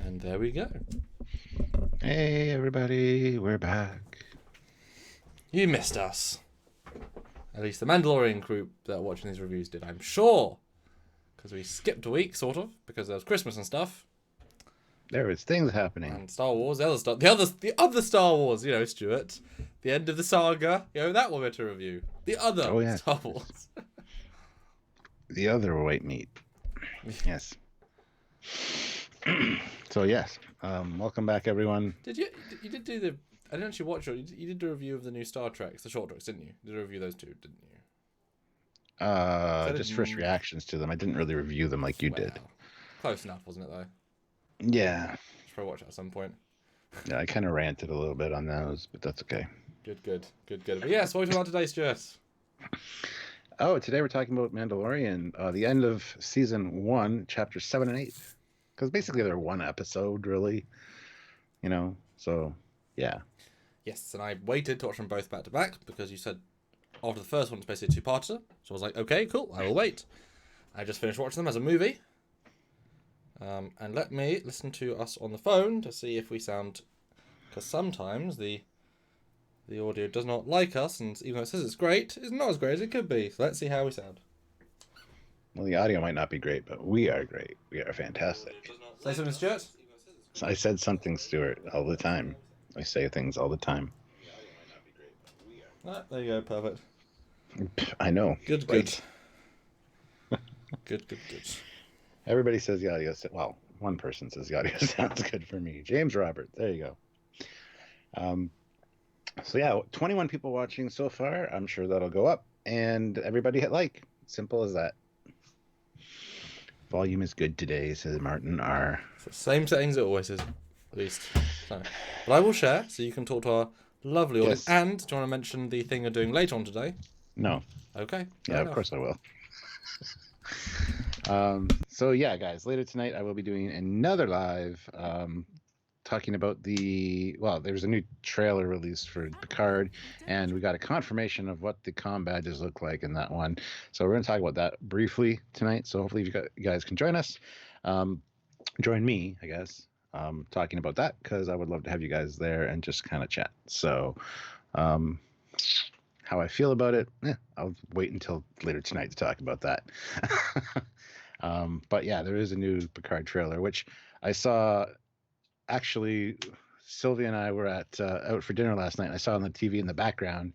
And there we go. Hey, everybody, we're back. You missed us. At least the Mandalorian group that are watching these reviews did, I'm sure. Because we skipped a week, sort of, because there was Christmas and stuff. There was things happening. And Star Wars, the other Star Wars, Stuart. The end of the saga, that one we're to review. The other Star Wars. The other white meat. Yes. So, yes. Welcome back, everyone. You did do the... I didn't actually watch it. You did do a review of the new Star Treks, the short treks, didn't you? You did a review of those two, didn't you? Just first reactions to them. I didn't really review them like you did. Close enough, wasn't it, though? Yeah. Should probably watch it at some point. Yeah, I kind of ranted a little bit on those, but that's okay. Good. But yes, what are we talking about today, Stuart? Oh, today we're talking about Mandalorian, the end of season 1, chapters 7 and 8. Because basically they're one episode, really. So, yeah. Yes, and I waited to watch them both back to back because you said after the first one it's basically a two-parter. So I was like, okay, cool, I will wait. I just finished watching them as a movie. And let me listen to us on the phone to see if we sound... Because sometimes the audio does not like us, and even though it says it's great, it's not as great as it could be. So let's see how we sound. Well, the audio might not be great, but we are great. We are fantastic. Say something, Stuart? I said something, Stuart, all the time. I say things all the time. Ah, there you go, perfect. I know. Good. Good. Everybody says the audio... Well, one person says the audio sounds good for me. James Robert. There you go. So, yeah, 21 people watching so far. I'm sure that'll go up. And everybody hit like. Simple as that. Volume is good today, says Martin R. It's the same settings it always is, at least. So, but I will share, so you can talk to our lovely audience. Yes. And do you want to mention the thing you're doing later on today? No. Okay. Yeah, of course I will. So, yeah, guys, later tonight I will be doing another live talking about there's a new trailer released for Picard, and we got a confirmation of what the comm badges look like in that one. So we're going to talk about that briefly tonight. So hopefully you guys can join us. Join me, I guess, talking about that, because I would love to have you guys there and just kind of chat. So how I feel about it, I'll wait until later tonight to talk about that. But yeah, there is a new Picard trailer, which I saw. Actually, Sylvia and I were out for dinner last night. And I saw it on the TV in the background.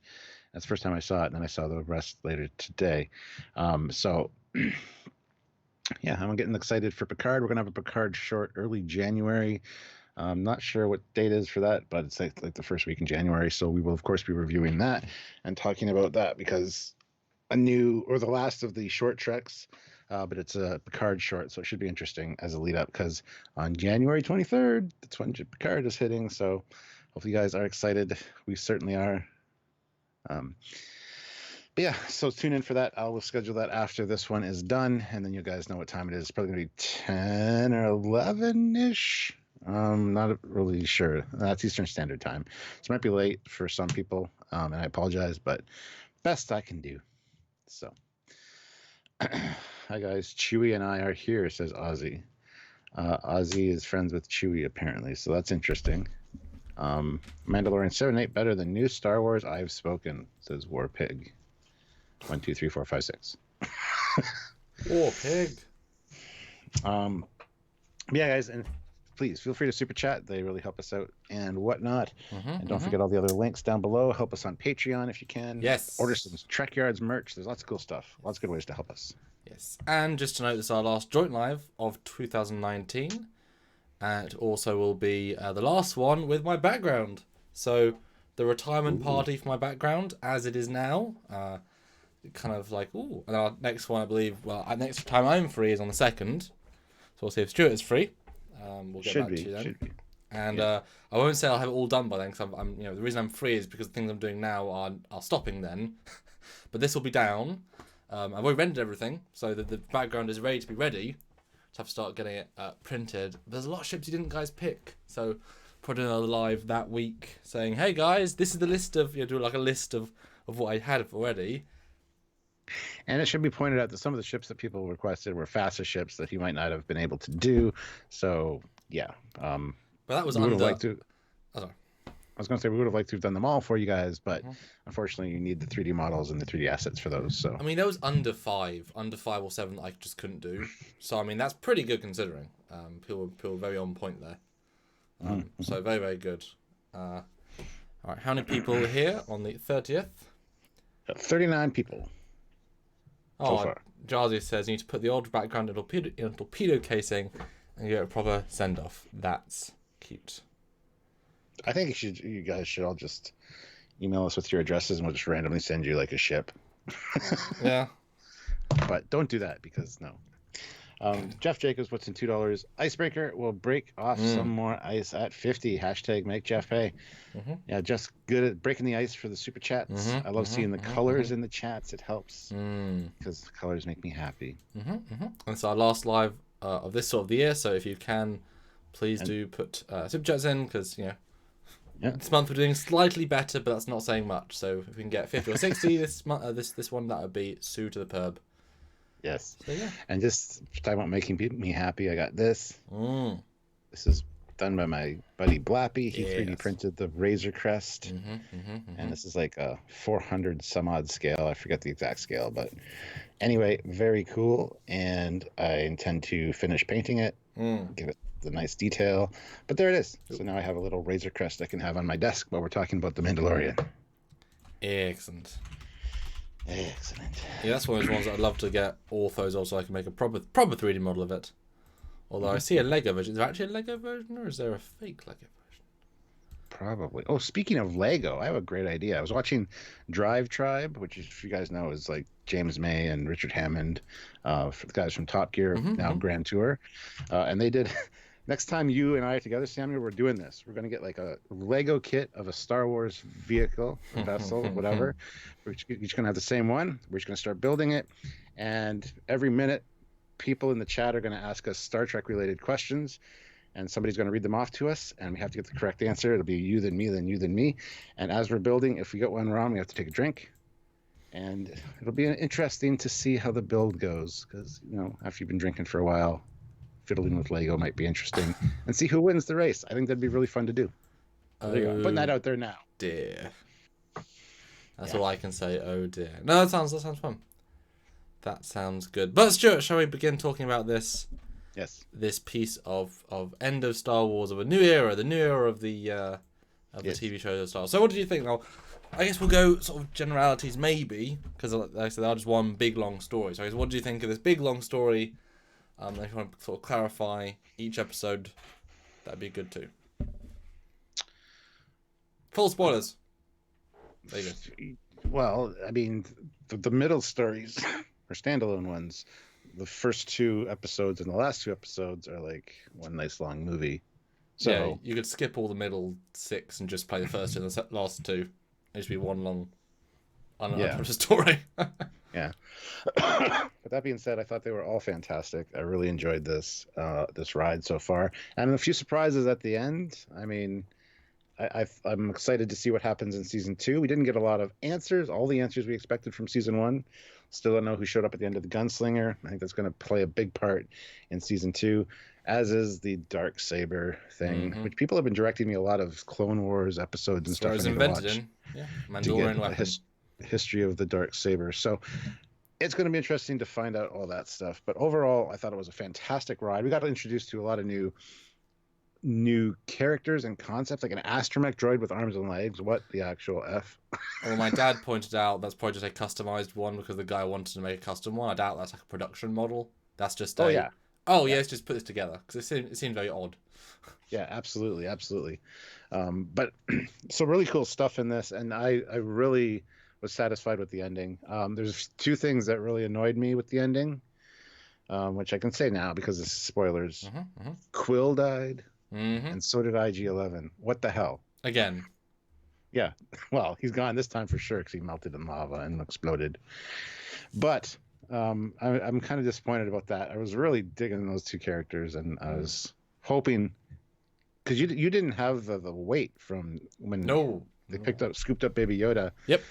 That's the first time I saw it, and then I saw the rest later today. So, yeah, I'm getting excited for Picard. We're going to have a Picard short early January. I'm not sure what date is for that, but it's like the first week in January. So we will, of course, be reviewing that and talking about that, because the last of the short treks, but it's a Picard short, so it should be interesting as a lead up, because on January 23rd, that's when Picard is hitting. So hopefully you guys are excited. We certainly are. But yeah, so tune in for that. I will schedule that after this one is done, and then you guys know what time it is. It's probably going to be 10 or 11-ish. Not really sure. That's Eastern Standard Time. So it might be late for some people, and I apologize, but best I can do. So... Hi guys, Chewie and I are here, says Ozzy. Ozzy is friends with Chewie apparently, so that's interesting. Mandalorian 7 and 8 better than new Star Wars. I've spoken, says War Pig. 1, 2, 3, 4, 5, 6. War Pig. Yeah, guys, and please feel free to super chat. They really help us out and whatnot. And don't forget all the other links down below. Help us on Patreon if you can. Yes. Order some Trekyards merch. There's lots of cool stuff. Lots of good ways to help us. Yes. And just to note, this is our last joint live of 2019. And it also will be the last one with my background. So the retirement party for my background, as it is now, kind of like, ooh. And our next one, I believe, next time I'm free is on the 2nd. So we'll see if Stuart is free. We'll get back to you then. Should be. And I won't say I'll have it all done by then, because I'm the reason I'm free is because the things I'm doing now are stopping then. But this will be down. I've already rendered everything, so the background is ready to be ready. Just have to start getting it printed. There's a lot of ships you didn't guys pick, so put another live that week saying, hey guys, this is the list of, do like a list of what I had already. And it should be pointed out that some of the ships that people requested were FASA ships that he might not have been able to do. So yeah. But that was we would under. have liked to. Oh, sorry. I was going to say we would have liked to have done them all for you guys, but Mhm. unfortunately, you need the 3D models and the 3D assets for those. So I mean, there was under 5 or 7 that I just couldn't do. So I mean, that's pretty good considering. People were very on point there. So very, very good. All right, how many people are here on the 30th? 39 people so far. Jarzy says you need to put the old background in a torpedo casing and get a proper send off. That's cute. I think you guys should all just email us with your addresses and we'll just randomly send you like a ship. Yeah. But don't do that because no. Jeff Jacobs, what's in $2? Icebreaker will break off some more ice at 50. Hashtag make Jeff pay. Yeah, just good at breaking the ice for the super chats. I love seeing the colors in the chats. It helps because the colors make me happy. And it's our last live of this sort of the year. So if you can, please do put super chats in because this month we're doing slightly better, but that's not saying much. So if we can get 50 or 60 this month, this one, that would be Sue to the perb. Yes. So, yeah. And just talking about making me happy, I got this. This is done by my buddy Blappy. He 3D printed the Razor Crest. And this is like a 400 some odd scale. I forget the exact scale, but anyway, very cool. And I intend to finish painting it, give it the nice detail. But there it is. So now I have a little Razor Crest I can have on my desk while we're talking about the Mandalorian. Excellent. Excellent. Yeah, that's one of those ones that I'd love to get orthos of so I can make a proper 3D model of it. Although I see a Lego version. Is there actually a Lego version or is there a fake Lego version? Probably. Oh, speaking of Lego, I have a great idea. I was watching Drive Tribe, which, if you guys know, is like James May and Richard Hammond, for the guys from Top Gear, now Grand Tour. And they did... Next time you and I are together, Samuel, we're doing this. We're going to get like a Lego kit of a Star Wars vehicle, vessel, whatever. We're each going to have the same one. We're just going to start building it. And every minute, people in the chat are going to ask us Star Trek related questions. And somebody's going to read them off to us. And we have to get the correct answer. It'll be you, then me, then you, then me. And as we're building, if we get one wrong, we have to take a drink. And it'll be interesting to see how the build goes. Because, after you've been drinking for a while, fiddling with Lego might be interesting, and see who wins the race. I think that'd be really fun to do. There you go. I'm putting that out there now. Dear. That's all I can say. Oh dear. No, that sounds fun. That sounds good. But Stuart, shall we begin talking about this? Yes. This piece of end of Star Wars, of a new era, the new era of the TV show of Star Wars. So what did you think? Now, I guess we'll go sort of generalities maybe, because like I said, they're just one big long story. So I guess what do you think of this big long story? If you want to sort of clarify each episode, that'd be good too. Full spoilers. There you go. Well, I mean, the middle stories are standalone ones. The first 2 episodes and the last 2 episodes are like one nice long movie. So yeah, you could skip all the middle 6 and just play the first and the last 2. It'd just be one long unfinished story. Yeah. But that being said, I thought they were all fantastic. I really enjoyed this ride so far, and a few surprises at the end. I mean, I'm excited to see what happens in season 2. We didn't get a lot of answers, all the answers we expected from season 1. Still don't know who showed up at the end of the Gunslinger. I think that's going to play a big part in season 2, as is the Dark Saber thing, which people have been directing me a lot of Clone Wars episodes and stuff. Mandalorian weapon. History of the Dark Saber. So it's going to be interesting to find out all that stuff. But overall, I thought it was a fantastic ride. We got introduced to a lot of new characters and concepts, like an astromech droid with arms and legs. What the actual F? Well, my dad pointed out that's probably just a customized one because the guy wanted to make a custom one. I doubt that's like a production model. That's just let's just put this together because it seemed very odd. Yeah, absolutely. But so really cool stuff in this, and I really was satisfied with the ending. There's 2 things that really annoyed me with the ending, which I can say now because it's spoilers. Quill died, and so did IG-11. What the hell? Again. Yeah, well, he's gone this time for sure because he melted in lava and exploded. But I'm kind of disappointed about that. I was really digging those 2 characters, and I was hoping, because you didn't have the weight from when they scooped up Baby Yoda. Yep.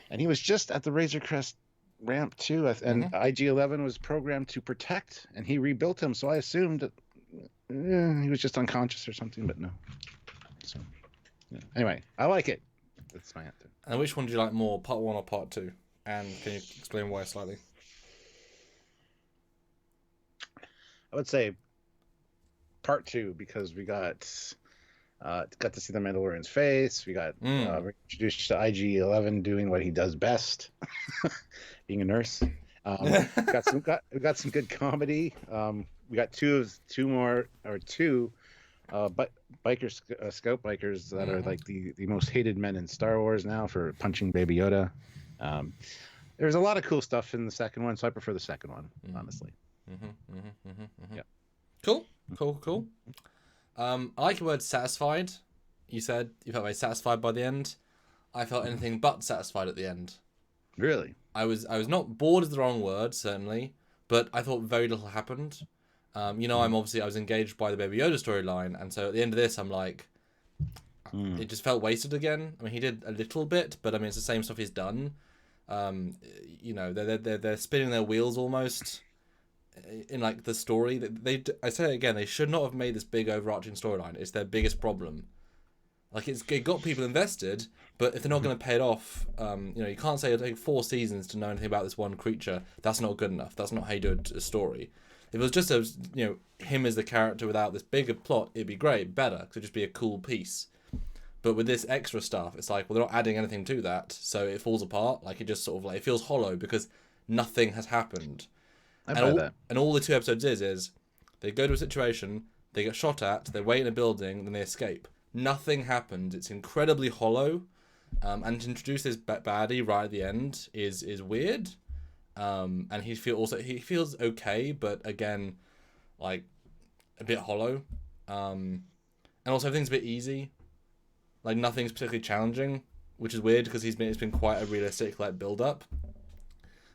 And he was just at the Razor Crest ramp too, and IG-11 was programmed to protect, and he rebuilt him. So I assumed he was just unconscious or something, but no. So, yeah. Anyway, I like it. That's my answer. And which one do you like more, part 1 or part 2? And can you explain why slightly? I would say part 2 because we got to see the Mandalorian's face. We got we're introduced to IG-11 doing what he does best, being a nurse. We got some good comedy. We got two scout bikers that are like the most hated men in Star Wars now for punching Baby Yoda. There's a lot of cool stuff in the second one, so I prefer the second one, honestly. Yeah. Cool. I like the word satisfied. You said you felt very satisfied by the end. I felt anything but satisfied at the end. Really? I was not bored is the wrong word, certainly, but I thought very little happened. I was engaged by the Baby Yoda storyline, and so at the end of this, I'm like, it just felt wasted again. I mean, he did a little bit, but I mean, it's the same stuff he's done. They're spinning their wheels almost in like the story. I say it again, they should not have made this big overarching storyline. It's their biggest problem. Like it got people invested, but if they're not going to pay it off, you can't say it'll take 4 seasons to know anything about this one creature. That's not good enough. That's not how you do a story. If it was just him as the character without this bigger plot, it'd be great, better, because it'd just be a cool piece. But with this extra stuff, it's like, well, they're not adding anything to that, so it falls apart. Like it just sort of like it feels hollow because nothing has happened. And all the 2 episodes is they go to a situation, they get shot at, they wait in a building, then they escape. Nothing happened. It's incredibly hollow, and to introduce this baddie right at the end is weird. And he feels okay, but again, like a bit hollow. And also everything's a bit easy. Like nothing's particularly challenging, which is weird because it's been quite a realistic like build up.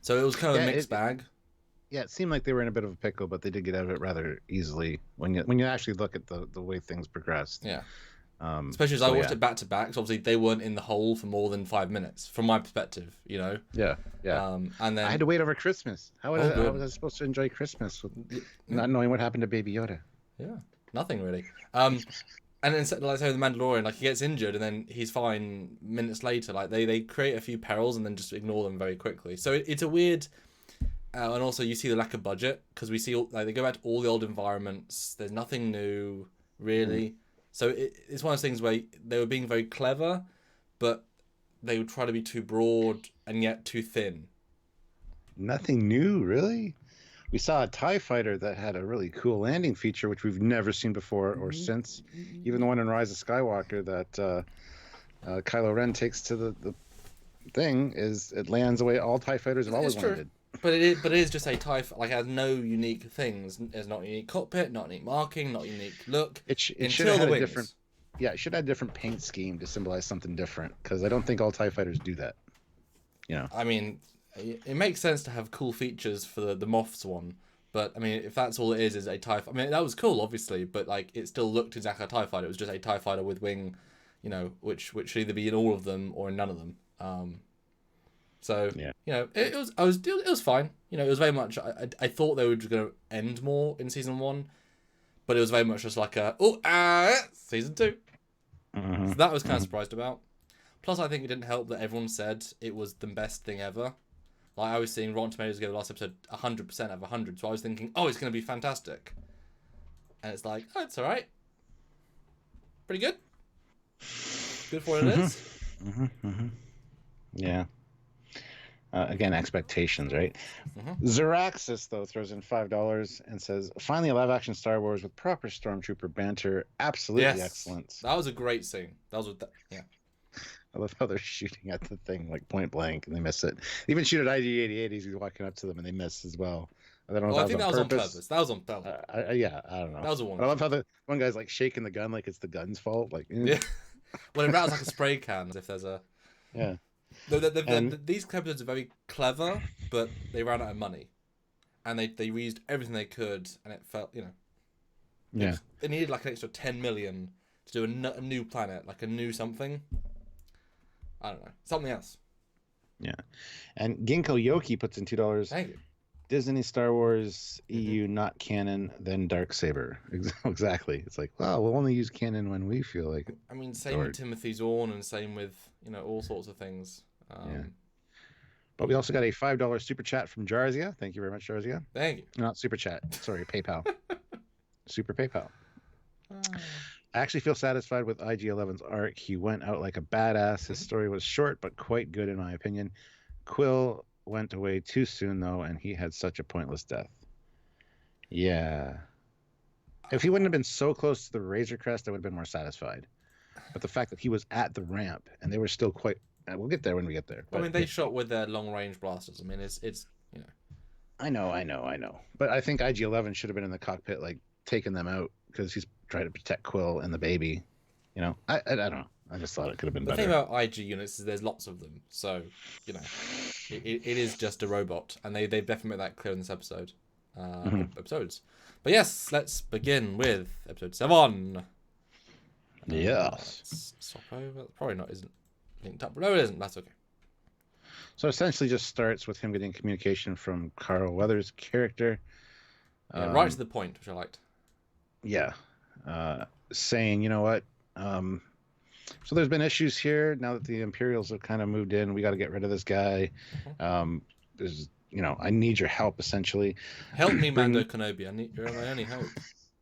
So it was kind of a mixed bag. Yeah, it seemed like they were in a bit of a pickle, but they did get out of it rather easily when you actually look at the way things progressed. Yeah. Especially as I watched it back to back, so obviously they weren't in the hole for more than 5 minutes, from my perspective, Yeah. And then I had to wait over Christmas. How was I supposed to enjoy Christmas with not knowing what happened to Baby Yoda? Yeah, nothing really. And then, like say, the Mandalorian, like he gets injured and then he's fine minutes later. Like they create a few perils and then just ignore them very quickly. So it's a weird. And also you see the lack of budget because we see they go back to all the old environments. There's nothing new really. So it's one of those things where they were being very clever, but they would try to be too broad and yet too thin. Nothing new, really? We saw a TIE fighter that had a really cool landing feature, which we've never seen before or since. Even the one in Rise of Skywalker that Kylo Ren takes to the thing, it lands the way all TIE fighters have always landed. But it is just a TIE, like it has no unique things. There's not a unique cockpit, not a unique marking, not a unique look. It should have had a different. Yeah, it should have a different paint scheme to symbolize something different. Because I don't think all TIE fighters do that. I mean, it makes sense to have cool features for the Moff's one, but I mean, if that's all it is a TIE. I mean, that was cool, obviously, but like it still looked exactly like a TIE fighter. It was just a TIE fighter with wing, which should either be in all of them or in none of them. So yeah. It was fine. It was very much. I thought they were just going to end more in season 1, but it was very much just like season 2. Mm-hmm. So that I was kind of surprised about. Plus, I think it didn't help that everyone said it was the best thing ever. Like I was seeing Rotten Tomatoes give the last episode 100% out of 100, so I was thinking, it's going to be fantastic. And it's like, it's all right, pretty good. Good for what it is. Yeah. Again, expectations, right? Zeraxis, though, throws in $5 and says, finally a live-action Star Wars with proper Stormtrooper banter. Absolutely excellent. That was a great scene. Yeah. I love how they're shooting at the thing, like, point blank, and they miss it. They even shoot at IG-88 as he's walking up to them, and they miss as well. I don't know I think that was on purpose. That was on purpose. Yeah, I don't know. That was a one. I love how the one guy's, like, shaking the gun like it's the gun's fault. Like, yeah. Well, it rattles like a spray can as if there's a... Yeah. These episodes are very clever, but they ran out of money, and they reused everything they could, and it felt Yeah. They needed like an extra 10 million to do a new planet, like a new something. I don't know, something else. Yeah, and Ginkgo Yoki puts in $2. Thank you. Disney, Star Wars, Mm-hmm. EU, not canon, then Darksaber. Exactly. It's like, well, we'll only use canon when we feel like it. I mean, same with Timothy Zorn, and same with all sorts of things. Yeah. But we also got a $5 super chat from Jarzia. Thank you very much, Jarzia. Thank you. Not super chat. Sorry, PayPal. Super PayPal. I actually feel satisfied with IG-11's arc. He went out like a badass. His story was short, but quite good in my opinion. Quill went away too soon, though, and he had such a pointless death. Yeah. If he wouldn't have been so close to the Razor Crest, I would have been more satisfied. But the fact that he was at the ramp, and they were still quite... We'll get there when we get there. But, I mean, they shot with their long-range blasters. I mean, it's I know. But I think IG-11 should have been in the cockpit, like, taking them out, because he's trying to protect Quill and the baby. I don't know. I just thought it could have been better. The thing about IG units is there's lots of them, so it is just a robot, and they've definitely made that clear in this episode. Episodes. But yes, let's begin with episode 7. Yes. Let's swap over. Probably not isn't linked up. No, it isn't. That's okay. So essentially, just starts with him getting communication from Carl Weathers' character. Yeah, right to the point, which I liked. Yeah. Saying, you know what? So there's been issues here now that the Imperials have kind of moved in. We got to get rid of this guy. There's, I need your help, essentially. Help me, Mando Kenobi. You're my only help.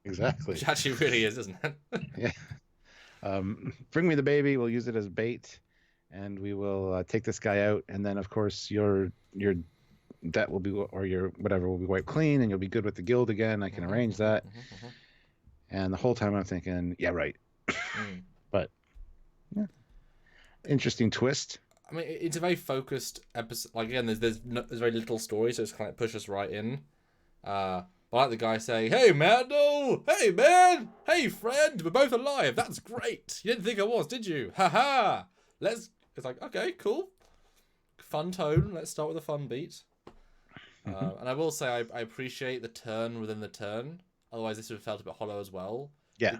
Exactly. Which actually really is, isn't it? Yeah. Bring me the baby. We'll use it as bait, and we will take this guy out. And then, of course, your debt will be, or your whatever will be wiped clean, and you'll be good with the guild again. I can arrange that. And the whole time I'm thinking, yeah, right. But yeah, interesting twist. I mean, it's a very focused episode. Like, again, there's very little story, so it's kind of push us right in. I like the guy saying, "Hey, Mando! Hey, man! Hey, friend! We're both alive. That's great. You didn't think I was, did you? Ha! It's like, okay, cool. Fun tone. Let's start with a fun beat. And I will say, I appreciate the turn within the turn. Otherwise, this would have felt a bit hollow as well. Yeah.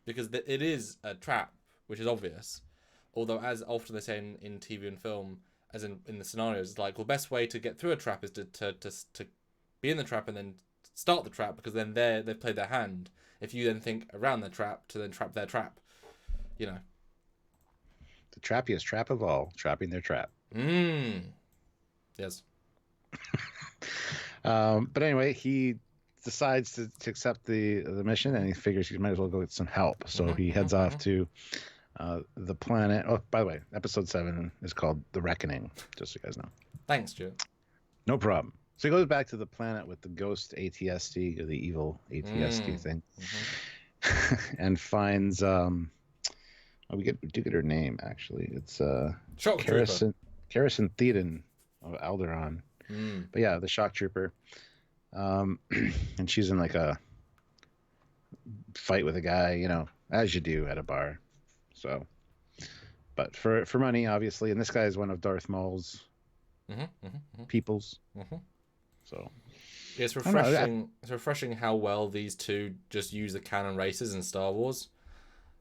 Because it is a trap, which is obvious. Although, as often they say in TV and film, as in the scenarios, it's like, well, best way to get through a trap is to be in the trap and then start the trap, because then they've played their hand. If you then think around the trap to then trap their trap, The trappiest trap of all, trapping their trap. Yes. But anyway, he decides to accept the mission, and he figures he might as well go get some help. So he heads off to the planet. Oh, by the way, episode 7 is called The Reckoning, just so you guys know. Thanks, Stuart. No problem. So he goes back to the planet with the ghost ATST, or the evil ATST thing, and finds we do get her name, actually. It's Kerrison Theoden of Alderaan. But yeah, the shock trooper. And she's in like a fight with a guy, as you do at a bar. So, but for money, obviously, and this guy is one of Darth Maul's peoples. So yeah, it's refreshing. It's refreshing how well these two just use the canon races in Star Wars.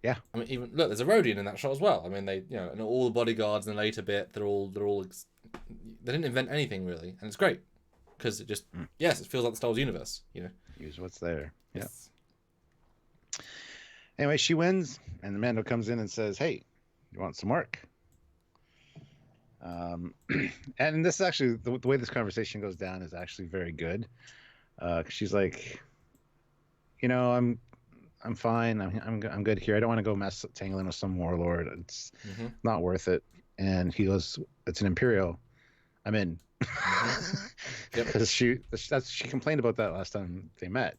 Yeah, I mean, even look, there's a Rodian in that shot as well. I mean, they, and all the bodyguards in the later bit, they're all they didn't invent anything really, and it's great because it just it feels like the Star Wars universe. Use what's there. Yes. Yeah. Anyway, she wins, and the Mando comes in and says, "Hey, you want some work?" And this is actually the way this conversation goes down is actually very good. 'Cause she's like, I'm fine. I'm good here. I don't want to go tangling with some warlord. It's not worth it. And he goes, "It's an Imperial. I'm in." Because she complained about that last time they met.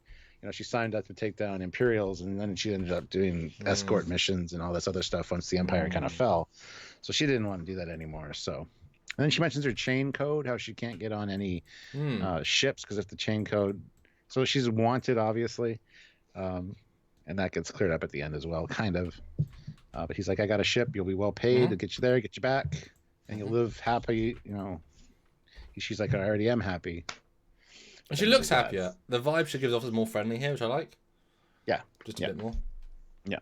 She signed up to take down Imperials, and then she ended up doing escort missions and all this other stuff once the Empire kind of fell. So she didn't want to do that anymore. So, and then she mentions her chain code, how she can't get on any ships because of the chain code. So she's wanted, obviously. And that gets cleared up at the end as well, kind of. But he's like, "I got a ship. You'll be well paid. To get you there, get you back, and you'll live happy." She's like, "I already am happy." And she looks happier. The vibe she gives off is more friendly here, which I like. Yeah. Just a bit more. Yeah.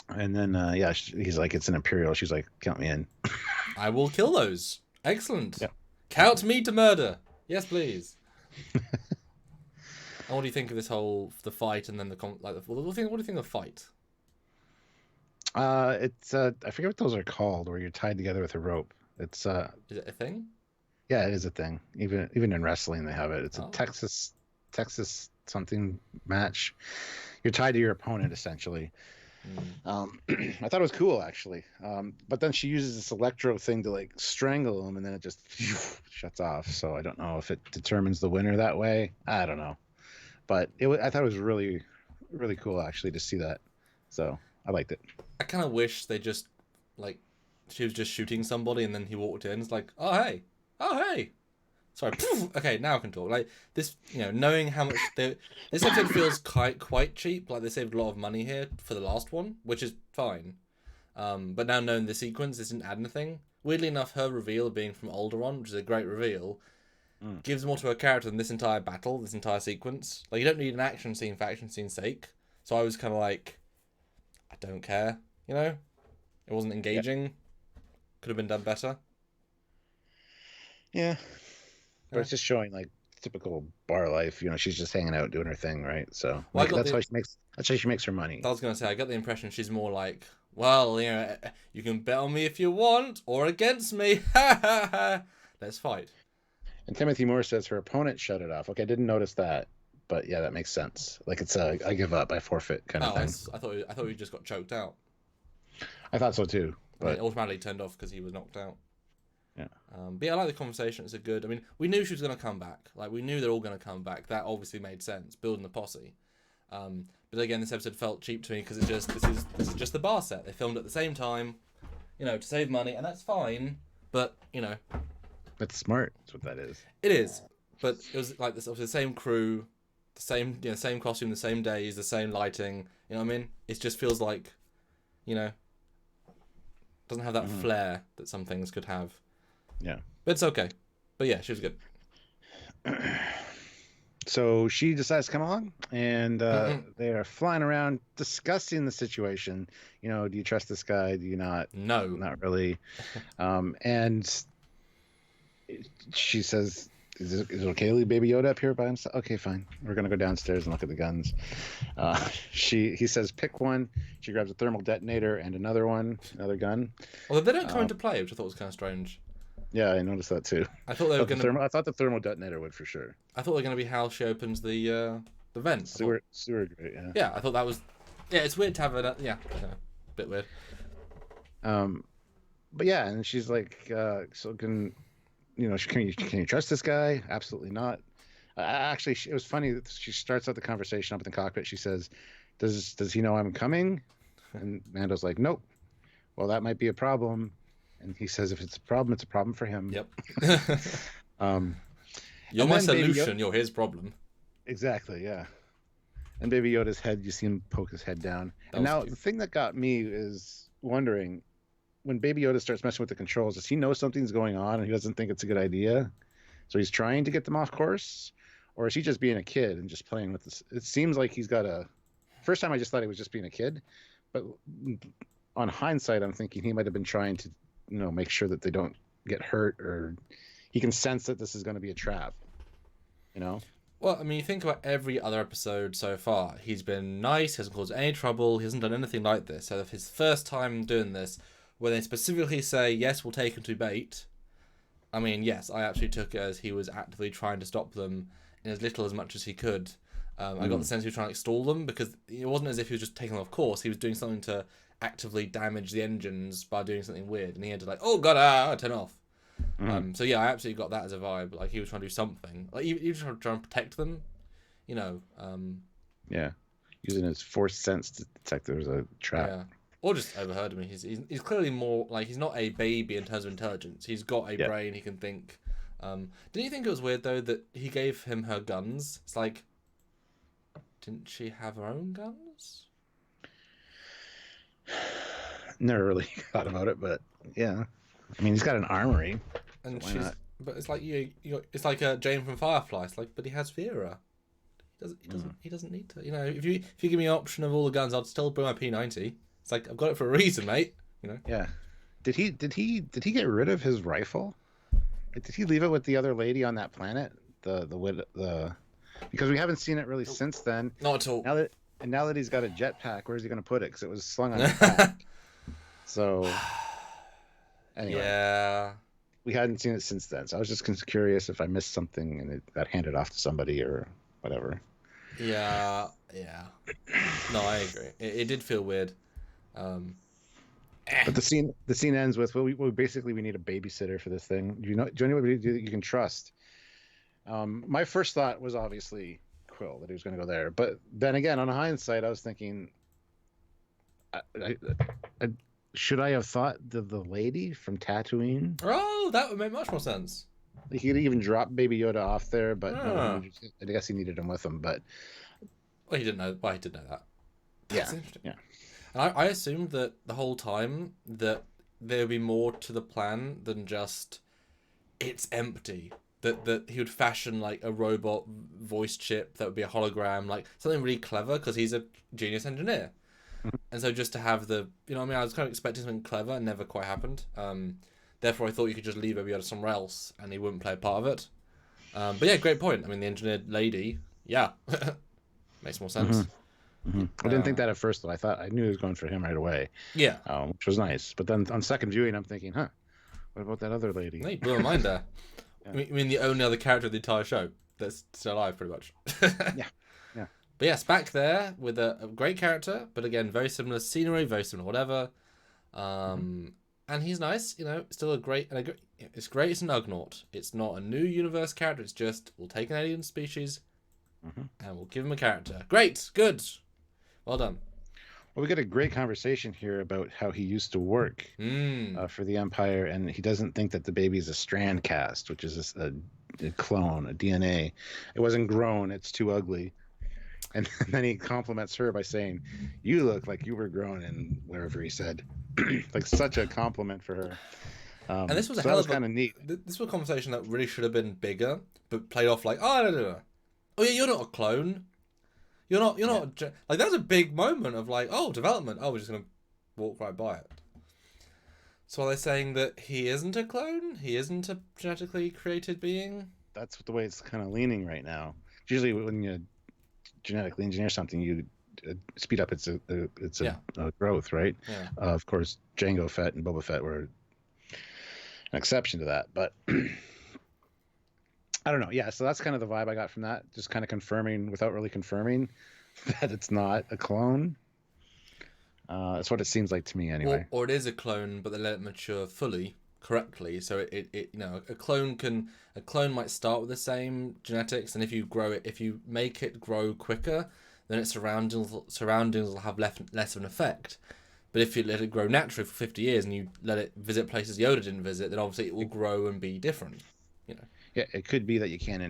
And then, he's like, "It's an Imperial." She's like, "Count me in." I will kill those. Excellent. Yeah. Count me to murder. Yes, please. And what do you think of this the fight and then what do you think of the fight? It's I forget what those are called, where you're tied together with a rope. It's Is it a thing? yeah, it is a thing. Even in wrestling, they have it. It's a Oh. Texas something match. You're tied to your opponent essentially. I thought it was cool actually. But then she uses this electro thing to like strangle him, and then it just shuts off. So I don't know if it determines the winner that way. I don't know, but I thought it was really, really cool actually to see that. So I liked it. I kind of wish they just like she was just shooting somebody and then he walked in. It's like, oh hey. Sorry. Okay, now I can talk. Like this, knowing how much this episode feels quite cheap. Like they saved a lot of money here for the last one, which is fine. But now knowing the sequence, this didn't add anything. Weirdly enough, her reveal being from Alderaan, which is a great reveal, gives more to her character than this entire battle, this entire sequence. Like you don't need an action scene for action scene's sake. So I was kind of like, I don't care. It wasn't engaging. Yep. Could have been done better. Yeah. But it's just showing like typical bar life. She's just hanging out doing her thing, right? So that's how she makes her money. I was gonna say I got the impression she's more like, well, you can bet on me if you want or against me. Let's fight. And Timothy Moore says her opponent shut it off. Okay, I didn't notice that, but yeah, that makes sense. Like it's a I give up, I forfeit kind of thing. I thought he just got choked out. I thought so too, but it automatically turned off because he was knocked out. Yeah. But yeah, I like the conversation. It's good. I mean, we knew she was going to come back. Like, we knew they're all going to come back. That obviously made sense, building the posse. But again, this episode felt cheap to me because this is just the bar set. They filmed at the same time, to save money, and that's fine. But that's smart. That's what that is. It is. But it was like this. Obviously, the same crew, the same same costume, the same days, the same lighting. You know what I mean? It just feels like, doesn't have that flair that some things could have. Yeah. But it's okay. But yeah, she was good. So she decides to come along, and they are flying around discussing the situation. Do you trust this guy? Do you not? No. Not really. And she says, is it okay to leave Baby Yoda up here by himself? Okay, fine. We're going to go downstairs and look at the guns. He says, pick one. She grabs a thermal detonator and another gun. Although they don't come into play, which I thought was kind of strange. Yeah, I noticed that too. I thought they were going to. I thought the thermal detonator would for sure. I thought they were going to be how she opens the vent. Sewer grate, yeah. Yeah, I thought that was. Yeah, it's weird to have a bit weird. But yeah, and she's like, so can you trust this guy? Absolutely not. Actually, it was funny that she starts out the conversation up in the cockpit. She says, "Does he know I'm coming?" And Mando's like, "Nope." Well, that might be a problem. And he says, if it's a problem for him. Yep. You're my solution. You're his problem. Exactly. Yeah. And Baby Yoda's head, you see him poke his head down. And now the thing that got me is wondering, when Baby Yoda starts messing with the controls, does he know something's going on and he doesn't think it's a good idea? So he's trying to get them off course? Or is he just being a kid and just playing with this? It seems like he's got first time I just thought he was just being a kid. But on hindsight, I'm thinking he might have been trying to, make sure that they don't get hurt, or he can sense that this is going to be a trap, Well, I mean, you think about every other episode so far. He's been nice, hasn't caused any trouble, he hasn't done anything like this. So if his first time doing this, when they specifically say, yes, we'll take him to bait, I mean, yes, I actually took it as he was actively trying to stop them in as little as much as he could. I got the sense he was trying to stall them, because it wasn't as if he was just taking them off course. He was doing something to actively damage the engines by doing something weird, and he had to oh god, turn off. So yeah, I absolutely got that as a vibe. Like he was trying to do something. Like he was trying to protect them. Yeah, using his force sense to detect there was a trap. Yeah, or just overheard him. He's clearly more like he's not a baby in terms of intelligence. He's got a brain. He can think. Didn't you think it was weird though that he gave him her guns? It's like, didn't she have her own guns? Never really thought about it, but yeah. I mean, he's got an armory. And so not? But it's like it's like Jane from Firefly. It's like, but he has Vera. He doesn't need to. If you give me an option of all the guns, I'd still bring my P90. It's like, I've got it for a reason, mate. Yeah. Did he get rid of his rifle? Did he leave it with the other lady on that planet? the because we haven't seen it really since then. Not at all. Now that he's got a jetpack, where's he going to put it? Because it was slung on his back. So anyway, yeah, we hadn't seen it since then. So I was just curious if I missed something and it got handed off to somebody or whatever. Yeah. No, I agree. It did feel weird. But the scene ends with we basically need a babysitter for this thing. Do you know anybody that you can trust? My first thought was obviously Quill, that he was going to go there. But then again, on hindsight, I was thinking, should I have thought the lady from Tatooine? Oh, that would make much more sense. He could even drop Baby Yoda off there, but no, I guess he needed him with him. But well, he didn't know. Well, he did know that. That's interesting. Yeah. And I assumed that the whole time that there would be more to the plan than just it's empty. That he would fashion like a robot voice chip that would be a hologram, like something really clever because he's a genius engineer. Mm-hmm. And so just to have I was kind of expecting something clever and never quite happened. Therefore, I thought you could just leave Baby Yoda somewhere else and he wouldn't play a part of it. But yeah, great point. I mean, the engineered lady, yeah, makes more sense. Mm-hmm. Mm-hmm. I didn't think that at first, though. I knew he was going for him right away. Yeah, which was nice. But then on second viewing, I'm thinking, what about that other lady? No, you blew my mind there. Yeah. I mean, the only other character of the entire show that's still alive, pretty much. Yeah. But yes, back there with a great character, but again, very similar scenery, very similar whatever. And he's nice, still it's great. It's great. It's an Ugnaught. It's not a new universe character. It's just we'll take an alien species and we'll give him a character. Great, good, well done. Well, we get a great conversation here about how he used to work for the Empire, and he doesn't think that the baby is a strand cast, which is a clone, a DNA. It wasn't grown. It's too ugly. And then he compliments her by saying, "You look like you were grown in wherever," he said. Like such a compliment for her. And this was kind of neat. This was a conversation that really should have been bigger, but played off like, oh yeah, you're not a clone. You're not like that was a big moment of like, oh, development. Oh, we're just gonna walk right by it. So are they saying that he isn't a clone? He isn't a genetically created being? That's the way it's kind of leaning right now. Usually, when you genetically engineer something, you speed up its growth, right? Yeah. Of course, Jango Fett and Boba Fett were an exception to that, but. I don't know. Yeah, so that's kind of the vibe I got from that. Just kind of confirming, without really confirming, that it's not a clone. That's what it seems like to me, anyway. Or it is a clone, but they let it mature fully, correctly. So a clone might start with the same genetics, and if you make it grow quicker, then its surroundings will have less of an effect. But if you let it grow naturally for 50 years and you let it visit places Yoda didn't visit, then obviously it will grow and be different. Yeah, it could be that you can't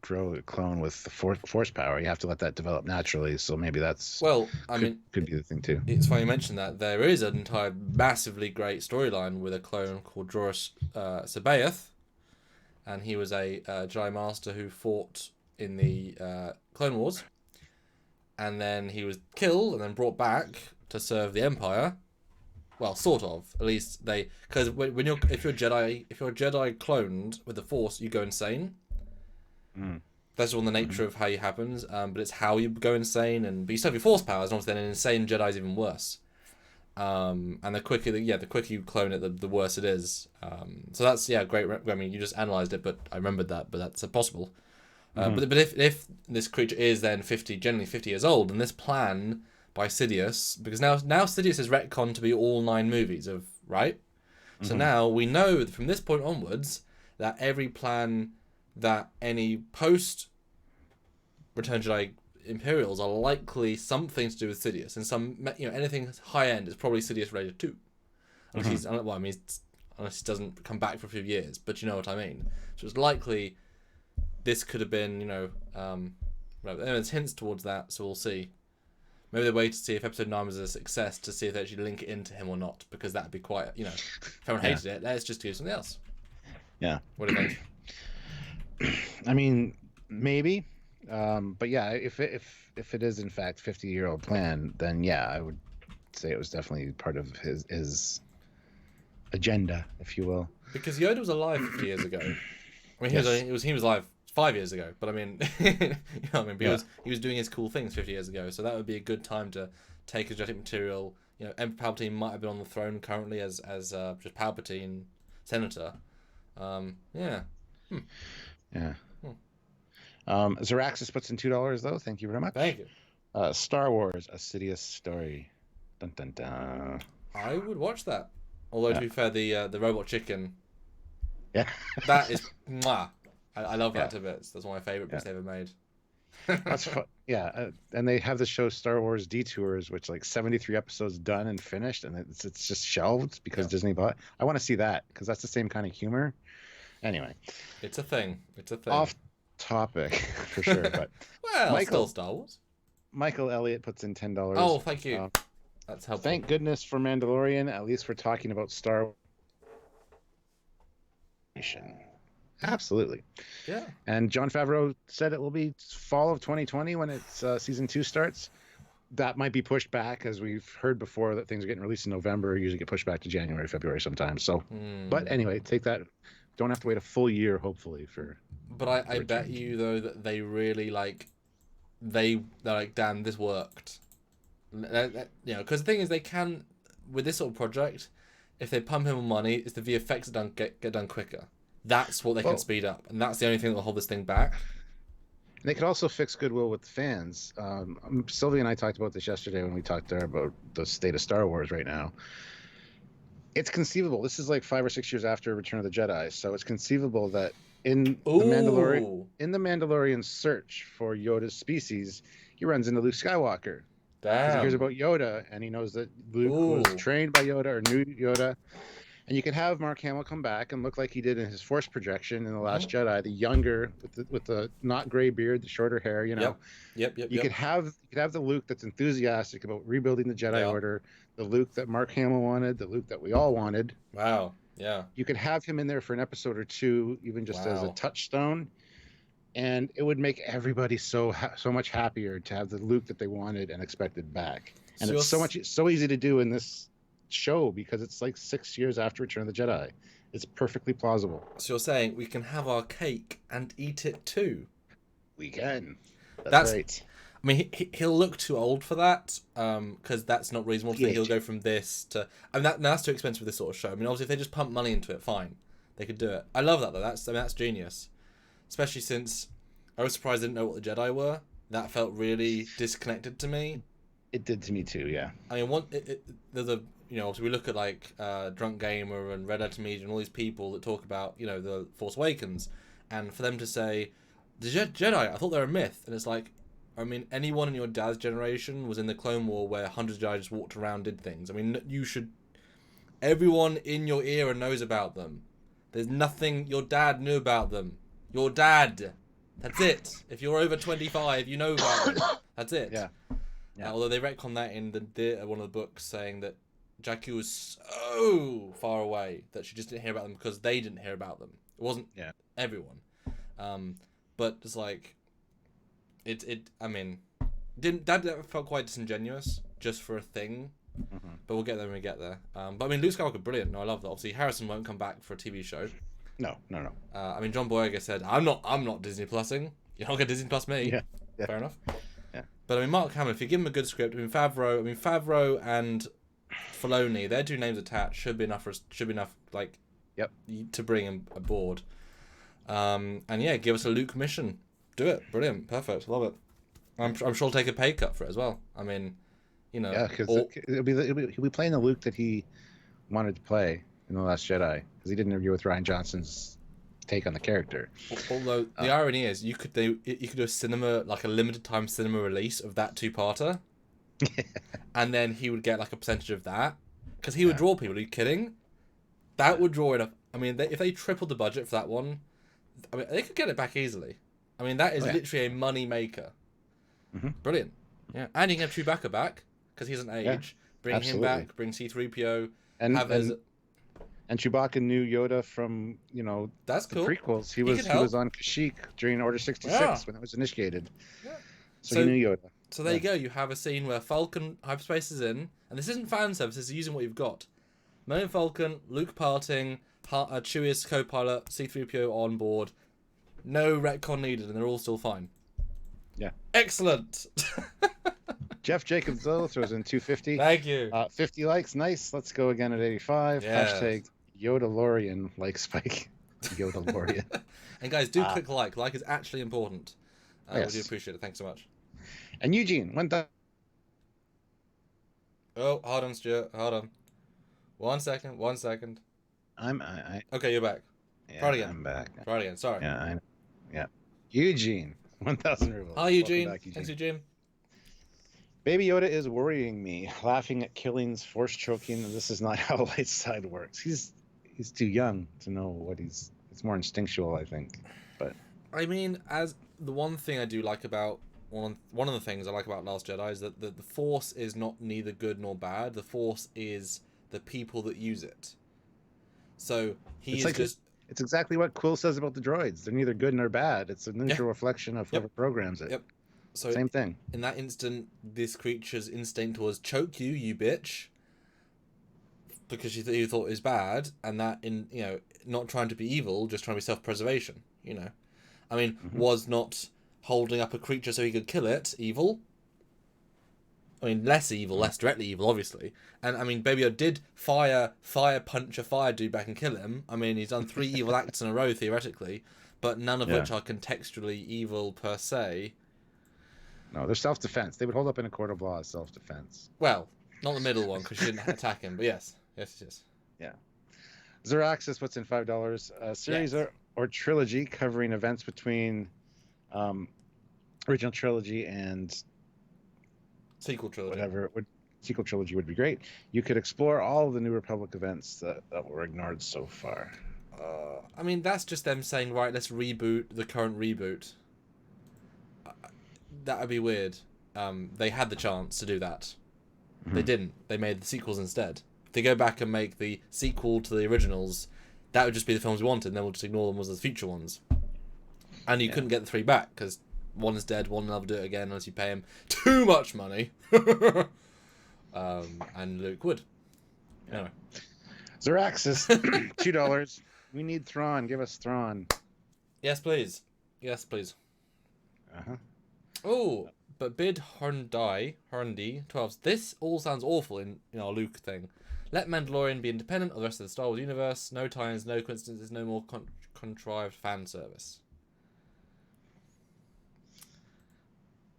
grow a clone with the force power. You have to let that develop naturally. So maybe could be the thing too. It's funny you mention that. There is an entire massively great storyline with a clone called Joruus C'baoth, and he was a Jedi Master who fought in the Clone Wars, and then he was killed and then brought back to serve the Empire. Well, sort of. At least because if you're a Jedi cloned with the Force, you go insane. That's all the nature of how it happens. But it's how you go insane, but you still have your Force powers, and obviously then an insane Jedi is even worse. And the quicker you clone it, the worse it is. So that's great. I mean, you just analysed it, but I remembered that. But that's possible. But if this creature is then generally 50 years old, and this plan by Sidious, because now Sidious is retconned to be all 9 movies of, right? So now we know from this point onwards that every plan that any post Return Jedi Imperials are likely something to do with Sidious, and anything high end is probably Sidious related too. Unless unless he doesn't come back for a few years, but you know what I mean. So it's likely this could have been, there's hints towards that, so we'll see. Maybe they wait to see if episode 9 was a success to see if they actually link it into him or not, because that would be quite, if everyone hated it, let's just do something else. Yeah. What do you think? I mean, maybe. But yeah, if it is in fact 50-year-old plan, then yeah, I would say it was definitely part of his agenda, if you will. Because Yoda was alive 50 years ago. I mean, he was alive 5 years ago, but I mean, you know what I mean? Yeah. He was doing his cool things 50 years ago, so that would be a good time to take his genetic material. You know, Emperor Palpatine might have been on the throne currently as just Palpatine senator. Yeah. Yeah. Zaraxis puts in $2 though. Thank you very much. Thank you. Star Wars: A Sidious Story. Dun dun dun. I would watch that. Although to be fair, the robot chicken, Yeah. that is mwah. I love that Yeah. to bits. That's one of my favorite bits they ever made. That's fun. Yeah, and they have the show Star Wars Detours, which like 73 episodes done and finished, and it's just shelved because Disney bought. I want to see that because that's the same kind of humor. Anyway, It's a thing. It's a thing. off topic for sure, but Well, Michael- still Star Wars. Michael Elliott puts in $10. Oh, thank you. That's helpful. Thank goodness for Mandalorian. At least we're talking about Star Wars. Absolutely. Yeah. And Jon Favreau said it will be fall of 2020 when it's season 2 starts. That might be pushed back, as we've heard before that things are getting released in November, usually get pushed back to January, February sometimes. So, but anyway, take that. Don't have to wait a full year, hopefully, for. But I bet you though that they really they're like, damn, this worked. You know, because the thing is, they can with this sort of project, if they pump in more money, it's the VFX that get done quicker. That's what they can speed up, and that's the only thing that will hold this thing back. They could also fix goodwill with the fans. Sylvia and I talked about this yesterday when we talked there about the state of Star Wars right now. It's conceivable. This is like 5 or 6 years after Return of the Jedi, so it's conceivable that in the Mandalorian search for Yoda's species, he runs into Luke Skywalker. Because he hears about Yoda, and he knows that Luke was trained by Yoda or knew Yoda. And you can have Mark Hamill come back and look like he did in his Force projection in The Last Jedi, the younger with the not gray beard, the shorter hair, you know. Yep. You could have the Luke that's enthusiastic about rebuilding the Jedi Order, the Luke that Mark Hamill wanted, the Luke that we all wanted. Wow. Yeah. You could have him in there for an episode or two, even just as a touchstone, and it would make everybody so much happier to have the Luke that they wanted and expected back. And it's so easy to do in this show because it's like 6 years after Return of the Jedi. It's perfectly plausible. So you're saying we can have our cake and eat it too? We can. That's right. I mean, he'll look too old for that, because that's not reasonable to think he'll go from this to. I mean, that's too expensive for this sort of show. I mean, obviously, if they just pump money into it, fine, they could do it. I love that though. That's genius, especially since I was surprised I didn't know what the Jedi were. That felt really disconnected to me. It did to me too. Yeah. I mean, there's a so we look at like Drunk Gamer and Red Letter Media and all these people that talk about the Force Awakens, and for them to say the Jedi, I thought they're a myth, and it's like. I mean, anyone in your dad's generation was in the Clone War where hundreds of Jedi just walked around, did things. I mean, everyone in your era knows about them. There's nothing your dad knew about them. Your dad. That's it. If you're over 25, you know about them. That's it. Yeah. Although they retcon that in one of the books, saying that Jakku was so far away that she just didn't hear about them because they didn't hear about them. It wasn't everyone. But it's like... I mean, that felt quite disingenuous just for a thing, but we'll get there when we get there. But I mean, Luke Skywalker, brilliant. No, I love that. Obviously, Harrison won't come back for a TV show. No. I mean, John Boyega said, "I'm not Disney Plusing. You're not gonna Disney Plus me." Yeah. Fair enough. Yeah. But I mean, Mark Hamill, if you give him a good script, Favreau and Filoni, their two names attached should be enough. Like, to bring him aboard. And yeah, give us a Luke mission. Do it. Brilliant. Perfect. Love it. I'm sure he'll take a pay cut for it as well. I mean, Yeah, because he'll be playing the Luke that he wanted to play in The Last Jedi, because he did an interview with Rian Johnson's take on the character. Although the irony is, you could do a cinema, like a limited time cinema release of that 2-parter, and then he would get like a percentage of that, because he would draw people. Are you kidding? That would draw enough. I mean, if they tripled the budget for that one, I mean, they could get it back easily. I mean, that is literally a money maker. Brilliant. Yeah, and you can have Chewbacca back because he doesn't age. Yeah, bring absolutely. him back. Bring C-3PO. And Chewbacca knew Yoda from that's the cool. prequels. He was on Kashyyyk during Order 66 when it was initiated. Yeah. So he knew Yoda. So there you go. You have a scene where Falcon hyperspace is in, and this isn't fan service. This is using what you've got. Millennium Falcon, Luke parting, Chewie as co-pilot, C-3PO on board. No retcon needed, and they're all still fine. Yeah. Excellent. Jeff Jacobs though throws in 250. Thank you. 50 likes, nice. Let's go again at 85. Yes. Hashtag Yodalorian like Spike. Yodalorian. And guys, do click like. Like is actually important. Yes. We do appreciate it. Thanks so much. And Eugene, when done. Oh, hold on, Stuart. Hold on. 1 second. 1 second. Okay, you're back. Yeah, Try it again. I'm back. Try it again. Sorry. Yeah. Eugene, 1,000 rubles. Hi, Eugene. Welcome back, Thanks, Eugene. Baby Yoda is worrying me, laughing at killings, force choking. This is not how light side works. He's too young to know what it's more instinctual, I think. But I mean, as the one thing I do like about one of the things I like about Last Jedi is that the Force is not neither good nor bad. The Force is the people that use it. So it's exactly what Quill says about the droids. They're neither good nor bad. It's a neutral reflection of whoever programs it. Yep. So same thing. In that instant, this creature's instinct was choke you bitch, because you thought it was bad, and that not trying to be evil, just trying to be self-preservation. I mean, was not holding up a creature so he could kill it evil? I mean, less directly evil, obviously. And I mean, Baby Yoda did fire punch a fire dude back and kill him. I mean, he's done 3 evil acts in a row theoretically, but none of which are contextually evil per se. No, they're self-defense. They would hold up in a court of law as self-defense. Well, not the middle one, because she didn't attack him, but yes. Yeah. Zeraxis puts in $5. A series or trilogy covering events between original trilogy and sequel trilogy. Sequel trilogy would be great. You could explore all of the New Republic events that were ignored so far. I mean, that's just them saying, right, let's reboot the current reboot. That would be weird. They had the chance to do that. They didn't. They made the sequels instead. If they go back and make the sequel to the originals, that would just be the films we wanted, and then we'll just ignore them as the future ones. And you couldn't get the 3 back, because one is dead, one will never do it again unless you pay him too much money. And Luke would. Anyway. Zeraxis, $2. We need Thrawn. Give us Thrawn. Yes, please. Oh, but Bid Horndy 12. This all sounds awful in our Luke thing. Let Mandalorian be independent of the rest of the Star Wars universe. No tie-ins, no coincidences, no more contrived fan service.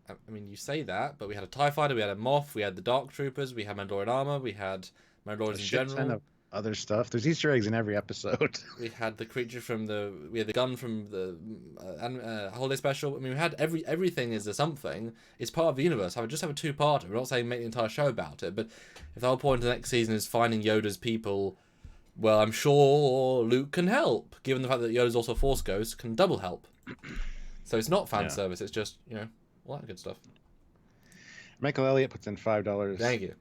I mean, you say that, but we had a TIE Fighter, we had a Moff, we had the Dark Troopers, we had Mandalorian armor, we had Mandalorians in general. Ton of other stuff. There's Easter eggs in every episode. We had the creature we had the gun from the holiday special. I mean, we had everything is a something. It's part of the universe. I would just have a 2-parter. We're not saying make the entire show about it, but if the whole point of the next season is finding Yoda's people, well, I'm sure Luke can help, given the fact that Yoda's also a Force Ghost, can double help. So it's not fan service, it's just, all that good stuff. Michael Elliott puts in $5. Thank you.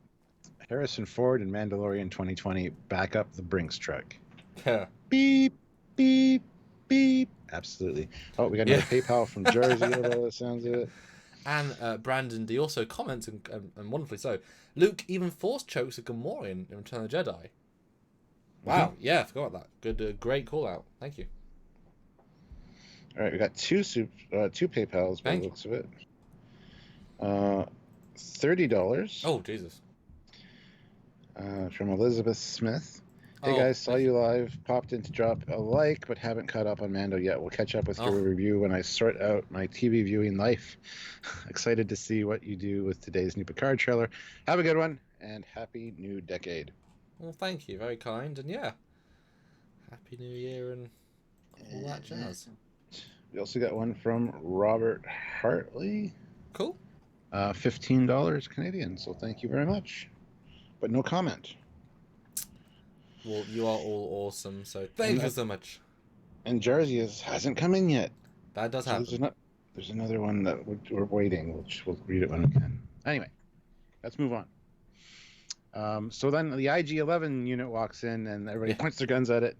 Harrison Ford in Mandalorian 2020, back up the Brinks truck. Yeah. Beep, beep, beep. Absolutely. Oh, we got another PayPal from Jersey, although that sounds it. And Brandon D also comments, and wonderfully so, Luke even force chokes a Gamorrean in Return of the Jedi. Wow, yeah, I forgot about that. Good, great call out. Thank you. All right, we got two PayPals by the looks of it. $30. Oh, Jesus. From Elizabeth Smith. Hey guys, saw you live. Popped in to drop a like, but haven't caught up on Mando yet. We'll catch up with your review when I sort out my TV viewing life. Excited to see what you do with today's new Picard trailer. Have a good one, and happy new decade. Well, thank you. Very kind. And yeah, happy new year and all that jazz. We also got one from Robert Hartley. Cool. $15 Canadian, so thank you very much. But no comment. Well, you are all awesome, so thank you so much. And Jersey hasn't come in yet. That does happen. There's another one that we're waiting. We'll read it when we can. Anyway, let's move on. So then the IG-11 unit walks in, and everybody points their guns at it.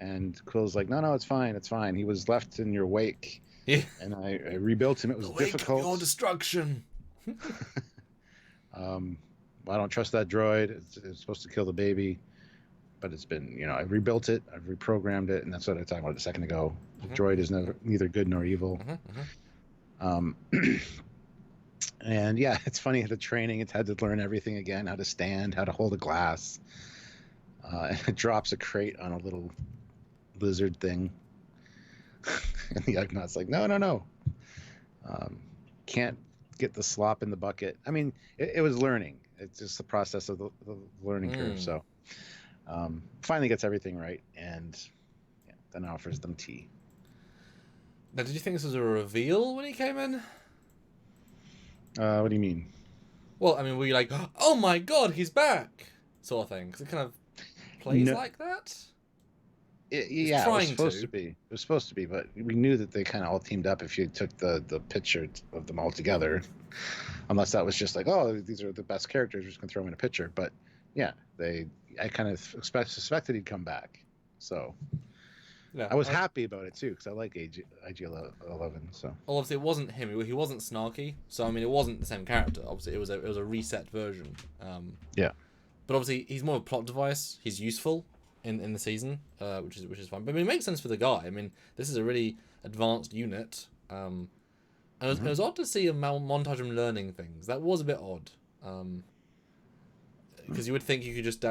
And Quill's like, no, it's fine, it's fine. He was left in your wake. Yeah. And I rebuilt him. It was difficult. Your destruction. I don't trust that droid. It's supposed to kill the baby. but it's been, I rebuilt it, I've reprogrammed it, and that's what I talked about a second ago. The droid is neither good nor evil. Um, and yeah, it's funny, the training, it's had to learn everything again, how to stand, how to hold a glass. And it drops a crate on a little lizard thing. And the Ugnaughts like, no. Can't get the slop in the bucket. I mean, it was learning. It's just the process of the learning curve. So finally gets everything right, and then offers them tea. Now, did you think this was a reveal when he came in? What do you mean? Well, I mean, were you like, oh my god, he's back, sort of thing? Because it kind of plays like that. It was supposed to be. It was supposed to be, but we knew that they kind of all teamed up if you took the picture of them all together. Unless that was just like, oh, these are the best characters, we're just going to throw them in a picture. But yeah, I kind of suspected he'd come back. So yeah, I was happy about it too, because I like IG-11. So obviously it wasn't him. He wasn't snarky. So I mean, it wasn't the same character. Obviously, it was a reset version. Yeah. But obviously, he's more of a plot device. He's useful in the season, which is fun. But I mean, it makes sense for the guy. I mean, this is a really advanced unit. And it was odd to see a montage of him learning things. That was a bit odd. Because you would think you could just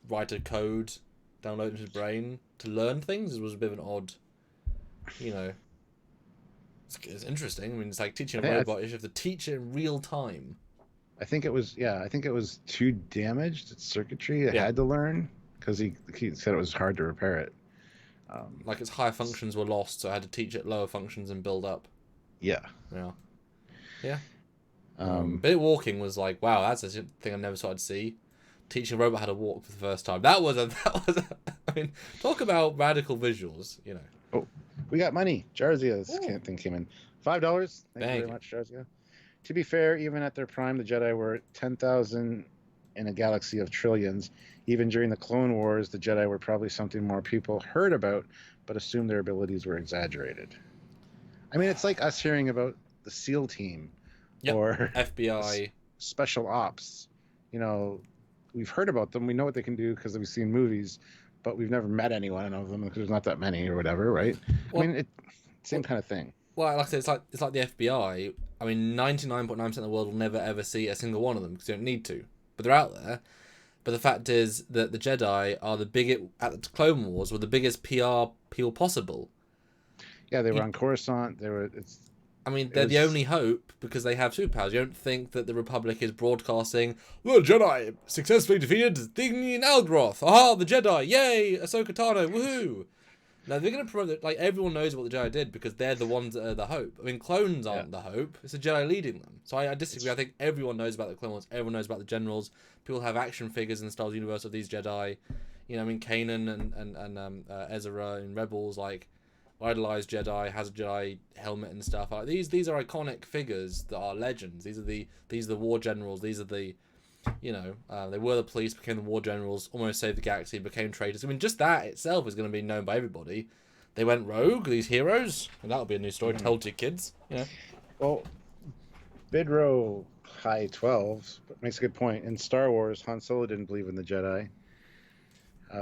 write a code, download it into his brain to learn things. It was a bit of an odd, it's interesting. I mean, it's like teaching a robot. You have to teach it in real time. I think it was too damaged. It's circuitry. It had to learn, because he said it was hard to repair it. Like its higher functions were lost, so I had to teach it lower functions and build up. Yeah. Bit walking was like, wow, that's a thing I've never started to see. Teaching a robot how to walk for the first time. That was I mean, talk about radical visuals, Oh, we got money. Jarzia's thing came in. $5. Thank you very much, Jarzia. To be fair, even at their prime, the Jedi were 10,000 in a galaxy of trillions. Even during the Clone Wars, the Jedi were probably something more people heard about, but assumed their abilities were exaggerated. I mean, it's like us hearing about the SEAL team or FBI, special ops. We've heard about them. We know what they can do because we've seen movies, but we've never met anyone of them because there's not that many or whatever, right? Well, I mean, same kind of thing. Well, like I said, it's like the FBI. I mean, 99.9% of the world will never ever see a single one of them because they don't need to, but they're out there. But the fact is that the Jedi are the biggest at the Clone Wars, were the biggest PR people possible. Yeah, they were on Coruscant. They're the only hope because they have superpowers. You don't think that the Republic is broadcasting, the Jedi successfully defeated Thingy and Aldroth. Aha, the Jedi! Yay! Ahsoka Tano! Woohoo! Now they're going to promote that, like, everyone knows what the Jedi did because they're the ones that are the hope. I mean, clones aren't the hope. It's the Jedi leading them. So I disagree. I think everyone knows about the Clone Wars. Everyone knows about the generals. People have action figures in the Star Wars universe of these Jedi. I mean, Kanan and Ezra in Rebels, like, idolized Jedi, has a Jedi helmet and stuff. Like, these are iconic figures that are legends. These are the war generals. These are the, they were the police, became the war generals, almost saved the galaxy, became traitors. I mean, just that itself is going to be known by everybody. They went rogue, these heroes, and that'll be a new story to tell to kids. Well, Bidro High 12 makes a good point. In Star Wars, Han Solo didn't believe in the Jedi.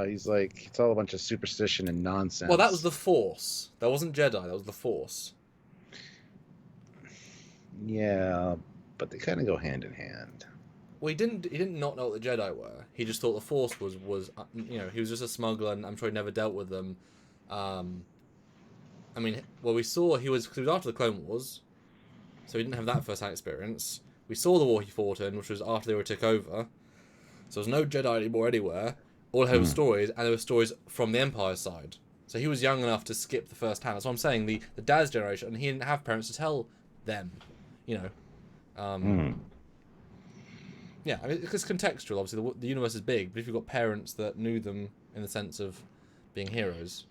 He's like, it's all a bunch of superstition and nonsense. Well, that was the Force. That wasn't Jedi. That was the Force. Yeah, but they kind of go hand in hand. Well, he didn't not know what the Jedi were. He just thought the Force was he was just a smuggler, and I'm sure he never dealt with them. We saw he was after the Clone Wars, so he didn't have that first-hand experience. We saw the war he fought in, which was after they were took over. So there's no Jedi anymore anywhere. All he had was stories, and there were stories from the Empire side. So he was young enough to skip the first hand. That's what I'm saying. The Dad's generation, and he didn't have parents to tell them, Yeah, I mean, it's contextual. Obviously, the universe is big, but if you've got parents that knew them in the sense of being heroes,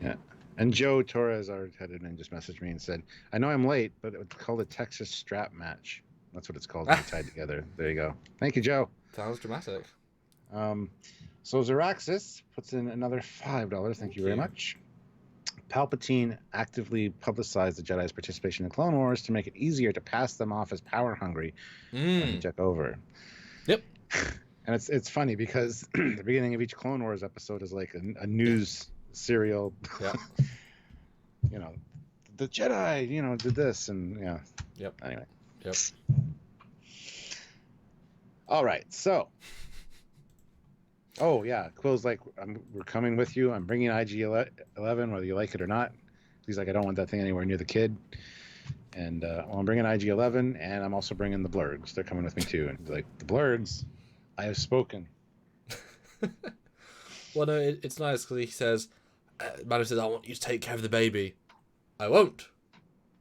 Yeah. And Joe Torres, our head and just messaged me and said, "I know I'm late, but it's called a Texas strap match. That's what it's called when they're tied together." There you go. Thank you, Joe. Sounds dramatic. So Zeraxis puts in another $5. Thank you very much. Palpatine actively publicized the Jedi's participation in Clone Wars to make it easier to pass them off as power hungry when he took over. Yep. And it's funny because the beginning of each Clone Wars episode is like a news serial. Yeah. You know, the Jedi, did this, and yeah. Yep. Anyway. Yep. All right, so. Oh yeah, Quill's like, we're coming with you. I'm bringing IG-11, whether you like it or not. He's like, I don't want that thing anywhere near the kid. And well, I'm bringing IG-11, and I'm also bringing the Blurgs. They're coming with me too. And he's like, the Blurgs, I have spoken. Well, no, it's nice because he says, Mando says, I want you to take care of the baby. I won't.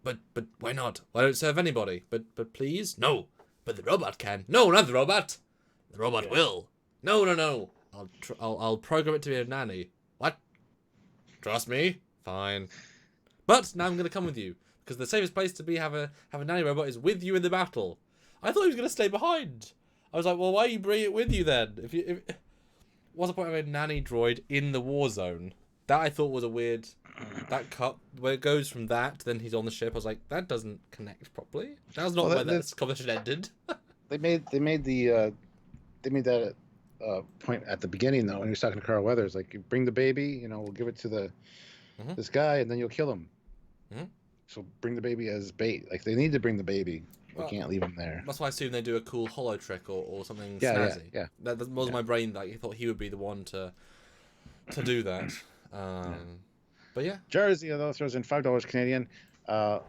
But why not? Why don't serve anybody? But please? No. But the robot can. No, not the robot. The robot will. No. I'll program it to be a nanny. What? Trust me? Fine. But now I'm going to come with you. Because the safest place to have a nanny robot is with you in the battle. I thought he was going to stay behind. I was like, well, why you bring it with you then? What's the point of a nanny droid in the war zone? That I thought was a weird... That cut, where it goes from that to then he's on the ship, I was like, that doesn't connect properly. That was not where that conversation ended. They made that point at the beginning though when he was talking to Carl Weathers, like, you bring the baby, we'll give it to this guy and then you'll kill him. Mm-hmm. So bring the baby as bait. Like, they need to bring the baby. We can't leave him there. That's why I assume they do a cool holo trick or something snazzy. Yeah. That was my brain. Like, I thought he would be the one to do that. But yeah. Jersey though throws in $5 Canadian. The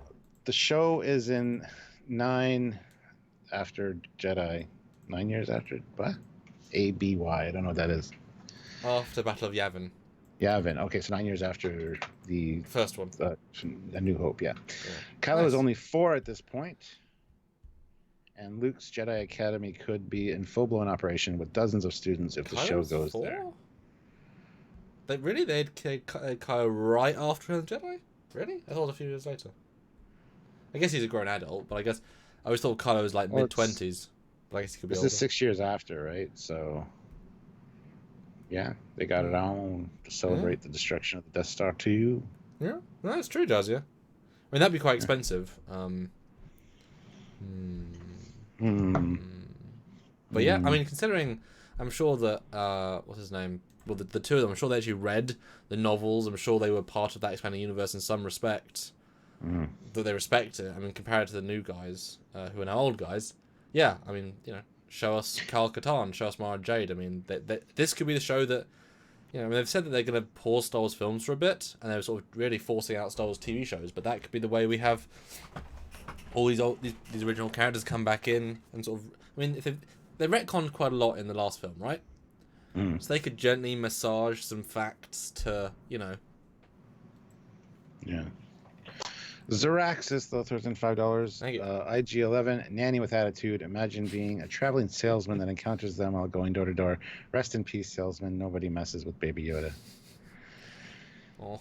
show is in 9 after Jedi. 9 years after what? ABY. I don't know what that is. After Battle of Yavin. Yavin. Okay, so 9 years after the first one. A New Hope. Yeah. Kylo is only 4 at this point, and Luke's Jedi Academy could be in full-blown operation with dozens of students if the show goes 4? There. They'd Kylo right after the Jedi? Really? I thought a few years later. I guess he's a grown adult, but I always thought Kylo was like mid-20s. But I guess he could be older. This is 6 years after, right? So, yeah, they got it on to celebrate the destruction of the Death Star 2. Yeah, no, it's true, Jazz, yeah. I mean, that'd be quite expensive. But yeah, I mean, considering, I'm sure that, what's his name? Well, the two of them, I'm sure they actually read the novels. I'm sure they were part of that expanding universe in some respect. That they respect it. I mean, compared to the new guys, who are now old guys. Yeah, I mean, show us Kyle Katarn, show us Mara Jade. I mean, this could be the show that, I mean, they've said that they're going to pause Star Wars films for a bit, and they're sort of really forcing out Star Wars TV shows, but that could be the way we have all these original characters come back in, and sort of, I mean, they retconned quite a lot in the last film, right? So they could gently massage some facts to, Yeah. Zeraxis, though, throws in $5. Thank you. IG-11, nanny with attitude. Imagine being a traveling salesman that encounters them while going door to door. Rest in peace, salesman. Nobody messes with Baby Yoda. Oh.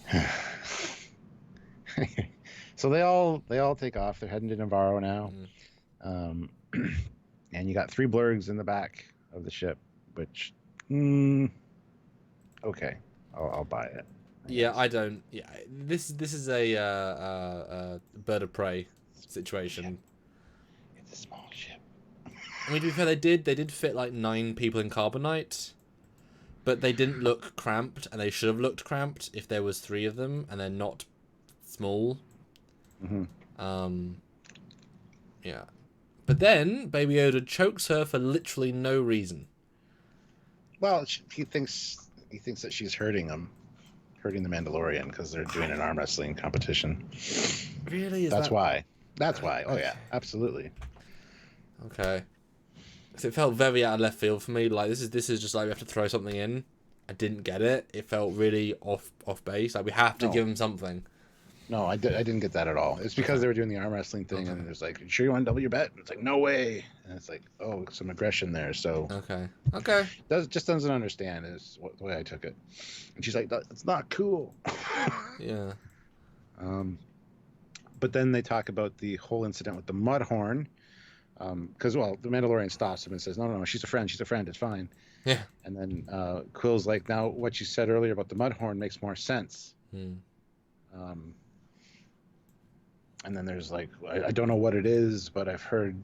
So they all take off. They're heading to Navarro now. And you got 3 blurgs in the back of the ship, which, okay, I'll buy it. Yeah, I don't. Yeah, this is a bird of prey situation. It's a small ship. I mean, to be fair, they did fit like 9 people in carbonite, but they didn't look cramped, and they should have looked cramped if there was 3 of them, and they're not small. Yeah, but then Baby Yoda chokes her for literally no reason. Well, he thinks that she's hurting him. Hurting the Mandalorian because they're doing an arm wrestling competition. Really? That's why. Oh yeah, absolutely. Okay. So it felt very out of left field for me. Like this is just like we have to throw something in. I didn't get it. It felt really off base. Like we have to give him something. No, I didn't get that at all. It's because they were doing the arm wrestling thing, and there's like, "Sure you want to double your bet?" And it's like, "No way!" And it's like, "Oh, some aggression there." So okay. Just doesn't understand is the way I took it. And she's like, "That's not cool." Yeah. But then they talk about the whole incident with the Mudhorn, because the Mandalorian stops him and says, "No, she's a friend. It's fine." Yeah. And then Quill's like, "Now what you said earlier about the Mudhorn makes more sense." And then there's like, I don't know what it is, but I've heard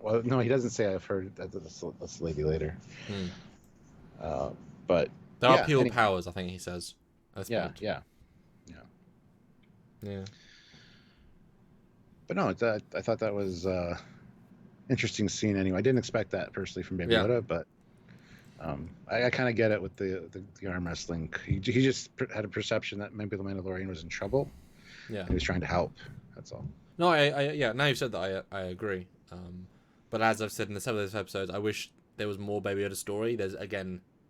Well, no, he doesn't say I've heard this lady later. Hmm. But There are yeah, pure powers, I think he says. yeah. But no, I thought that was interesting scene. Anyway, I didn't expect that personally from Baby Yoda, but I kind of get it with the arm wrestling. He just had a perception that maybe the Mandalorian was in trouble. Yeah, he was trying to help. That's all. No, I now you've said that, I agree. But as I've said in some of those episodes, I wish there was more Baby Yoda story.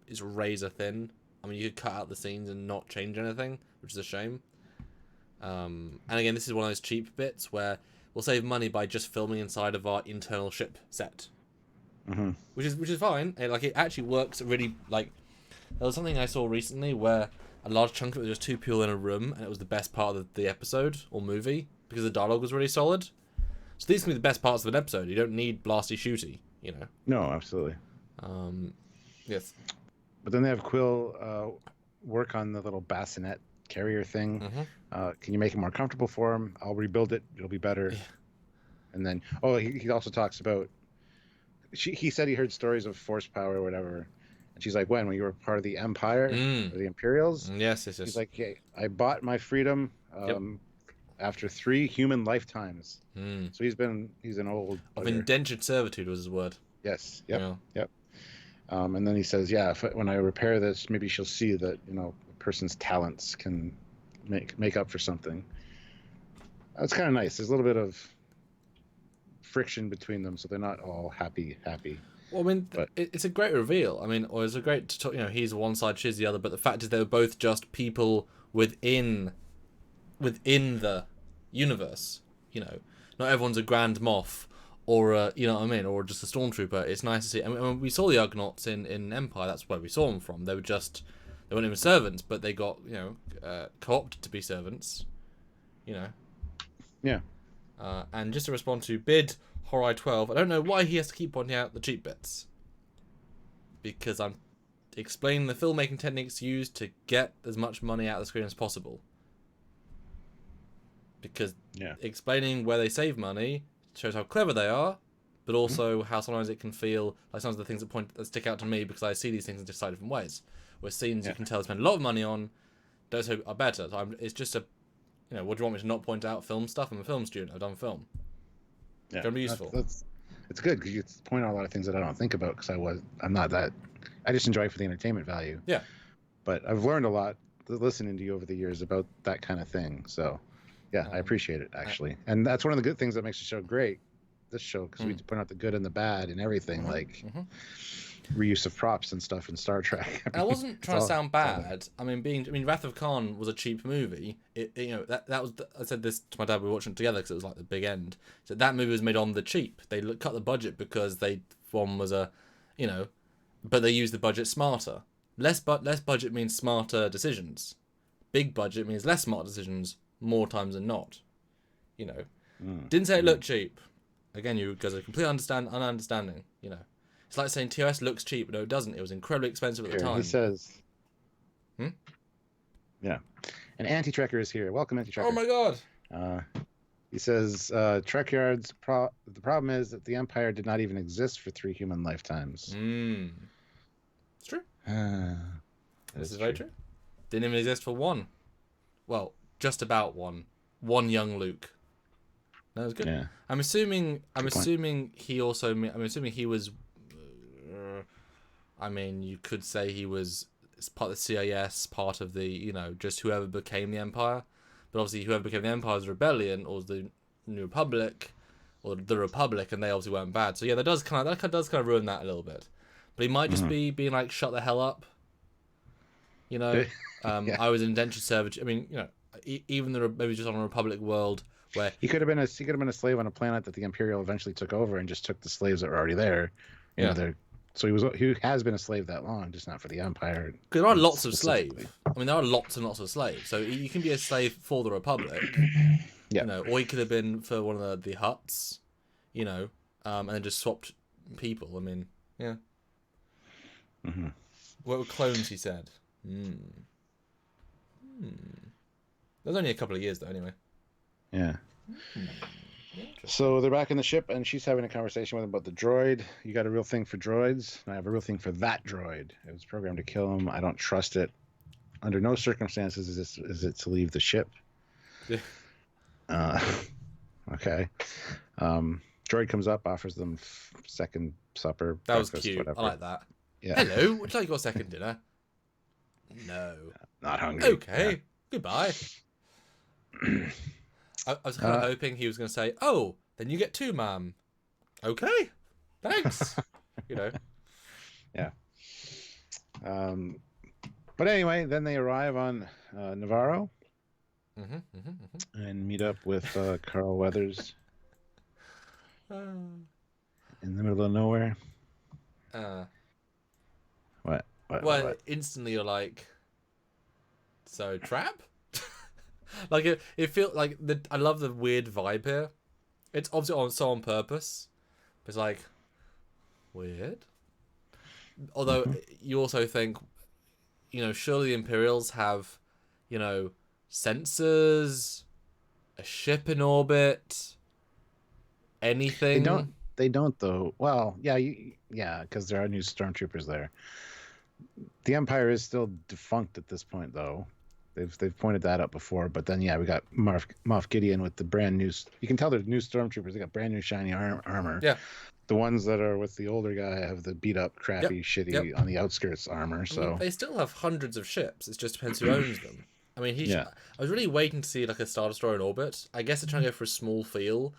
It's razor thin. I mean, you could cut out the scenes and not change anything, which is a shame. And again, this is one of those cheap bits where we'll save money by just filming inside of our internal ship set, which is fine. It actually works really. Like, there was something I saw recently where a large chunk of it was just two people in a room, and it was the best part of the episode or movie because the dialogue was really solid. So these can be the best parts of an episode. You don't need blasty shooty, No, absolutely. Yes. But then they have Quill work on the little bassinet carrier thing. Can you make it more comfortable for him? I'll rebuild it. It'll be better. Yeah. And then, he also talks about. He said he heard stories of force power or whatever, and she's like, when you were part of the Empire or the Imperials? Yes. He's like, hey, I bought my freedom after 3 human lifetimes. So he's an old of indentured servitude was his word. Yes. Yep. And then he says, when I repair this, maybe she'll see that a person's talents can make up for something. That's kind of nice. There's a little bit of friction between them, so they're not all happy. Well, I mean, it's a great reveal. I mean, or it's a great, he's one side, she's the other. But the fact is, they were both just people within the universe. Not everyone's a Grand Moff or or just a stormtrooper. It's nice to see. I mean, we saw the Ugnaughts in Empire. That's where we saw them from. They weren't even servants, but they got co-opted to be servants. Yeah. And just to respond to Bid Horai 12, I don't know why he has to keep pointing out the cheap bits. Because I'm explaining the filmmaking techniques used to get as much money out of the screen as possible. Because explaining where they save money shows how clever they are, but also how sometimes it can feel like some of the things that stick out to me because I see these things in just slightly different ways. Where scenes you can tell they spend a lot of money on, those are better. So it's just what do you want me to not point out? Film stuff? I'm a film student. I've done film. Yeah, it's gonna be useful. It's good because you point out a lot of things that I don't think about because I'm not that. I just enjoy it for the entertainment value. Yeah. But I've learned a lot listening to you over the years about that kind of thing. So, yeah, I appreciate it actually, and that's one of the good things that makes the show great. This show because we point out the good and the bad and everything, reuse of props and stuff in Star Trek. I wasn't trying to sound bad. I mean, Wrath of Khan was a cheap movie. That was. I said this to my dad. We were watching it together because it was like the big end. So that movie was made on the cheap. They cut the budget because one was but they used the budget smarter. Less budget means smarter decisions. Big budget means less smart decisions more times than not. Didn't say it looked cheap. Again, you guys are completely ununderstanding. It's like saying TOS looks cheap. No, it doesn't. It was incredibly expensive at the time. He says... Yeah. An anti-trekker is here. Welcome, anti-trekker. Oh my god! He says, Trekyards, the problem is that the Empire did not even exist for 3 human lifetimes. It's true. This is very true. Didn't even exist for 1. Well, just about 1. 1 young Luke. That was good. Yeah. I'm assuming he was. You could say he was part of the CIS, part of the just whoever became the Empire, but obviously whoever became the Empire was the Rebellion or the New Republic, or the Republic, and they obviously weren't bad. So yeah, that does kind of ruin that a little bit. But he might just be being like, shut the hell up. I was in indentured servitude. I mean, even maybe just on a Republic world. Where he could have been a slave on a planet that the Imperial eventually took over and just took the slaves that were already there. So he has been a slave that long, just not for the Empire. There are lots of slaves. I mean, there are lots and lots of slaves. So you can be a slave for the Republic. Or he could have been for one of the Hutts. And then just swapped people. I mean, yeah. What were clones? He said. That was only a couple of years though, anyway. Yeah. Interesting. So they're back in the ship, and she's having a conversation with him about the droid. You got a real thing for droids, and I have a real thing for that droid. It was programmed to kill him. I don't trust it. Under no circumstances is it to leave the ship. Yeah. Okay. Droid comes up, offers them second supper. That was breakfast, cute. whatever. I like that. Yeah. Hello, would you like your second dinner? No. Not hungry. Okay. Goodbye. I was kind of hoping he was going to say, "Oh, then you get two, ma'am." Okay. Thanks. Yeah. But anyway, then they arrive on Navarro and meet up with Carl Weathers in the middle of nowhere. What? Well, instantly you're like, so trap? Like it feels like I love the weird vibe here. It's obviously on purpose. But it's like weird. Although you also think, surely the Imperials have, sensors, a ship in orbit, anything. They don't though. Well, yeah, because there are new stormtroopers there. The Empire is still defunct at this point, though. They've pointed that out before. But then, we got Moff Gideon with the brand new. You can tell they're new stormtroopers. They got brand new shiny armor. Yeah. The ones that are with the older guy have the beat up, crappy, shitty on the outskirts armor. So I mean, they still have hundreds of ships. It just depends who owns them. I mean, I was really waiting to see like a Star Destroyer in orbit. I guess they're trying to go for a small feel,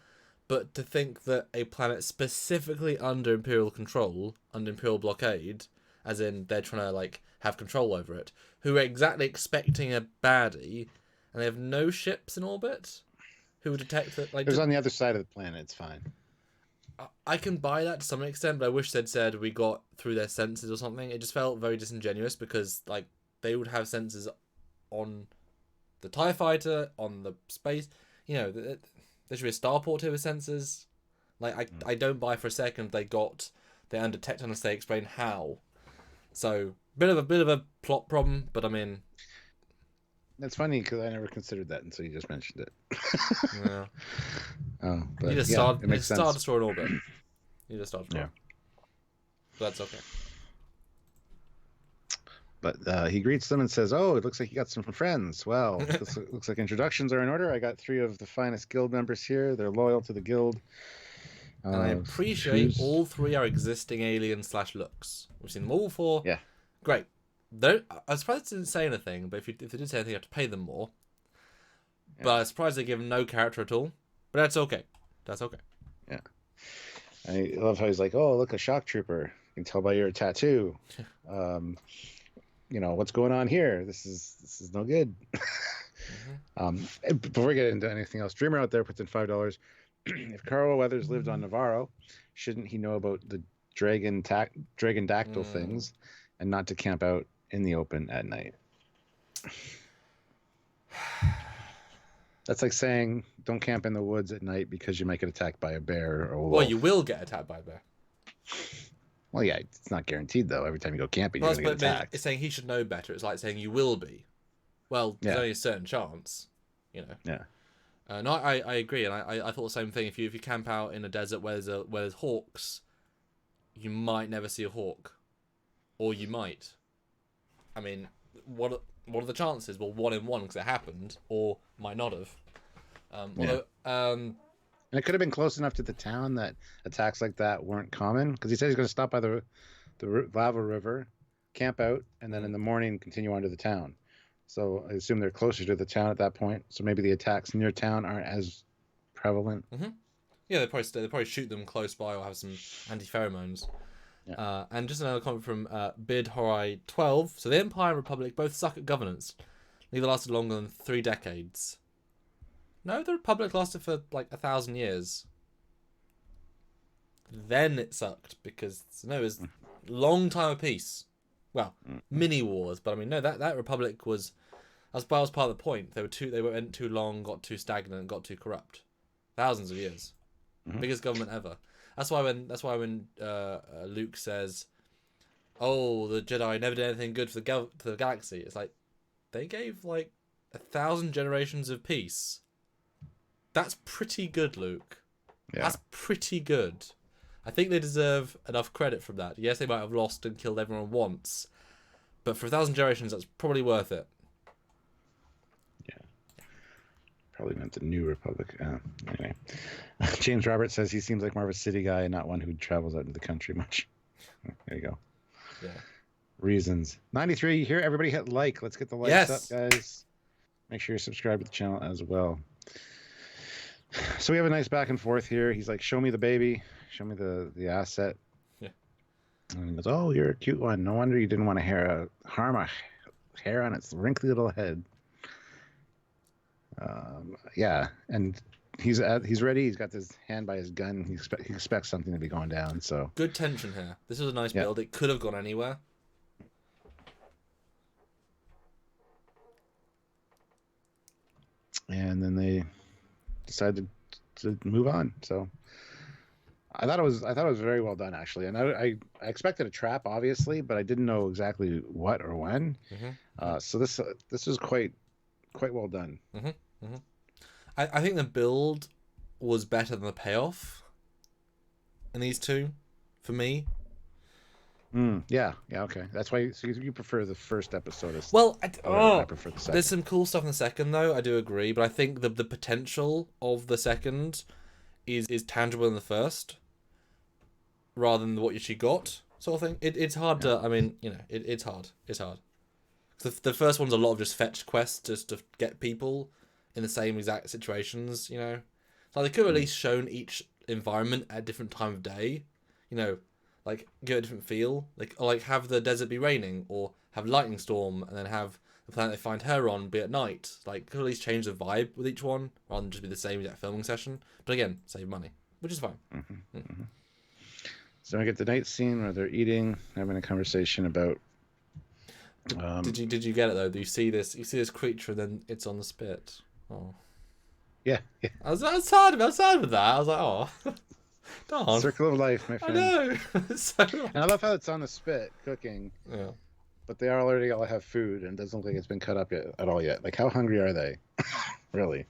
but to think that a planet specifically under Imperial control, under Imperial blockade, as in they're trying to like have control over it, who are exactly expecting a baddie, and they have no ships in orbit, who would detect it. Like, it was on the other side of the planet. It's fine. I can buy that to some extent, but I wish they'd said we got through their sensors or something. It just felt very disingenuous because like they would have sensors on the TIE fighter, on the space. There should be a starport here with sensors. Like I don't buy for a second they're undetected unless they explain how. So bit of a plot problem, but I mean, that's funny because I never considered that until you just mentioned it. Yeah. But you just it makes sense. Star Destroyer in orbit. You just Star Destroyer. Yeah. But that's okay. But he greets them and says, "Oh, it looks like you got some friends. Well, this looks like introductions are in order. I got 3 of the finest guild members here. They're loyal to the guild. And I appreciate all 3 are existing aliens/looks. We've seen them all before. Yeah. Great. I was surprised they didn't say anything, but if they did say anything, you have to pay them more. Yeah. But I was surprised they give them no character at all. But that's okay. That's okay. Yeah. I love how he's like, "Oh, look, a shock trooper. You can tell by your tattoo. What's going on here? This is no good." Before we get into anything else, Dreamer out there puts in $5. If Carl Weathers lived on Navarro, shouldn't he know about the dragon dactyl things and not to camp out in the open at night? That's like saying don't camp in the woods at night because you might get attacked by a bear or a wolf. Well, you will get attacked by a bear. Well, yeah, it's not guaranteed though. Every time you go camping, you're going to get attacked. It's saying he should know better. It's like saying you will be. Well, there's only a certain chance, Yeah. No, I agree, and I thought the same thing. If you camp out in a desert where there's hawks, you might never see a hawk, or you might. I mean, what are the chances? Well, 1 in 1 because it happened, or might not have. And it could have been close enough to the town that attacks like that weren't common, because he said he's going to stop by the lava river, camp out, and then in the morning continue on to the town. So I assume they're closer to the town at that point. So maybe the attacks near town aren't as prevalent. Mm-hmm. Yeah, they probably shoot them close by or have some anti-pheromones. Yeah. And just another comment from Bid Horai 12. So the Empire and Republic both suck at governance. Neither lasted longer than 3 decades. No, the Republic lasted for like 1,000 years. Then it sucked because it was a long time of peace. Well, mini wars, but I mean, no, that Republic was part of the point. They went too long, got too stagnant, got too corrupt. Thousands of years, biggest government ever. That's why when Luke says, "Oh, the Jedi never did anything good for the galaxy," it's like they gave like 1,000 generations of peace. That's pretty good, Luke. That's pretty good. I think they deserve enough credit from that. Yes, they might have lost and killed everyone once, but for 1,000 generations, that's probably worth it. Yeah. Probably meant the New Republic. Anyway. James Roberts says he seems like more of a city guy and not one who travels out into the country much. There you go. Yeah. Reasons. 93 here. Everybody hit like. Let's get the likes up, guys. Make sure you're subscribed to the channel as well. So we have a nice back and forth here. He's like, show me the baby. Show me the asset. Yeah. And he goes, oh, you're a cute one. No wonder you didn't want to harm a hair on its wrinkly little head. Yeah. And he's ready. He's got his hand by his gun. He expects something to be going down. So good tension here. This was a nice build. It could have gone anywhere. And then they decided to move on. So I thought it was very well done, actually. And I expected a trap, obviously, but I didn't know exactly what or when. Mm-hmm. So this was quite well done. Mm-hmm. Mm-hmm. I think the build was better than the payoff in these two, for me. Yeah, okay. That's why you prefer the first episode. Well, I prefer the second. There's some cool stuff in the second, though. I do agree, but I think the potential of the second is tangible in the first, rather than what she got, sort of thing. It's hard to. I mean, it's hard. It's hard. The first one's a lot of just fetch quests just to get people in the same exact situations. So they could have at least shown each environment at a different time of day. Like, give it a different feel. Like have the desert be raining, or have lightning storm, and then have the planet they find her on be at night. Like, could at least change the vibe with each one, rather than just be the same exact filming session. But again, save money, which is fine. Mm-hmm. Mm-hmm. So we get the night scene where they're eating, having a conversation about... Did you get it, though? Do you see this? You see this creature, and then it's on the spit. Oh. Yeah. I was sad with that. I was like, oh... Darn. Circle of life, my friend. I know. And I love how it's on the spit cooking. Yeah. But they already all have food, and it doesn't look like it's been cut up at all yet. Like, how hungry are they? Really?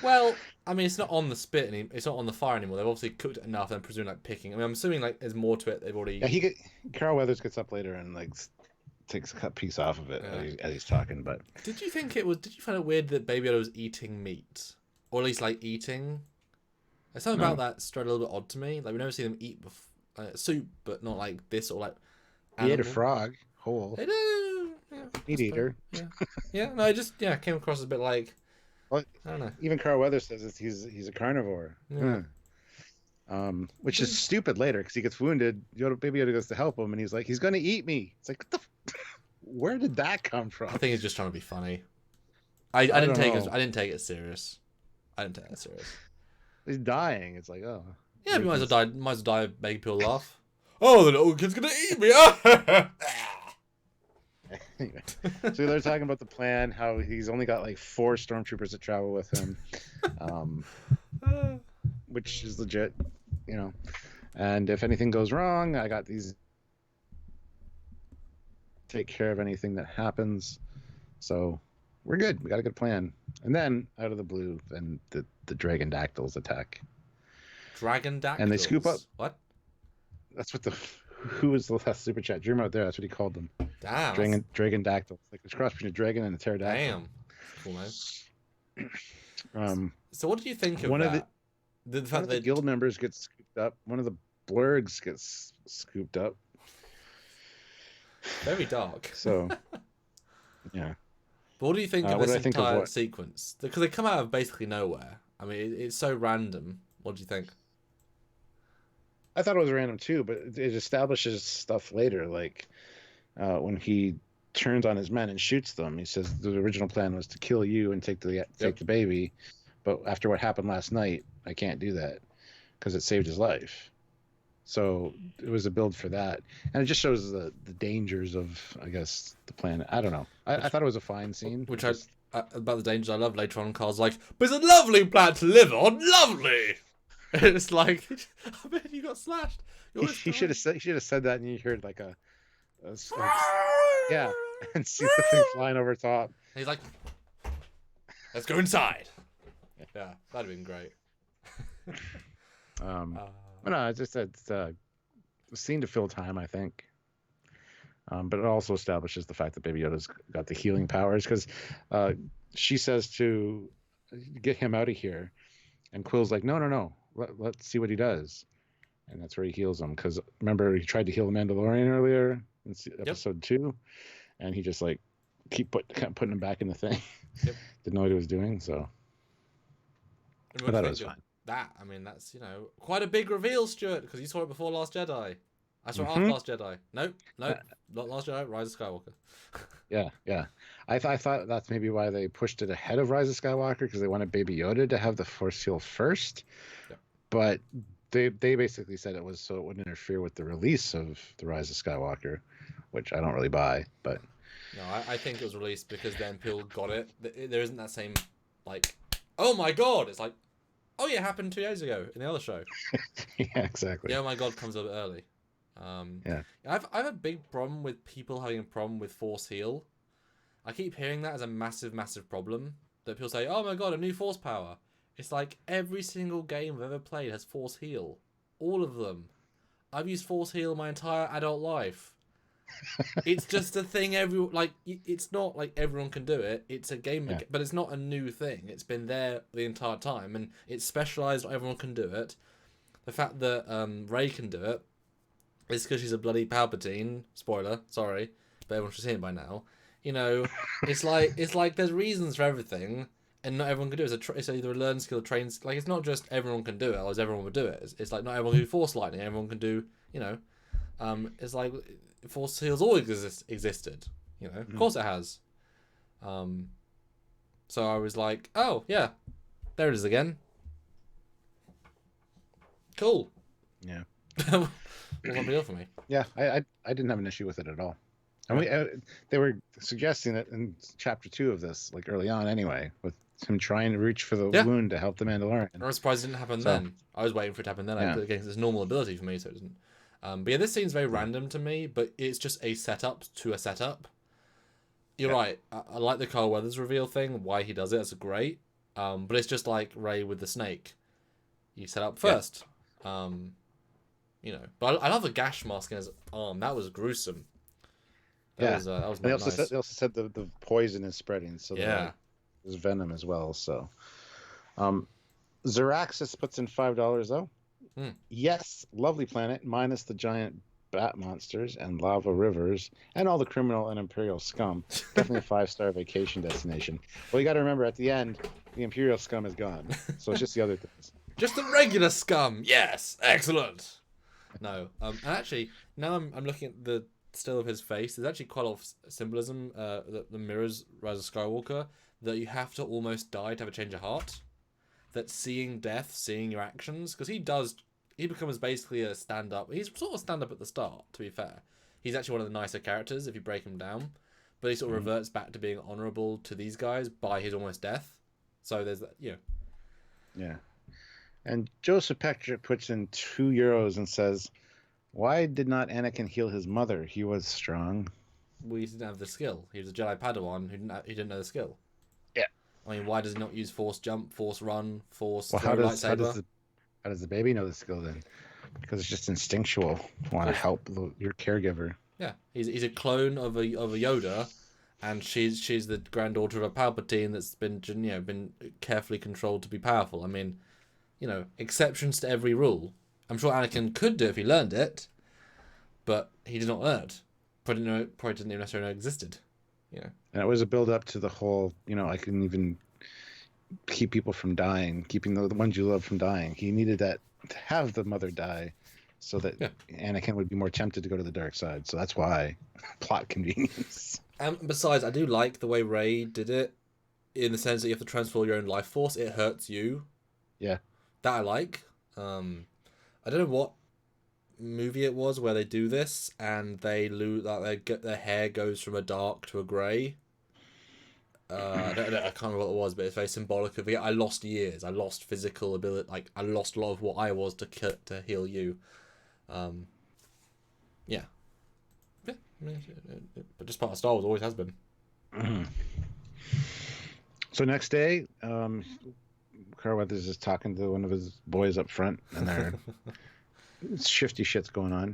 Well, I mean, it's not on the spit it's not on the fire anymore. They've obviously cooked it enough. Then presuming like picking. I mean, I'm assuming like there's more to it. They've already. Yeah, Carl Weathers gets up later and like takes a cut piece off of it as he's talking. But did you find it weird that Baby Yoda was eating meat, or at least like eating? There's something about that straight a little bit odd to me. Like, we never see them eat soup, but not like this or like. He ate a frog whole. They do. Yeah, meat eater. Yeah. Yeah. No, it just came across as a bit like. Well, I don't know. Even Carl Weathers says he's a carnivore. Yeah. Which is stupid later because he gets wounded. Baby Yoda goes to help him, and he's like, he's gonna eat me. It's like, what the? Where did that come from? I think he's just trying to be funny. I didn't take it serious. I didn't take it serious. He's dying. It's like, oh. Yeah, you might as well die making people laugh. Oh, the little kid's gonna eat me! Anyway, so they're talking about the plan, how he's only got like 4 stormtroopers to travel with him, which is legit, And if anything goes wrong, I got these. Take care of anything that happens. So we're good. We got a good plan. And then out of the blue, then the Dragon-dactyls attack. Dragon-dactyls? And they scoop up. What? That's what who was the last super chat? Dream out there. That's what he called them. Damn. Dragon-dactyls. Like it's cross between a dragon and a pterodactyl. Damn. Cool, man. So what did you think of one that? One of the guild members gets scooped up. One of the blurgs gets scooped up. Very dark. So, yeah. But what do you think of this entire sequence? Because they come out of basically nowhere. I mean, it's so random. What do you think? I thought it was random too, but it establishes stuff later. Like when he turns on his men and shoots them, he says the original plan was to kill you and take the baby, but after what happened last night, I can't do that because it saved his life. So it was a build for that, and it just shows the dangers of, I guess, the planet. I don't know. I thought it was a fine scene. Which about the dangers I love later on. Carl's like, but it's a lovely planet to live on. Lovely. And it's like, I bet you got slashed. He should have said that, and you heard like a yeah, and see the thing flying over top. And he's like, let's go inside. Yeah, that'd have been great. But no, it's a scene to fill time, I think. But it also establishes the fact that Baby Yoda's got the healing powers, because she says to get him out of here, and Quill's like, no, let's see what he does, and that's where he heals him. Because remember, he tried to heal the Mandalorian earlier in episode 2, and he just like kept putting him back in the thing. Yep. Didn't know what he was doing, so. But that was fine. I mean, that's quite a big reveal, Stuart, because you saw it before Last Jedi. I saw it after Last Jedi. Nope, not Last Jedi. Rise of Skywalker. Yeah. I thought that's maybe why they pushed it ahead of Rise of Skywalker, because they wanted Baby Yoda to have the Force heal first. Yep. But they basically said it was so it wouldn't interfere with the release of the Rise of Skywalker, which I don't really buy. But no, I think it was released because then people got it. There isn't that same like, oh my god! It's like, oh yeah, it happened 2 days ago in the other show. Yeah, exactly. Yeah, oh my god comes a bit early. I've a big problem with people having a problem with Force heal. I keep hearing that as a massive problem. That people say, oh my god, a new Force power. It's like every single game I've ever played has Force heal. All of them. I've used Force heal my entire adult life. It's just a thing it's not like everyone can do it. It's a game, but it's not a new thing. It's been there the entire time, and it's specialized. Not everyone can do it. The fact that Rey can do it is because she's a bloody Palpatine. Spoiler, sorry, but everyone should see it by now. It's like there's reasons for everything, and not everyone can do it. It's either a learned skill, trained. Like it's not just everyone can do it, or everyone would do it. It's like not everyone can do Force lightning. Everyone can do. It's like Force heals always existed. Of course it has. So I was like, oh yeah, there it is again. Cool. Yeah. Wasn't a deal for me. Yeah, I didn't have an issue with it at all. And they were suggesting it in chapter 2 of this, like early on anyway, with him trying to reach for the wound to help the Mandalorian. I was surprised it didn't happen then. I was waiting for it to happen then. I put it against its normal ability for me, so it doesn't. But yeah, this scene's very random to me, but it's just a setup to a setup. You're right. I like the Carl Weathers reveal thing, why he does it. That's great. But it's just like Rey with the snake. You set up first. But I love the gash mask in his arm. That was gruesome. That was they nice. also said the poison is spreading, so there's venom as well. So, Zeraxis puts in $5 though. Yes, lovely planet minus the giant bat monsters and lava rivers and all the criminal and imperial scum. Definitely a 5-star vacation destination. Well, you got to remember at the end, the imperial scum is gone, so it's just the other things. Just the regular scum. Yes, excellent. No, and actually, now I'm looking at the still of his face. There's actually quite a lot of symbolism that mirrors Rise of Skywalker, that you have to almost die to have a change of heart. That seeing death, seeing your actions, because he becomes basically a stand-up. He's sort of stand-up at the start, to be fair. He's actually one of the nicer characters if you break him down, but he sort of reverts back to being honourable to these guys by his almost death. So there's that, Yeah. And Joseph Patrick puts in €2 and says, why did not Anakin heal his mother? He was strong. Well, he didn't have the skill. He was a Jedi Padawan who didn't know the skill. Yeah. I mean, why does he not use Force jump, Force run, Force throw lightsaber? How does the baby know the skill then? Because it's just instinctual. You want to help your caregiver. Yeah, he's a clone of a Yoda, and she's the granddaughter of a Palpatine that's been carefully controlled to be powerful. I mean, exceptions to every rule. I'm sure Anakin could do it if he learned it, but he did not learn it. Probably didn't even necessarily know it existed. And it was a build up to the whole, I can even keep people from dying, keeping the ones you love from dying. He needed that to have the mother die so that Anakin would be more tempted to go to the dark side. So that's why. Plot convenience. And besides, I do like the way Rey did it, in the sense that you have to transfer your own life force. It hurts you. Yeah. That I like. I don't know what movie it was where they do this, and they lose, like their hair goes from a dark to a grey. I can't remember what it was, but it's very symbolic of it. I lost years. I lost physical ability. Like I lost a lot of what I was to heal you. Yeah. But just part of Star Wars, always has been. So next day, Carl Weathers is talking to one of his boys up front, and they're shifty shit's going on.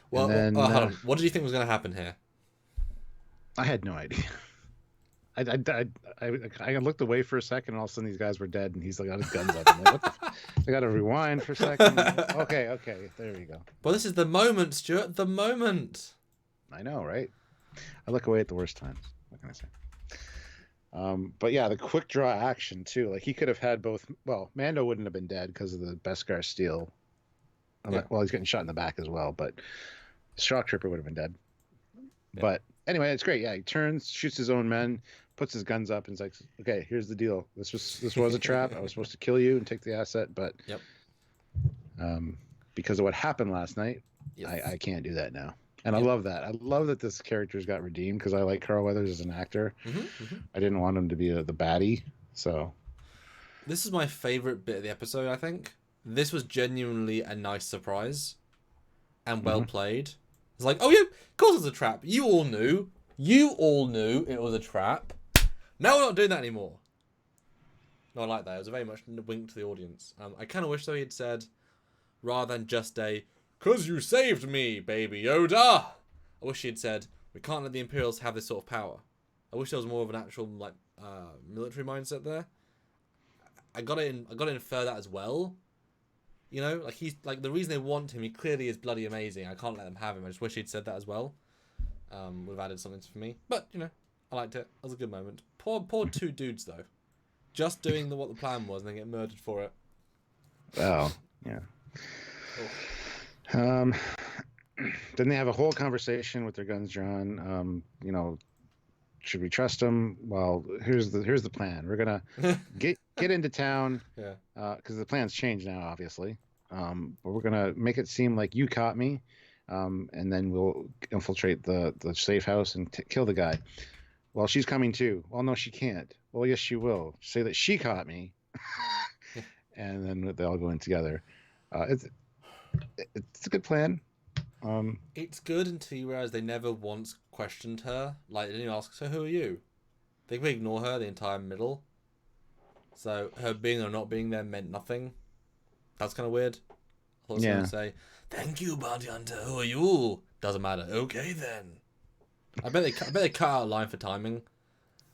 Well, and then hold on. What did you think was going to happen here? I had no idea. I looked away for a second, and all of a sudden these guys were dead, and he's like got his guns up. I'm like, what the I got to rewind for a second. Okay, there you go. Well, this is the moment, Stuart. The moment. I know, right? I look away at the worst times. What can I say? But yeah, the quick draw action too. Like he could have had both. Well, Mando wouldn't have been dead because of the Beskar steel. Yeah. Well, he's getting shot in the back as well, but Shock Trooper would have been dead. Yeah. But anyway, it's great. Yeah, he turns, shoots his own men, puts his guns up, and is like, "Okay, here's the deal. This was a trap. I was supposed to kill you and take the asset, but because of what happened last night, I can't do that now." And I love that. I love that this character's got redeemed because I like Carl Weathers as an actor. I didn't want him to be the baddie, so. This is my favorite bit of the episode, I think. This was genuinely a nice surprise and well played. It's like, oh yeah, of course it's a trap. You all knew it was a trap. Now we're not doing that anymore. No, I like that. It was very much a wink to the audience. I kind of wish though he had said, rather than just a, "'Cause you saved me, Baby Yoda." I wish he had said, "We can't let the Imperials have this sort of power." I wish there was more of an actual like military mindset there. I got to infer that as well. You know, like he's like the reason they want him. He clearly is bloody amazing. I can't let them have him. I just wish he'd said that as well. Would have added something for me. But you know, I liked it. It was a good moment. Poor two dudes though, just doing what the plan was and then get murdered for it. Oh yeah. Oh. Then they have a whole conversation with their guns drawn. You know, should we trust them? Well, here's the plan. We're gonna get into town. Yeah. Because the plan's changed now, obviously. But we're gonna make it seem like you caught me, and then we'll infiltrate the safe house and kill the guy. Well, she's coming too. Well, no, she can't. Well, yes, she will. Say that she caught me, and then they all go in together. It's a good plan. It's good until you realize they never once questioned her. Like, they didn't ask, "So who are you?" They could ignore her the entire middle. So her being or not being there meant nothing. That's kind of weird. I thought someone would say, "Thank you, bounty hunter. Who are you?" Doesn't matter. Okay then. I bet they cut out a line for timing.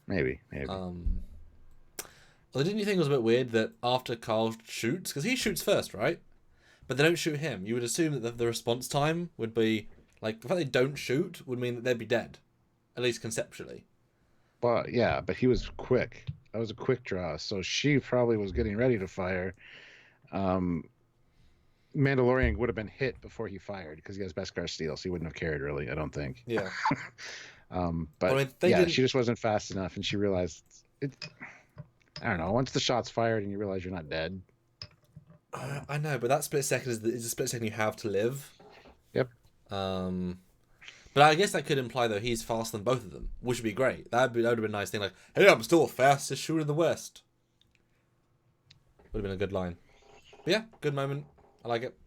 Maybe. Although, didn't you think it was a bit weird that after Carl shoots, because he shoots first, right? But they don't shoot him. You would assume that the response time would be like the fact they don't shoot would mean that they'd be dead, at least conceptually. Well, yeah, but he was quick. That was a quick draw, so she probably was getting ready to fire. Mandalorian would have been hit before he fired because he has Beskar steel, so he wouldn't have cared really. I don't think. Yeah. But I mean, she just wasn't fast enough, and she realized it. I don't know. Once the shot's fired and you realize you're not dead. I know, but that split second is the split second you have to live. Yep. But I guess that could imply though he's faster than both of them, which would be great. That would have been a nice thing. Like, "Hey, I'm still fastest shooter in the West." Would have been a good line. But yeah, good moment. I like it.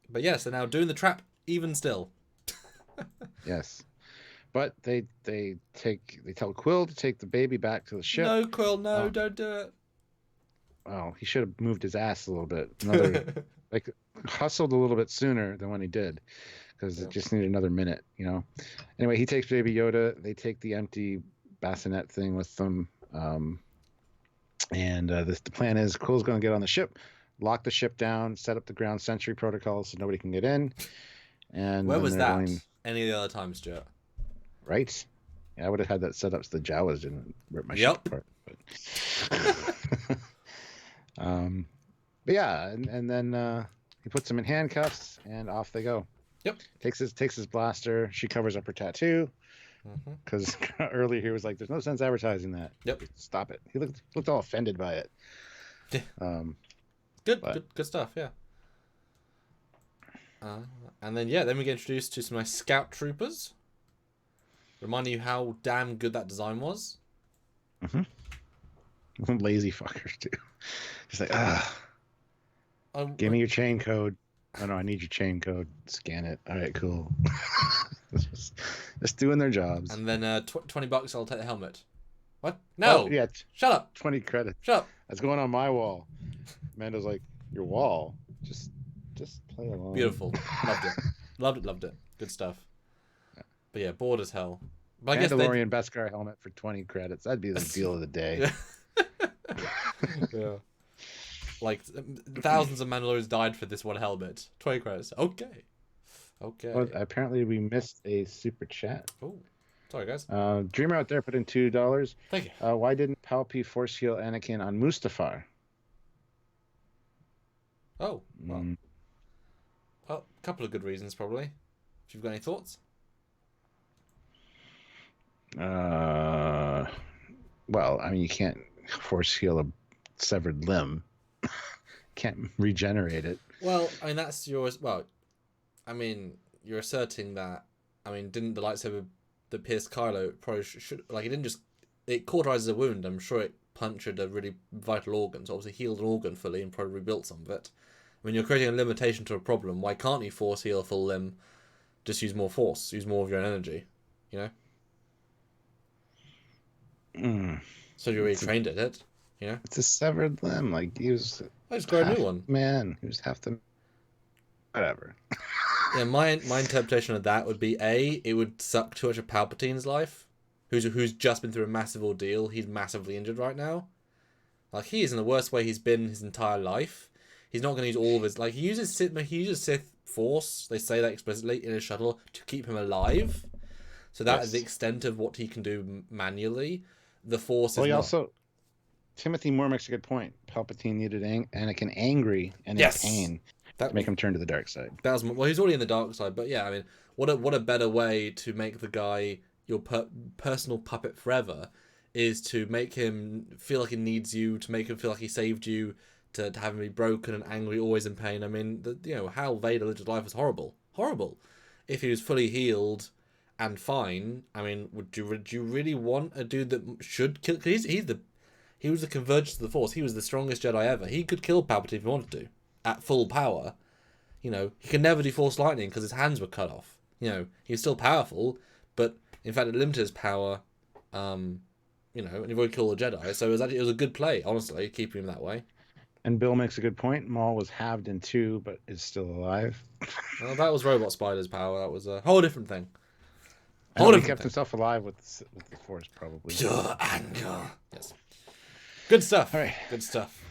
But yes, they're now doing the trap even still. Yes. But they tell Quill to take the baby back to the ship. No, Quill, no, don't do it. Oh, he should have moved his ass a little bit. Like hustled a little bit sooner than when he did, because it just needed another minute, you know. Anyway, he takes Baby Yoda. They take the empty bassinet thing with them, and the plan is Quill's going to get on the ship, lock the ship down, set up the ground sentry protocol so nobody can get in. And where was that? Any of the other times, Stuart? Right. Yeah, I would have had that set up so the Jawas didn't rip my ship apart. But yeah, and then he puts them in handcuffs and off they go. Yep. Takes his blaster. She covers up her tattoo because earlier he was like, "There's no sense advertising that." Yep. Stop it. He looked all offended by it. Yeah. Good stuff. Yeah. And then then we get introduced to some nice scout troopers. Reminding you how damn good that design was. Lazy fuckers too. Just like give me your chain code. Oh no, I need your chain code. Scan it. All right, cool. just doing their jobs. And then $20, I'll take the helmet. What? Oh, No. yeah, Shut up. 20 credits. Shut up. That's going on my wall. Mando's like, your wall? Just play along. Beautiful. Loved it. Loved it. Good stuff. But yeah, bored as hell. But I guess Mandalorian Beskar helmet for 20 credits. That'd be the deal of the day. Yeah. Like, thousands of Mandalorians died for this one helmet. 20 credits. Okay. Well, apparently we missed a super chat. Oh, sorry guys. Dreamer out there put in $2. Thank you. Why didn't Palpy force heal Anakin on Mustafar? Oh, well. Well, a couple of good reasons probably. If you've got any thoughts? Well, I mean, you can't force heal a severed limb. Can't regenerate it. Well, I mean, that's yours. Well, I mean, you're asserting that. I mean, didn't the lightsaber that pierced Kylo probably should like it didn't just it cauterizes a wound. I'm sure it punctured a really vital organ, so obviously healed an organ fully and probably rebuilt some of it. I mean, you're creating a limitation to a problem. Why can't you force heal a full limb? Just use more force. Use more of your own energy. You know. So you already trained at it. You know. It's a severed limb. Like he was. I just got a new one. Man, he was half the. Whatever. Yeah, my interpretation of that would be it would suck too much of Palpatine's life, who's just been through a massive ordeal. He's massively injured right now. Like he is in the worst way he's been his entire life. He's not going to use all of his he uses Sith Force. They say that explicitly in his shuttle to keep him alive. So that is the extent of what he can do manually. The Force. Well, also. Timothy Moore makes a good point. Palpatine needed Anakin angry and in pain to make him turn to the dark side. That was he's already in the dark side, but yeah, I mean, what a better way to make the guy your personal puppet forever is to make him feel like he needs you, to make him feel like he saved you, to have him be broken and angry, always in pain. I mean, how Vader lived his life was horrible. If he was fully healed and fine, I mean, would you really want a dude that should kill? Because he was the convergence of the Force. He was the strongest Jedi ever. He could kill Palpatine if he wanted to, at full power. He could never do Force lightning because his hands were cut off. He was still powerful, but in fact it limited his power. And he would kill the Jedi. So it was a good play, honestly, keeping him that way. And Bill makes a good point. Maul was halved in two, but is still alive. Well, that was Robot Spider's power. That was a whole different thing. He kept himself alive with the Force, probably. Pure anger. Yes. Good stuff. All right. Good stuff.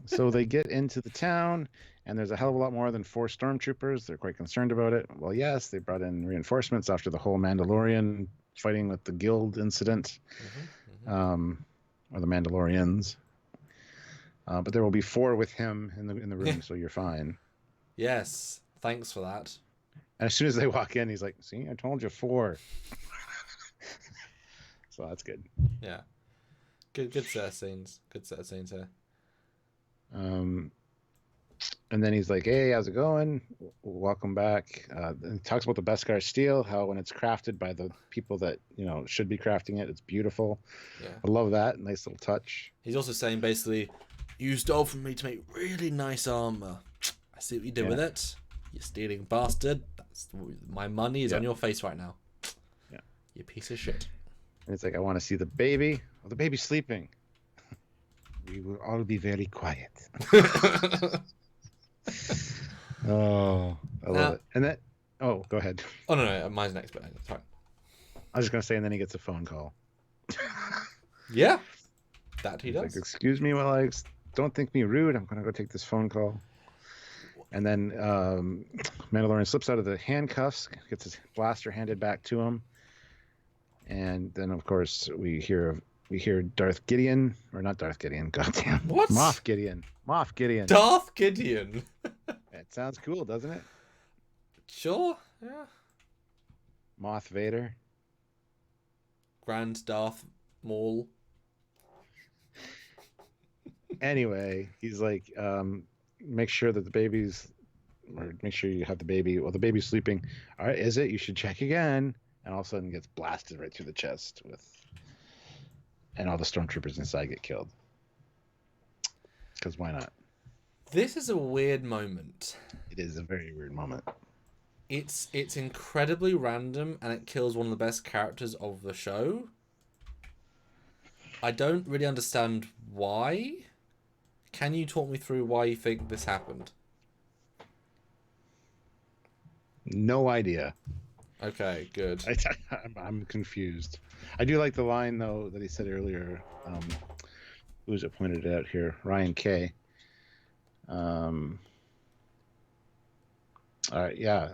So they get into the town, and there's a hell of a lot more than 4 stormtroopers. They're quite concerned about it. Well, yes, they brought in reinforcements after the whole Mandalorian fighting with the guild incident, or the Mandalorians. But there will be 4 with him in the room, so you're fine. Yes, thanks for that. And as soon as they walk in, he's like, "See, I told you 4." So that's good. Yeah. Good set of scenes. Good set of scenes here. And then he's like, "Hey, how's it going? Welcome back." And he talks about the Beskar steel, how when it's crafted by the people that should be crafting it, it's beautiful. Yeah, I love that. Nice little touch. He's also saying basically, "You stole from me to make really nice armor. I see what you did with it. You stealing bastard. My money is on your face right now. Yeah, you piece of shit." And it's like, "I want to see the baby." Oh, the baby's sleeping. We will all be very quiet. Oh, I love it. And that. Oh, go ahead. Oh no, mine's next, but it's fine. I was just gonna say, and then he gets a phone call. Yeah, that he does. Like, "Excuse me, while I don't think me rude. I'm gonna go take this phone call." And then Mandalorian slips out of the handcuffs, gets his blaster handed back to him, and then of course we hear Darth Gideon, or not Darth Gideon, goddamn. What? Moff Gideon. Darth Gideon. It sounds cool, doesn't it? Sure. Yeah. Moth Vader. Grand Darth Maul. Anyway, he's like, make sure that the baby's, or make sure you have the baby. Well, the baby's sleeping. All right, is it? You should check again. And all of a sudden gets blasted right through the chest and all the stormtroopers inside get killed. Because why not? This is a weird moment. It is a very weird moment. It's incredibly random, and it kills one of the best characters of the show. I don't really understand why. Can you talk me through why you think this happened? No idea. Okay, good. I'm confused. I do like the line though that he said earlier. Who was it pointed out here? Ryan K. Yeah,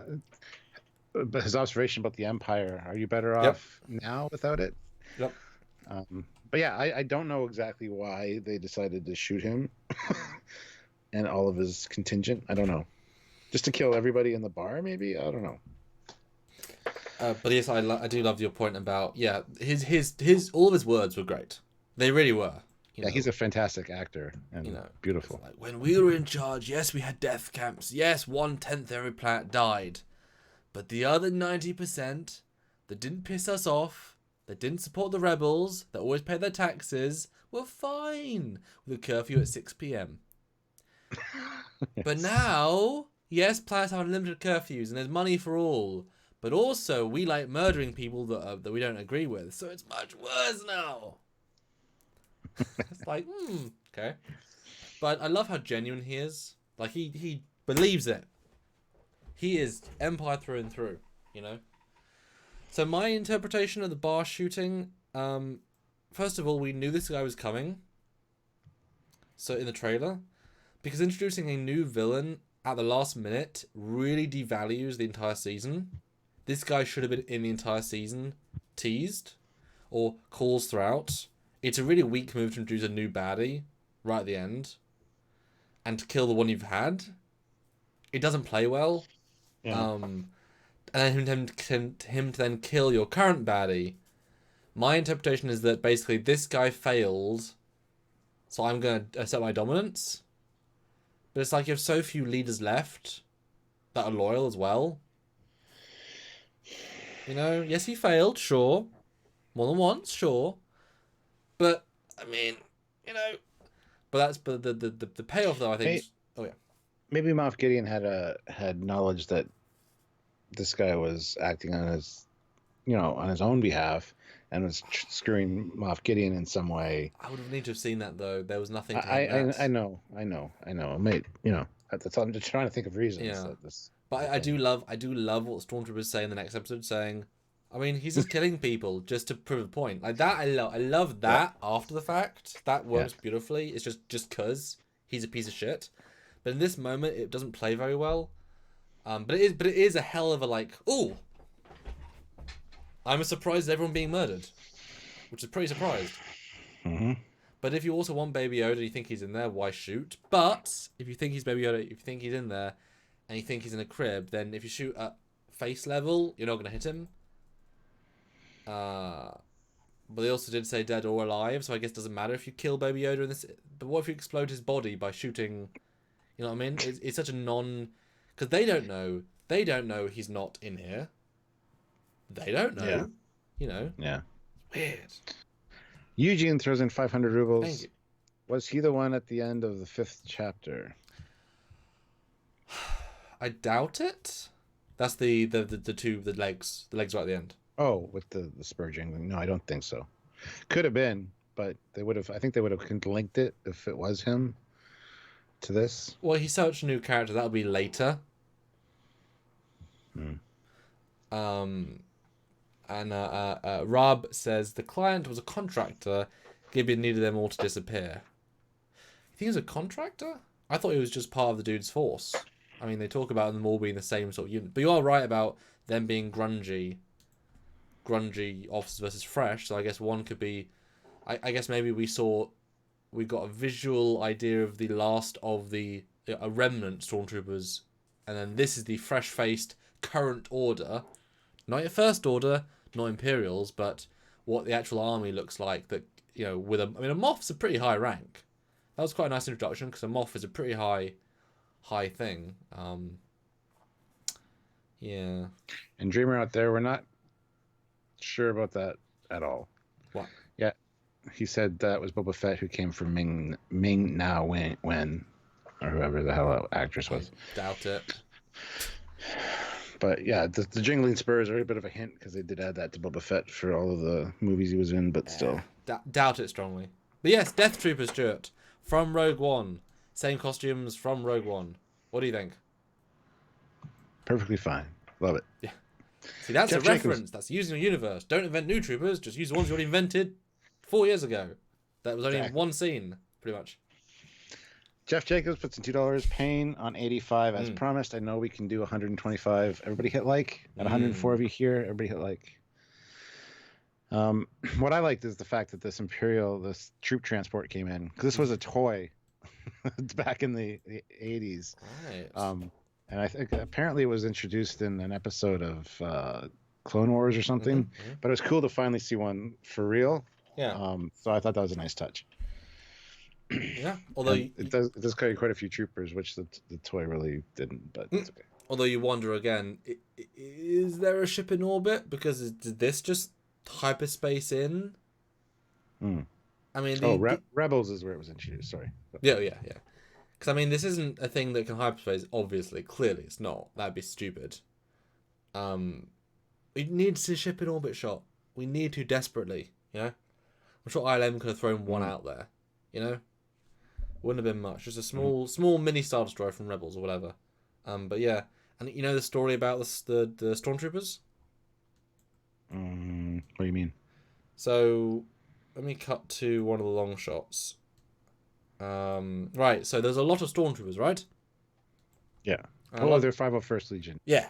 but his observation about the Empire: are you better Yep. off now without it? Yep. But yeah, I don't know exactly why they decided to shoot him and all of his contingent. I don't know. Just to kill everybody in the bar, maybe? I don't know. But yes, I do love your point about his all of his words were great. They really were. Yeah, he's a fantastic actor and beautiful. Like, when we were in charge, yes, we had death camps. Yes, 1/10 of every planet died, but the other 90% that didn't piss us off, that didn't support the rebels, that always paid their taxes, were fine with a curfew at 6 p.m. Yes. But now, yes, planets have unlimited curfews and there's money for all. But also, we like murdering people that we don't agree with, so it's much worse now. It's like, okay. But I love how genuine he is. Like, he believes it. He is Empire through and through, you know? So my interpretation of the bar shooting, first of all, we knew this guy was coming. So in the trailer, because introducing a new villain at the last minute really devalues the entire season. This guy should have been in the entire season, teased, or calls throughout. It's a really weak move to introduce a new baddie right at the end, and to kill the one you've had. It doesn't play well. Yeah. And then him to then kill your current baddie. My interpretation is that basically this guy failed, so I'm going to assert my dominance. But it's like you have so few leaders left that are loyal as well. You know, yes, he failed, sure. More than once, sure. But, I mean, you know. But the payoff, though, I think... Maybe Moff Gideon had knowledge that this guy was acting on his, on his own behalf and was screwing Moff Gideon in some way. I would have needed to have seen that, though. There was nothing to I know. Mate, that's all. I'm just trying to think of reasons. Yeah. But I do love what Stormtroopers say in the next episode, saying, I mean, he's just killing people just to prove a point. Like that, I love that after the fact. That works beautifully. It's just cause he's a piece of shit. But in this moment, it doesn't play very well. But it is a hell of a ooh. I'm surprised at everyone being murdered, which is pretty surprised. Mm-hmm. But if you also want Baby Yoda and you think he's in there, why shoot? But if you think he's Baby Yoda, if you think he's in there, and you think he's in a crib, then if you shoot at face level, you're not going to hit him. But they also did say dead or alive, so I guess it doesn't matter if you kill Baby Yoda in this. But what if you explode his body by shooting? You know what I mean? It's such a non... Because they don't know. They don't know he's not in here. They don't know. Yeah. You know? Yeah. It's weird. Eugene throws in 500 rubles. Thank you. Was he the one at the end of the 5th chapter? I doubt it. That's the legs. The legs right at the end. Oh, with the spur jingling. No, I don't think so. Could have been, but I think they would have linked it if it was him to this. Well, he's such a new character. That'll be later. And Rob says the client was a contractor. Gibeon needed them all to disappear. You think he was a contractor? I thought he was just part of the dude's force. I mean, they talk about them all being the same sort of unit. But you are right about them being grungy officers versus fresh. So I guess one could be... I guess maybe we got a visual idea of the last of a remnant stormtroopers. And then this is the fresh-faced current order. Not your first order, not Imperials, but what the actual army looks like. That, with a Moff's a pretty high rank. That was quite a nice introduction, because a Moff is a pretty high thing. Yeah. And Dreamer out there, we're not sure about that at all. What? Yeah, he said that was Boba Fett who came from Ming Na Wen, or whoever the hell that actress was. Doubt it. But yeah, the jingling spurs are a bit of a hint because they did add that to Boba Fett for all of the movies he was in, but still. Doubt it strongly. But yes, Death Trooper Stuart from Rogue One. Same costumes from Rogue One. What do you think? Perfectly fine. Love it. Yeah. See, that's Jeff a reference. Jacobs. That's using a universe. Don't invent new troopers. Just use the ones you already invented 4 years ago. That was only one scene, pretty much. Jeff Jacobs puts in $2. Payne on 85 as promised. I know we can do 125. Everybody hit like. At 104 of you here, everybody hit like. What I liked is the fact that this troop transport came in, because this was a toy back in the 80s. Right. And I think apparently it was introduced in an episode of Clone Wars or something. But it was cool to finally see one for real. Yeah. So I thought that was a nice touch. Yeah. Although it does carry quite a few troopers, which the toy really didn't. But it's okay. Although you wonder again, is there a ship in orbit? Because did this just hyperspace in? I mean, Rebels is where it was introduced. Sorry. Yeah. Because I mean, this isn't a thing that can hyperspace. Obviously, clearly, it's not. That'd be stupid. We need to see a ship in orbit shot. We need to desperately. You know, I'm sure ILM could have thrown one out there. You know, wouldn't have been much. Just a small mini Star Destroyer from Rebels or whatever. But yeah, and you know the story about the stormtroopers. What do you mean? So, let me cut to one of the long shots. Right, so there's a lot of stormtroopers, right? Yeah. They're 501st Legion. Yeah.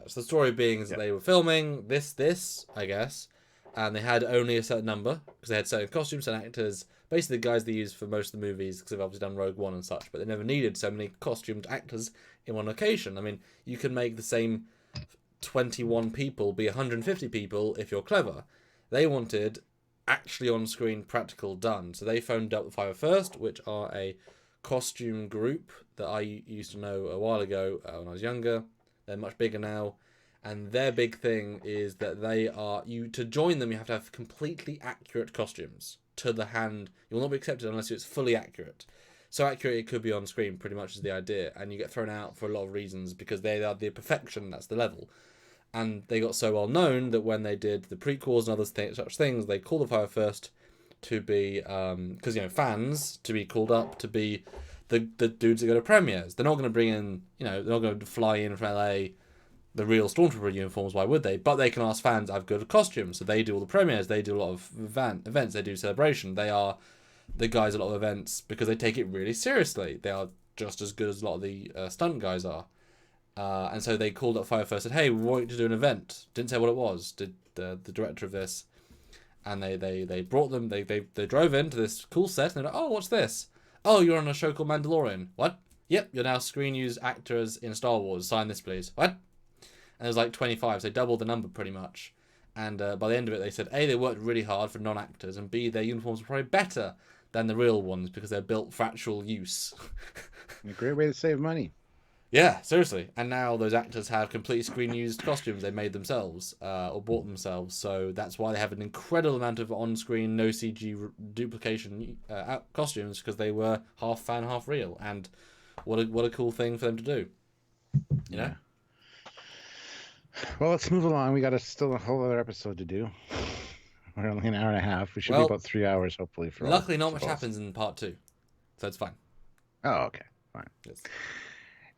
So the story being is that they were filming this, I guess, and they had only a certain number because they had certain costumes and actors. Basically, the guys they used for most of the movies, because they've obviously done Rogue One and such, but they never needed so many costumed actors in one location. I mean, you can make the same 21 people be 150 people if you're clever. They wanted actually on-screen practical done, so they phoned up the 501st, which are a costume group that I used to know a while ago when I was younger. They're much bigger now, and their big thing is that to join them, you have to have completely accurate costumes to the hand. You will not be accepted unless it's fully accurate. So accurate it could be on screen, pretty much is the idea, and you get thrown out for a lot of reasons because they are the perfection. That's the level. And they got so well known that when they did the prequels and other such things, they called the 501st to be, because fans, to be called up to be the dudes that go to premieres. They're not going to bring in, they're not going to fly in from LA the real Stormtrooper uniforms. Why would they? But they can ask fans, I've got a costume. So they do all the premieres. They do a lot of events. They do celebration. They are the guys at a lot of events because they take it really seriously. They are just as good as a lot of the stunt guys are. And so they called up 501st and said, hey, we want you to do an event. Didn't say what it was. Did the director of this. And they brought them, they drove into this cool set, and they're like, oh, what's this? Oh, you're on a show called Mandalorian. What? Yep, you're now screen used actors in Star Wars. Sign this, please. What? And it was like 25, so they doubled the number pretty much. And by the end of it, they said, A, they worked really hard for non-actors, and B, their uniforms were probably better than the real ones because they're built for actual use. A great way to save money. Yeah, seriously. And now those actors have completely screen-used costumes they made themselves or bought themselves. So that's why they have an incredible amount of on-screen, no CG duplication costumes, because they were half fan, half real. And what a cool thing for them to do. You know? Well, let's move along. We got still a whole other episode to do. We're only an hour and a half. We should be about 3 hours, hopefully. Luckily, not much happens in part 2. So it's fine. Oh, okay. Fine. Yes.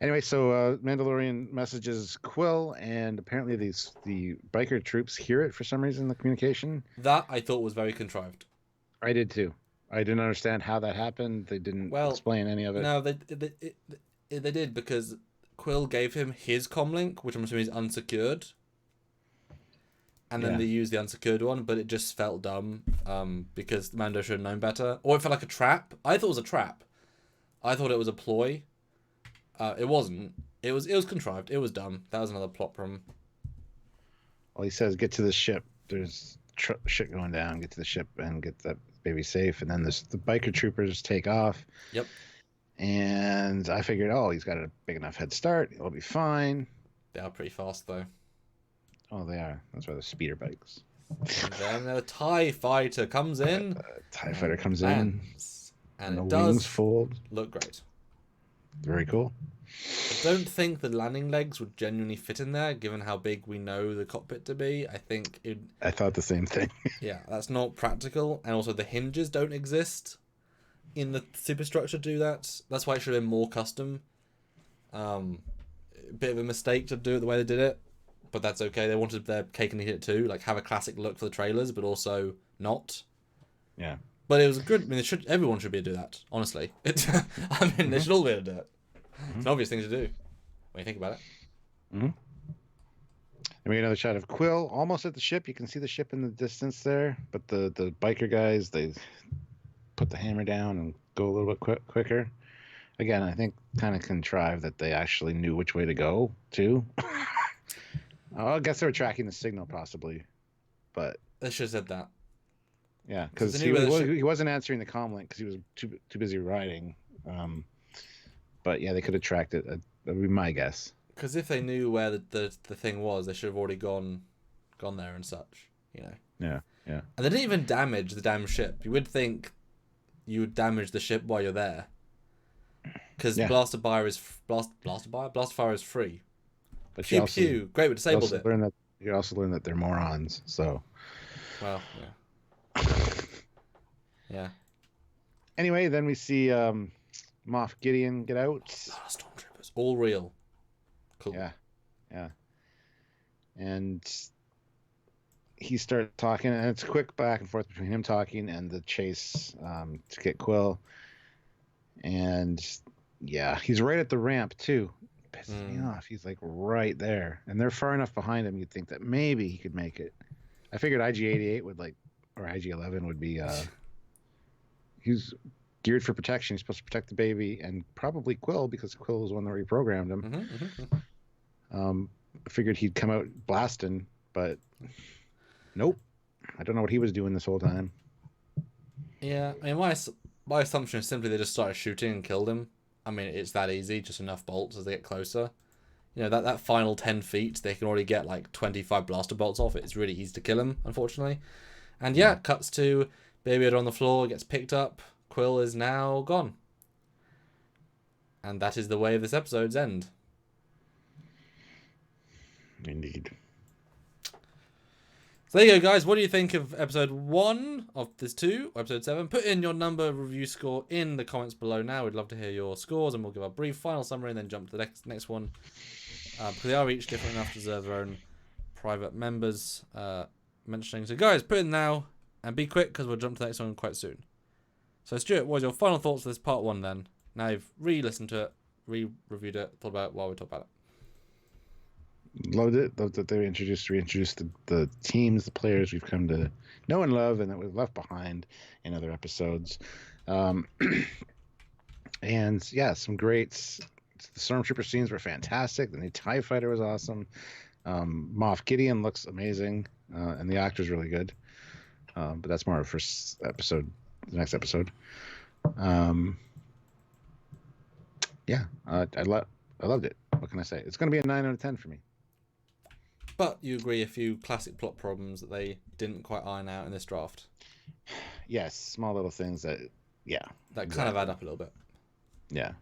Anyway, so Mandalorian messages Quill, and apparently the biker troops hear it for some reason, the communication. That I thought was very contrived. I did too. I didn't understand how that happened. They didn't explain any of it. No, they did, because Quill gave him his comlink, which I'm assuming is unsecured. And then they used the unsecured one, but it just felt dumb because Mando should have known better. Or it felt like a trap. I thought it was a trap. I thought it was a ploy. It wasn't. It was contrived. It was dumb. That was another plot problem. Well, he says, get to the ship. There's shit going down. Get to the ship and get that baby safe. And then the biker troopers take off. Yep. And I figured, he's got a big enough head start. He'll be fine. They are pretty fast, though. Oh, they are. That's why they're speeder bikes. And then the TIE fighter comes in. TIE fighter comes in. And the it does wings fold. look great. Very cool. I don't think the landing legs would genuinely fit in there, given how big we know the cockpit to be. I think I thought the same thing. yeah, that's not practical, and also the hinges don't exist in the superstructure to do that. That's why it should have been more custom. A bit of a mistake to do it the way they did it, but that's okay. They wanted their cake and eat it too, like have a classic look for the trailers, but also not. Yeah. But it was good. I mean, everyone should be able to do that. Honestly, I mean, they should all be able to do it. It's an obvious thing to do when you think about it. Mm-hmm. And we get another shot of Quill almost at the ship. You can see the ship in the distance there, but the biker guys, they put the hammer down and go a little bit quicker. Again, I think kind of contrived that they actually knew which way to go too. I guess they were tracking the signal possibly, but They should have said that. yeah, because he wasn't answering the comm link because he was too busy riding. But yeah, they could have tracked it. That would be my guess. Because if they knew where the thing was, they should have already gone there and such. You know. Yeah. And they didn't even damage the damn ship. You would think you would damage the ship while you're there. Because blaster fire is free. But pew pew, great, we disabled it. You also learn that they're morons. So. Well, yeah. Yeah. Anyway, then we see Moff Gideon get out. Stormtroopers, all real. Cool. Yeah. And he starts talking, and it's quick back and forth between him talking and the chase to get Quill. And yeah, he's right at the ramp too. Pisses me off. He's like right there, and they're far enough behind him. You'd think that maybe he could make it. I figured IG-88 would or IG-11 would be. He's geared for protection. He's supposed to protect the baby and probably Quill because Quill was one that reprogrammed him. I figured he'd come out blasting, but nope. I don't know what he was doing this whole time. Yeah, I mean, my assumption is simply they just started shooting and killed him. I mean, it's that easy, just enough bolts as they get closer. You know, that final 10 feet, they can already get like 25 blaster bolts off it. It's really easy to kill him, unfortunately. And yeah, cuts to Baby Yoda on the floor, gets picked up. Quill is now gone. And that is the way of this episode's end. Indeed. So there you go, guys. What do you think of episode 1 of this 2, episode 7? Put in your number review score in the comments below now. We'd love to hear your scores, and we'll give a brief final summary and then jump to the next one. Because they are each different enough to deserve their own private members mentioning. So guys, put in now and be quick because we'll jump to the next one quite soon. So Stuart, what was your final thoughts for this part 1 then? Now you've re-listened to it, re-reviewed it, thought about it while we talk about it. Loved it. Loved that they reintroduced the teams, the players we've come to know and love, and that we've left behind in other episodes. And yeah, some great. The Stormtrooper scenes were fantastic. The new TIE Fighter was awesome. Moff Gideon looks amazing, and the actor's really good. But that's more for the next episode. Yeah, I loved it. What can I say? It's going to be a 9 out of 10 for me. But you agree a few classic plot problems that they didn't quite iron out in this draft. Yes, small little things that kind of add up a little bit. Yeah.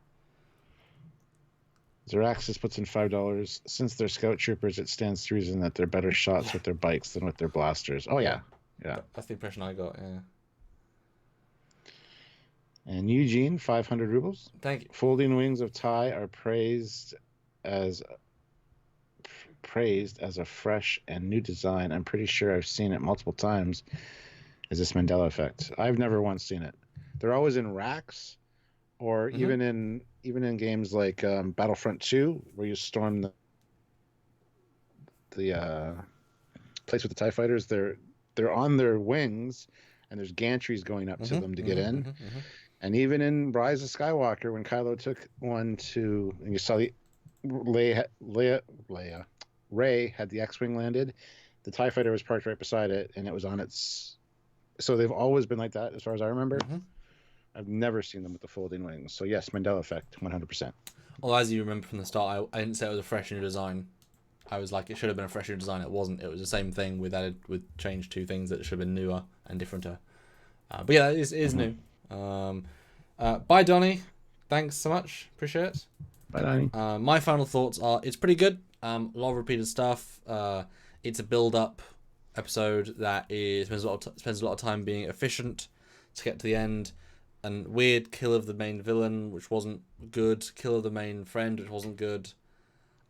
Zeraxis puts in $5. Since they're scout troopers, it stands to reason that they're better shots with their bikes than with their blasters. Oh yeah. That's the impression I got. Yeah. And Eugene, 500 rubles. Thank you. Folding wings of tie are praised as a fresh and new design. I'm pretty sure I've seen it multiple times. Is this Mandela effect? I've never once seen it. They're always in racks, or even in games like Battlefront 2, where you storm the place with the TIE fighters. They're on their wings, and there's gantries going up to them to get in. And even in Rise of Skywalker, when Kylo took one and you saw the Rey had the X-wing landed, the TIE fighter was parked right beside it, and it was on its. So they've always been like that, as far as I remember. I've never seen them with the folding wings. So yes, Mandela effect, 100%. Well, as you remember from the start, I didn't say it was a fresh new design. I was like, it should have been a fresh new design. It wasn't. It was the same thing with changed 2 things that should have been newer and differenter. But yeah, it is new. Bye, Donnie. Thanks so much. Appreciate it. Bye, Donnie. My final thoughts are: it's pretty good. A lot of repeated stuff. It's a build-up episode that spends a lot of time being efficient to get to the end. And weird kill of the main villain, which wasn't good. Kill of the main friend, which wasn't good.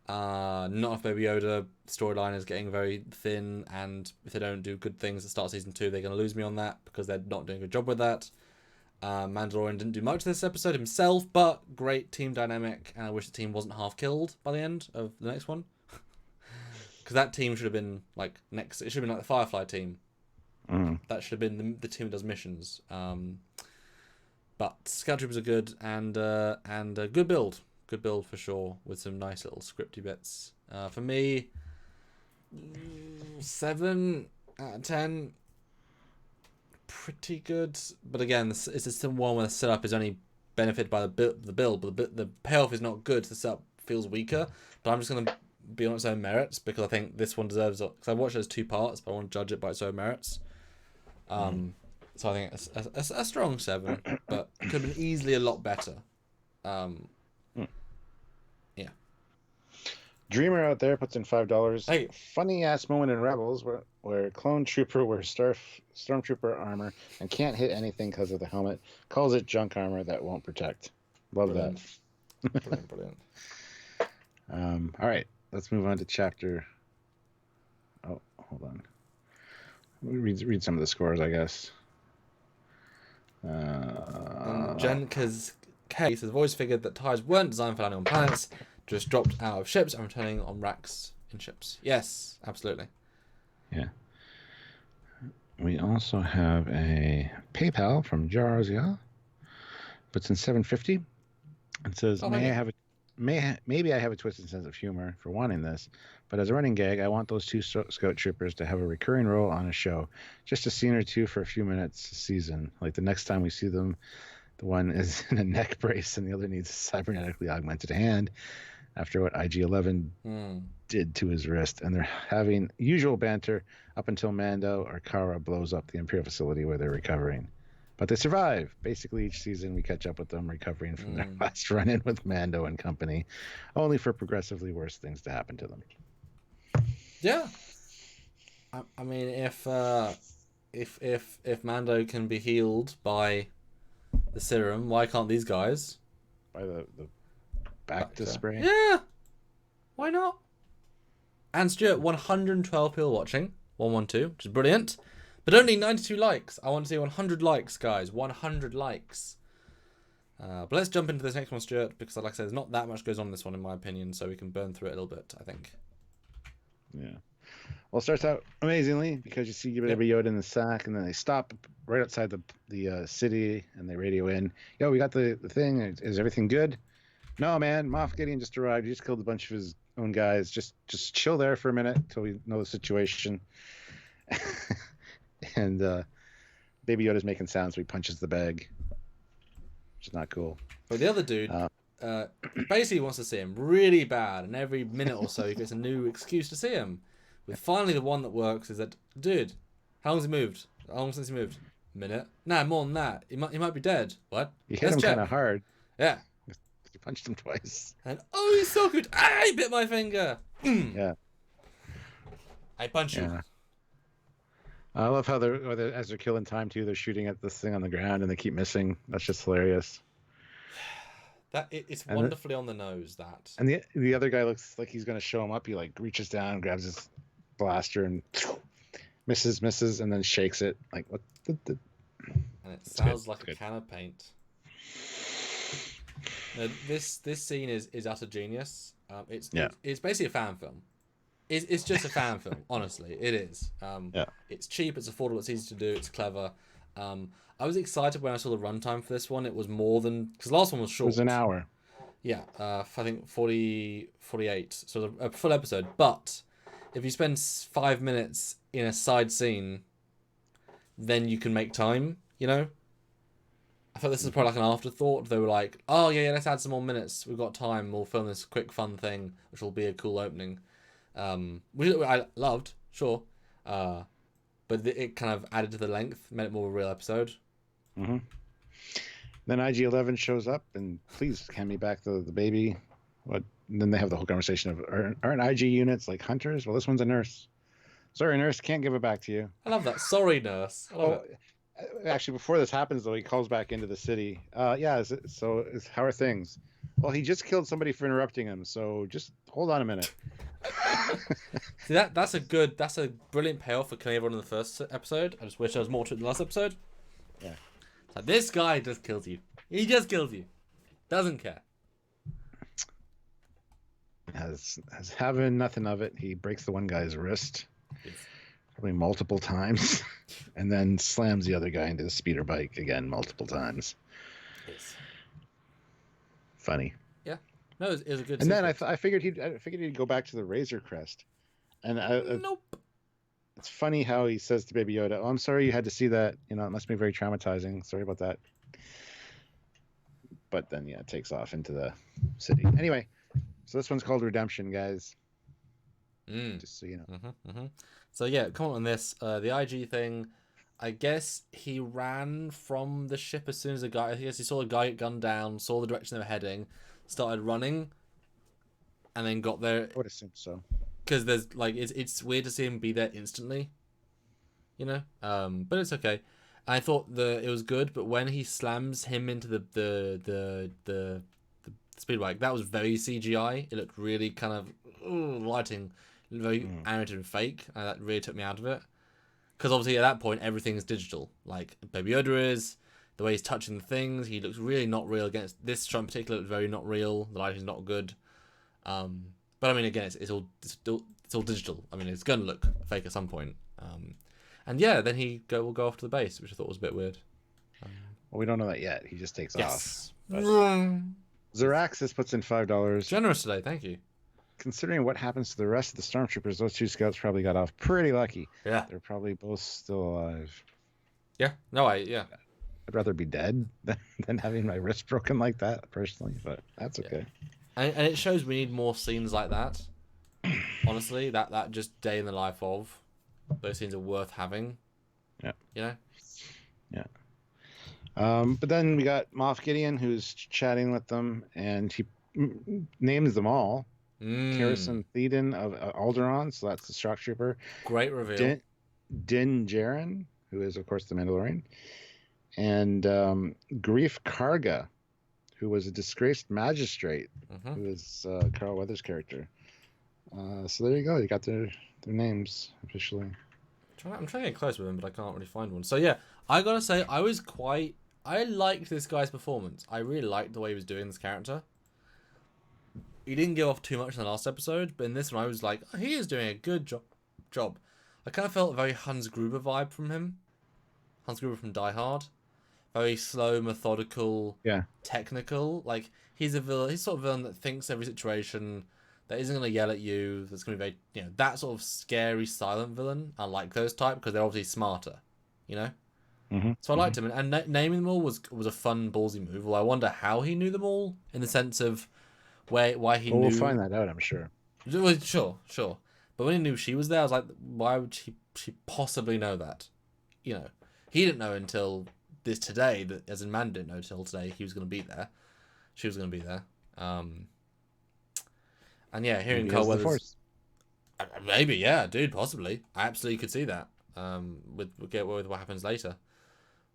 Not enough Baby Yoda. Storyline is getting very thin, and if they don't do good things at the start of season 2, they're going to lose me on that because they're not doing a good job with that. Mandalorian didn't do much this episode himself, but great team dynamic, and I wish the team wasn't half killed by the end of the next one. Because that team should have been like next. It should have been like the Firefly team. That should have been the team that does missions. But Scout Troopers are good, and a good build for sure, with some nice little scripty bits. For me, 7 out of 10. Pretty good, but again, it's just the one where the setup is only benefited by the build, but the payoff is not good. The setup feels weaker, but I'm just gonna be on its own merits because I think this one deserves it. Because I watched it as 2 parts, but I want to judge it by its own merits. So I think it's a strong 7, but it could have been easily a lot better. Yeah. Dreamer out there puts in $5. Hey. Funny ass moment in Rebels where clone trooper wears stormtrooper armor and can't hit anything because of the helmet. Calls it junk armor that won't protect. Love Brilliant. that. Brilliant. All right, let's move on to chapter. Oh, hold on. Read some of the scores, I guess. Jen K says, voice figured that TIEs weren't designed for landing on planets, just dropped out of ships and returning on racks in ships. Yes, absolutely. Yeah. We also have a PayPal from Jarzia. Puts in $7.50. It says, maybe I have a twisted sense of humor for wanting this, but as a running gag, I want those 2 Scout Troopers to have a recurring role on a show. Just a scene or 2 for a few minutes a season. Like the next time we see them, the one is in a neck brace and the other needs a cybernetically augmented hand after what IG-11 did to his wrist. And they're having usual banter up until Mando or Kara blows up the Imperial facility where they're recovering. But they survive. Basically, each season we catch up with them recovering from their last run-in with Mando and company, only for progressively worse things to happen to them. Yeah. I mean, if Mando can be healed by the serum, why can't these guys? By the Bacta spray? Yeah. Why not? And Stuart, 112 people watching. 112, which is brilliant. But only 92 likes. I want to see 100 likes, guys. 100 likes. But let's jump into this next one, Stuart, because like I said, there's not that much goes on in this one, in my opinion, so we can burn through it a little bit, I think. Yeah. Well, it starts out amazingly because you see Baby Yoda in the sack, and then they stop right outside the city, and they radio in. Yo, we got the thing. Is everything good? No, man. Moff Gideon just arrived. He just killed a bunch of his own guys. Just chill there for a minute until we know the situation. And Baby Yoda's making sounds, so he punches the bag, which is not cool. But the other dude basically wants to see him really bad, and every minute or so he gets a new excuse to see him. But finally, the one that works is that, dude, how long's he moved? How long since he moved? A minute? Nah, more than that. He might be dead. What? You hit him kind of hard. Yeah. You punched him twice. And oh, he's so good. Ah, he bit my finger. Yeah. I punch you. Yeah. I love how as they're killing time too, they're shooting at this thing on the ground and they keep missing. That's just hilarious. It's wonderfully on the nose, that. And the other guy looks like he's gonna show him up. He like reaches down, grabs his blaster, and misses, and then shakes it. Like what? And it sounds like a can of paint. No, this scene is utter genius. It's basically a fan film. It's just a fan film, honestly. It is. It's cheap, it's affordable, it's easy to do, it's clever. I was excited when I saw the runtime for this one. It was more than... Because the last one was short. It was an hour. Yeah, I think 48. So a full episode. But if you spend 5 minutes in a side scene, then you can make time, you know? I thought this is probably like an afterthought. They were like, oh, yeah, let's add some more minutes. We've got time. We'll film this quick, fun thing, which will be a cool opening. Which I loved, sure. But it kind of added to the length, made it more of a real episode. Mm-hmm. Then IG-11 shows up and please hand me back the baby. What? And then they have the whole conversation of aren't IG units like hunters? Well, this one's a nurse. Sorry, nurse, can't give it back to you. I love that. Sorry, nurse. I love it. Actually, before this happens, though, he calls back into the city. Yeah, how are things? Well, he just killed somebody for interrupting him, so just hold on a minute. See, that's a brilliant payoff for killing everyone in the first episode. I just wish there was more to it in the last episode. Yeah. So this guy just kills you. He just kills you. Doesn't care. Has having nothing of it. He breaks the one guy's wrist. Yes. Probably multiple times, and then slams the other guy into the speeder bike again multiple times. Yes. Funny. Yeah. No, it was a good. And then I figured he'd go back to the Razor Crest, and nope. It's funny how he says to Baby Yoda, "Oh, I'm sorry you had to see that. You know, it must be very traumatizing. Sorry about that." But then it takes off into the city. Anyway, so this one's called Redemption, guys. Just so you know. So yeah, comment on this. The IG thing, I guess he ran from the ship as soon as I guess he saw a guy get gunned down, saw the direction they were heading, started running, and then got there. I would assume so. Because there's it's weird to see him be there instantly, you know. But it's okay. I thought it was good, but when he slams him into the speed bike, that was very CGI. It looked really kind of lighting. Very animated and fake, and that really took me out of it. Because obviously at that point everything is digital. Like Baby Yoda is, the way he's touching the things, he looks really not real. Against this shot in particular, looks very not real. The lighting's not good. But I mean, again, it's all digital. I mean, it's gonna look fake at some point. And yeah, then will go off to the base, which I thought was a bit weird. Well, we don't know that yet. He just takes yes. off. Zeraxis puts in $5. Generous today, thank you. Considering what happens to the rest of the stormtroopers, those two scouts probably got off pretty lucky. Yeah. They're probably both still alive. Yeah. No, I'd rather be dead than having my wrist broken like that, personally, but that's okay. And it shows we need more scenes like that. Honestly, that just day in the life of those scenes are worth having. Yeah. You know? Yeah. But then we got Moff Gideon, who's chatting with them, and he names them all. Harrison Thedan of Alderaan, so that's the shock trooper. Great reveal. Din Djarin, who is of course the Mandalorian, and Grief Karga, who was a disgraced magistrate, who is Carl Weathers' character. So there you go. You got their names officially. I'm trying to get close with him, but I can't really find one. So yeah, I gotta say I liked this guy's performance. I really liked the way he was doing this character. He didn't give off too much in the last episode, but in this one I was like, he is doing a good job. I kind of felt a very Hans Gruber vibe from him. Hans Gruber from Die Hard. Very slow, methodical, technical. Like, he's a villain. He's sort of villain that thinks every situation, that isn't going to yell at you, that's going to be very, that sort of scary, silent villain. I like those type because they're obviously smarter, you know? So I liked him. And naming them all was a fun, ballsy move. Well, I wonder how he knew them all, in the sense of why he knew. We'll find that out, I'm sure. Well, sure. But when he knew she was there, I was like, why would she possibly know that? You know, he didn't know until today, that as in Man didn't know until today he was going to be there. She was going to be there. And yeah, hearing Carl Weathers. Maybe, yeah, dude, possibly. I absolutely could see that. With what happens later.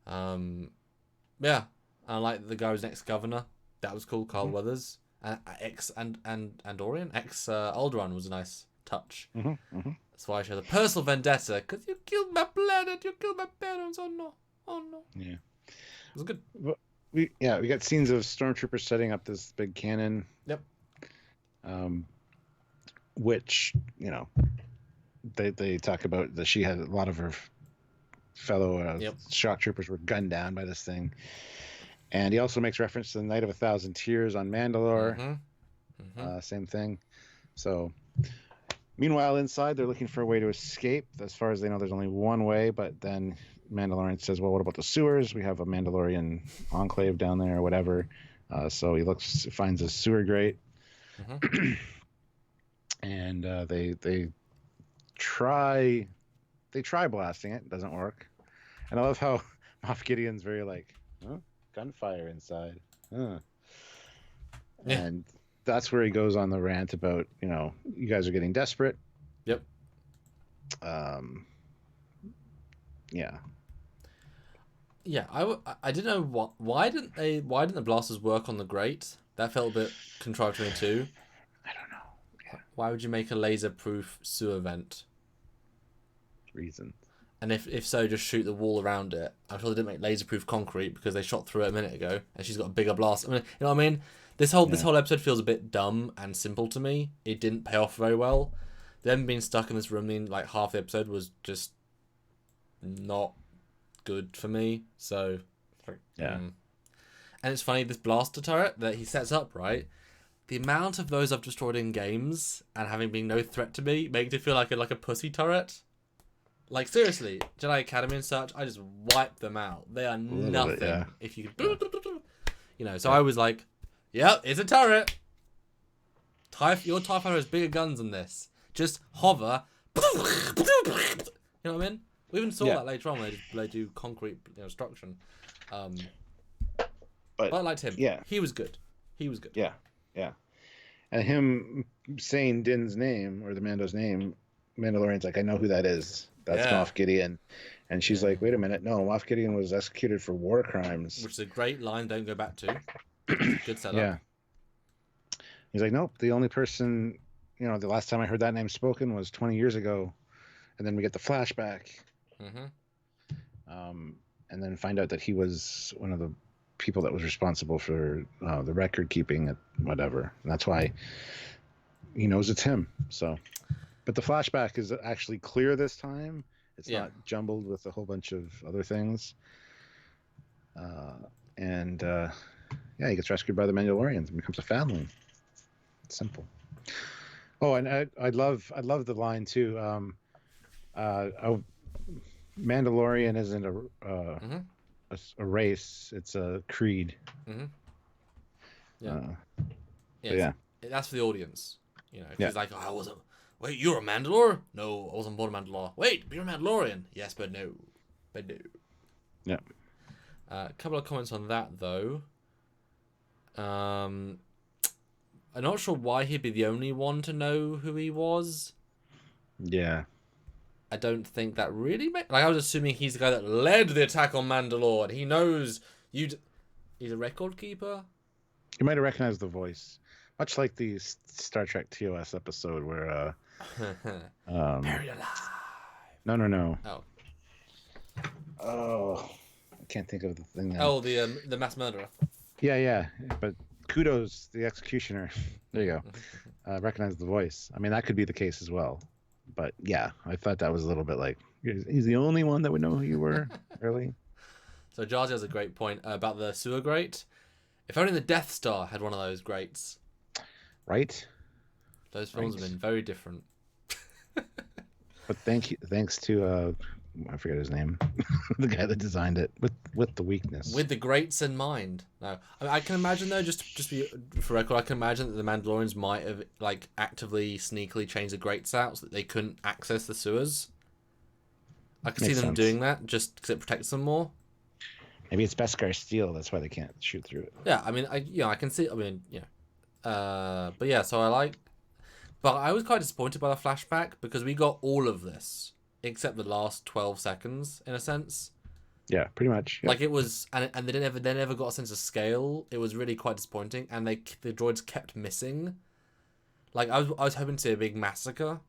Yeah, I like the guy who's next governor. That was cool, Carl Weathers. Andorian, Alderaan was a nice touch. That's why I showed a personal vendetta, because you killed my planet, you killed my parents. Oh no. Yeah, it was good. We got scenes of stormtroopers setting up this big cannon. Yep. Which they talk about that she had a lot of her fellow shock troopers were gunned down by this thing. And he also makes reference to the Night of 1,000 Tears on Mandalore. Same thing. So, meanwhile, inside, they're looking for a way to escape. As far as they know, there's only one way. But then Mandalorian says, well, what about the sewers? We have a Mandalorian enclave down there or whatever. So he finds a sewer grate. And they try blasting it. It doesn't work. And I love how Moff Gideon's very like, huh? gunfire inside. Huh. Yeah. And that's where he goes on the rant about, you guys are getting desperate. Yep. Um, yeah. Yeah, I didn't know why didn't the blasters work on the grate? That felt a bit contrived to me too. I don't know. Yeah. Why would you make a laser-proof sewer vent? Reason. And if so, just shoot the wall around it. I'm sure they didn't make laser-proof concrete because they shot through it a minute ago, and she's got a bigger blast. I mean, you know what I mean? This whole episode feels a bit dumb and simple to me. It didn't pay off very well. Them being stuck in this room, like half the episode was just not good for me. So, yeah. And it's funny, this blaster turret that he sets up, right? The amount of those I've destroyed in games and having been no threat to me makes it feel like a pussy turret. Like, seriously, Jedi Academy and such, I just wipe them out. They are nothing. Bit, yeah. If you could, so I was like, yep, it's a turret. Your TIE fighter has bigger guns than this. Just hover. You know what I mean? We even saw that later on when they do concrete destruction. But I liked him. Yeah. He was good. Yeah. Yeah. And him saying Din's name, or the Mando's name, Mandalorian's like, I know who that is. That's Moff Gideon. And she's like, wait a minute. No, Moff Gideon was executed for war crimes. Which is a great line, don't go back to. Good setup. Yeah. He's like, nope, the only person, the last time I heard that name spoken was 20 years ago. And then we get the flashback. Mm-hmm. And then find out that he was one of the people that was responsible for the record keeping at whatever. And that's why he knows it's him. So, but the flashback is actually clear this time. It's not jumbled with a whole bunch of other things. He gets rescued by the Mandalorians and becomes a family. It's simple. Oh, and I love the line too. Mandalorian isn't a race; it's a creed. Mm-hmm. That's for the audience. He's like, I wasn't. Wait, you're a Mandalore? No, I wasn't born a Mandalore. Wait, you're a Mandalorian? Yes, but no. Yeah. A couple of comments on that though. I'm not sure why he'd be the only one to know who he was. Yeah. I don't think that really I was assuming he's the guy that led the attack on Mandalore, and he knows he's a record keeper. You might have recognized the voice, much like the Star Trek TOS episode where buried alive. No. Oh, I can't think of the thing now. Oh, the mass murderer. Yeah, but kudos, the executioner. There you go. Recognize the voice. I mean, that could be the case as well. But yeah, I thought that was a little bit like, he's the only one that would know who you were, really. So Jarzy has a great point about the sewer grate. If only the Death Star had one of those grates. Right? Those films have been very different. But thanks to I forget his name, the guy that designed it with the weakness. With the grates in mind. No, I can imagine though. Just be for record, I can imagine that the Mandalorians might have actively, sneakily changed the grates out so that they couldn't access the sewers. I can see them doing that just because it protects them more. Maybe it's Beskar steel. That's why they can't shoot through it. Yeah, I mean, I can see. I mean, but yeah. So but I was quite disappointed by the flashback because we got all of this. Except the last 12 seconds, in a sense. Yeah, pretty much. Yeah. It was, and they never got a sense of scale. It was really quite disappointing, and the droids kept missing. I was hoping to see a big massacre,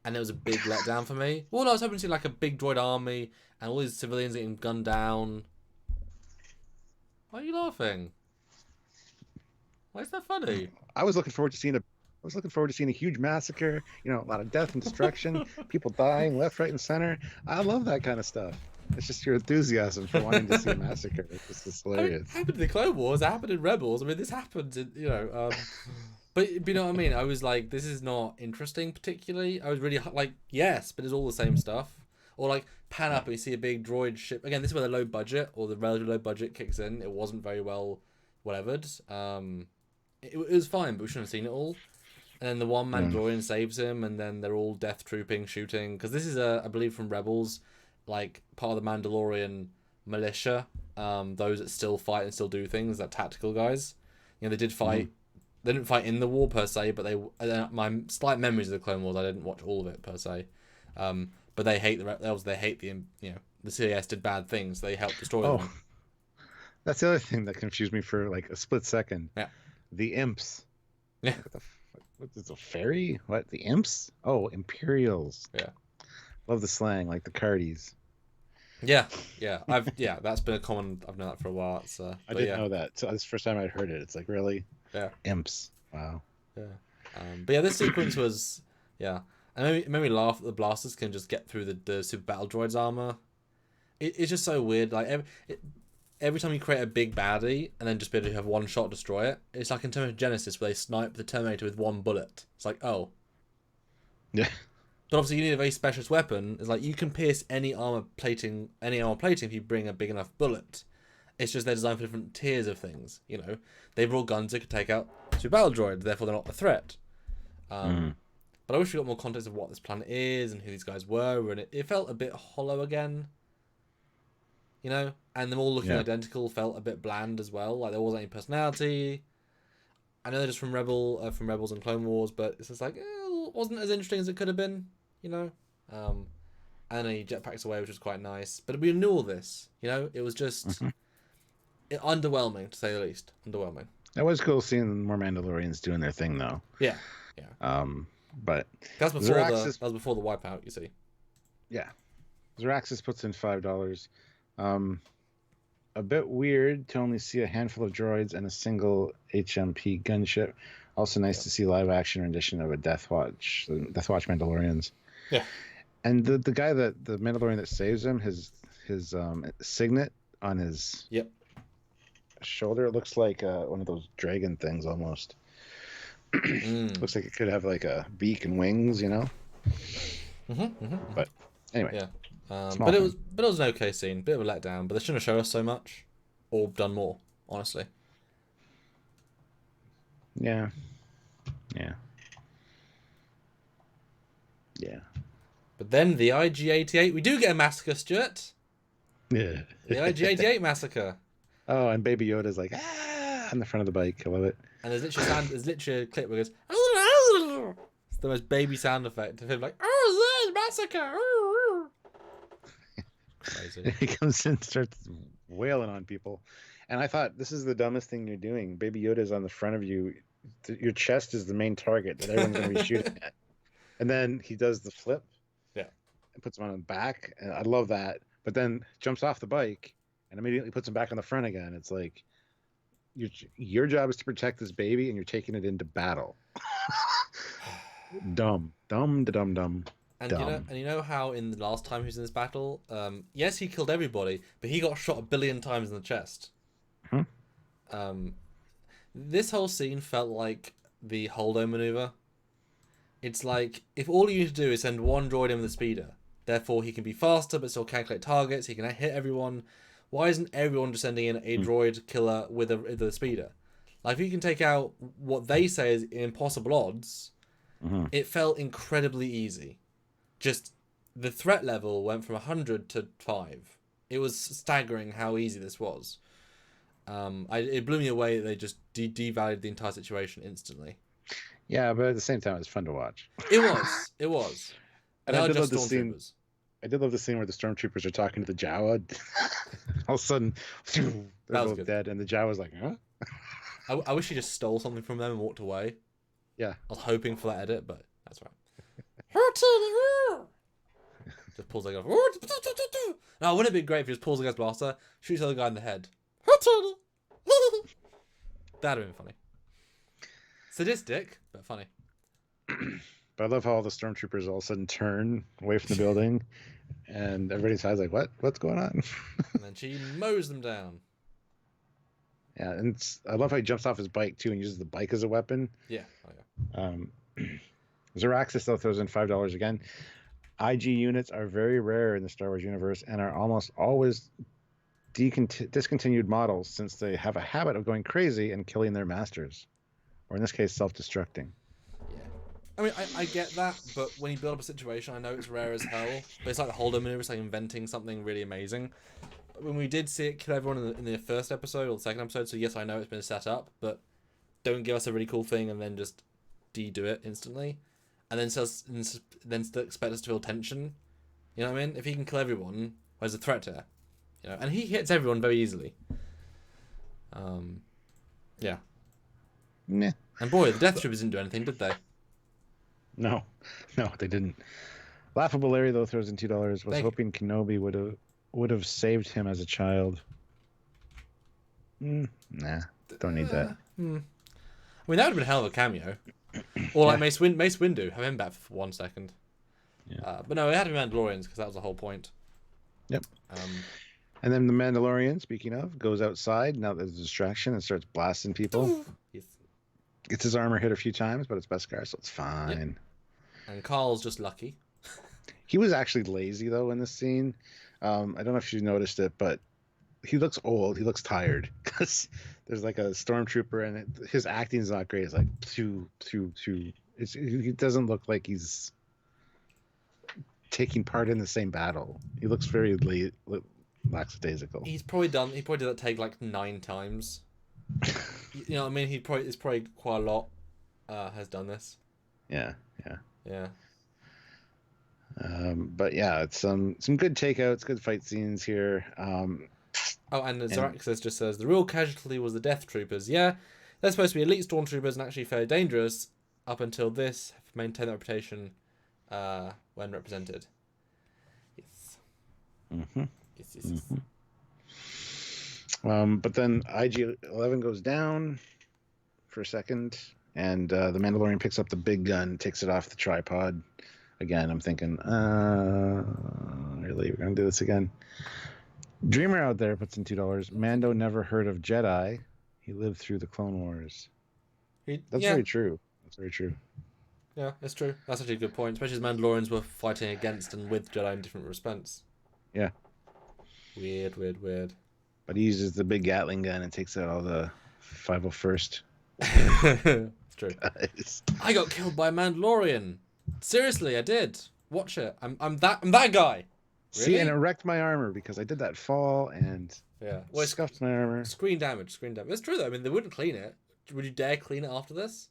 and it was a big letdown for me. Well, no, I was hoping to see a big droid army and all these civilians getting gunned down. Why are you laughing? Why is that funny? I was looking forward to seeing a huge massacre, a lot of death and destruction, people dying left, right, and center. I love that kind of stuff. It's just your enthusiasm for wanting to see a massacre. It's just hilarious. It happened in the Clone Wars. It happened in Rebels. I mean, this happened in, but you know what I mean? I was like, this is not interesting particularly. I was really yes, but it's all the same stuff. Or pan up and you see a big droid ship. Again, this is where the low budget or the relatively low budget kicks in. It wasn't very well whatevered. It was fine, but we shouldn't have seen it all. And then the one Mandalorian saves him, and then they're all death trooping, shooting. Because this is, I believe, from Rebels, part of the Mandalorian militia those that still fight and still do things, that tactical guys. You know, they did fight. They didn't fight in the war per se, but my slight memories of the Clone Wars. I didn't watch all of it per se, but they hate they hate the CIS did bad things. They helped destroy them. That's the other thing that confused me for like a split second. Yeah. The imps. Yeah. What is a fairy? What? The imps? Oh, Imperials. Yeah. Love the slang, like the Cardies. Yeah. That's been a common. I've known that for a while. I didn't know that. So that's the first time I'd heard it. It's like, really? Yeah. Imps. Wow. Yeah. But yeah, this sequence was and it made me laugh that the blasters can just get through the super battle droids armor. It's just so weird. Like every time you create a big baddie and then just be able to have one shot destroy it, it's like in Terminator Genesis where they snipe the Terminator with one bullet. It's like, oh. Yeah. But obviously you need a very specialist weapon. It's like you can pierce any armor plating if you bring a big enough bullet. It's just they're designed for different tiers of things, you know. They brought guns that could take out super battle droids, therefore they're not a threat. But I wish we got more context of what this planet is and who these guys were, and it felt a bit hollow again. You know, and them all looking identical felt a bit bland as well. Like there wasn't any personality. I know they're just from Rebels and Clone Wars, but it's just like it wasn't as interesting as it could have been. You know, and then he jetpacks away, which was quite nice. But we knew all this. You know, it was just underwhelming to say the least. Underwhelming. It was cool seeing more Mandalorians doing their thing, though. Yeah. But that was before the wipeout. You see. Yeah. Zeraxis puts in $5. A bit weird to only see a handful of droids and a single HMP gunship. Also nice to see live action rendition of a Death Watch Mandalorians. Yeah. And the guy the Mandalorian that saves him, his signet on his shoulder, it looks like one of those dragon things almost. Looks like it could have like a beak and wings, you know. But anyway. Yeah. But it was an okay scene, bit of a letdown. But they shouldn't have shown us so much, or done more. Honestly. Yeah. But then the IG-88, we do get a massacre, Stuart. Yeah. The IG-88 massacre. Oh, and Baby Yoda's like on the front of the bike. I love it. And there's literally a clip where it goes. It's the most baby sound effect of him like, "Oh, there's massacre." Crazy. He comes in and starts wailing on people. And I thought, this is the dumbest thing you're doing. Baby Yoda's on the front of you. Your chest is the main target that everyone's going to be shooting at. And then he does the flip. Yeah. And puts him on the back. And I love that. But then jumps off the bike and immediately puts him back on the front again. It's like, your job is to protect this baby and you're taking it into battle. Dumb. And you know how in the last time he was in this battle, yes, he killed everybody, but he got shot 1 billion times in the chest. This whole scene felt like the Holdo maneuver. It's like, if all you need to do is send one droid in with a speeder, therefore he can be faster but still calculate targets, he can hit everyone, why isn't everyone just sending in a droid killer with a speeder? Like, if you can take out what they say is impossible odds, it felt incredibly easy. Just the threat level went from 100 to 5. It was staggering how easy this was. It blew me away that they just devalued the entire situation instantly. Yeah, but at the same time, it was fun to watch. It was. And I did love the scene. I did love the scene where the stormtroopers are talking to the Jawa. All of a sudden, they're both dead, and the Jawa's like, huh? I wish he just stole something from them and walked away. Yeah. I was hoping for that edit, but that's right. Just pulls the guy. Now, wouldn't it be great if he just pulls the guy's blaster, shoots the other guy in the head? That'd have been funny. Sadistic, but funny. But I love how all the stormtroopers all of a sudden turn away from the building, and everybody's eyes like, what's going on? And then she mows them down. Yeah, and I love how he jumps off his bike too and uses the bike as a weapon. Yeah. Oh, yeah. Zeraxis still throws in $5 again. IG units are very rare in the Star Wars universe and are almost always discontinued models, since they have a habit of going crazy and killing their masters, or in this case, self-destructing. Yeah. I mean, I get that, but when you build up a situation, I know it's rare as hell, but it's like the Holdo maneuver, it's like inventing something really amazing. when we did see it kill everyone in the first episode or the second episode, so yes, I know it's been set up, but don't give us a really cool thing and then just do it instantly, and then still expect us to feel tension. You know what I mean? If he can kill everyone, there's a threat to it. You know, and he hits everyone very easily. Yeah. Meh. And boy, the Death Troopers didn't do anything, did they? No, they didn't. Laughable Larry though throws in $2. Was hoping Kenobi would have saved him as a child. Nah, don't need that. I mean, that would have been a hell of a cameo. Or like Mace Windu, have him back for 1 second. Yeah. But no, it had to be Mandalorians because that was the whole point. Yep. And then the Mandalorian, speaking of, goes outside now there's a distraction and starts blasting people. Yes. Gets his armor hit a few times, but it's Beskar, so it's fine. Yep. And Carl's just lucky. He was actually lazy though in this scene. I don't know if you noticed it, but he looks old. He looks tired because there's like a stormtrooper and his acting is not great. It's like too. He doesn't look like he's taking part in the same battle. He looks very lackadaisical. He probably did that take like 9 times. You know what I mean? It's probably quite a lot. Has done this. Yeah. But yeah, it's some good takeouts, good fight scenes here. And Zaraxis just says the real casualty was the Death Troopers. Yeah, they're supposed to be elite stormtroopers and actually fairly dangerous. Up until this, have maintained that reputation when represented. Yes. Mm-hmm. Yes. Mm-hmm. But then IG-11 goes down for a second, and the Mandalorian picks up the big gun, takes it off the tripod. Again, I'm thinking, really, we're going to do this again. Dreamer out there puts in $2. Mando never heard of Jedi. He lived through the Clone Wars. That's very true. That's very true. Yeah, it's true. That's actually a good point, especially as Mandalorians were fighting against and with Jedi in different respects. Yeah. Weird. But he uses the big Gatling gun and takes out all the 501st. It's true. Guys. I got killed by a Mandalorian. Seriously, I did. Watch it. I'm that guy. Really? See, and it wrecked my armor because I did that fall and scuffed my armor. Screen damage. It's true though. I mean, they wouldn't clean it. Would you dare clean it after this?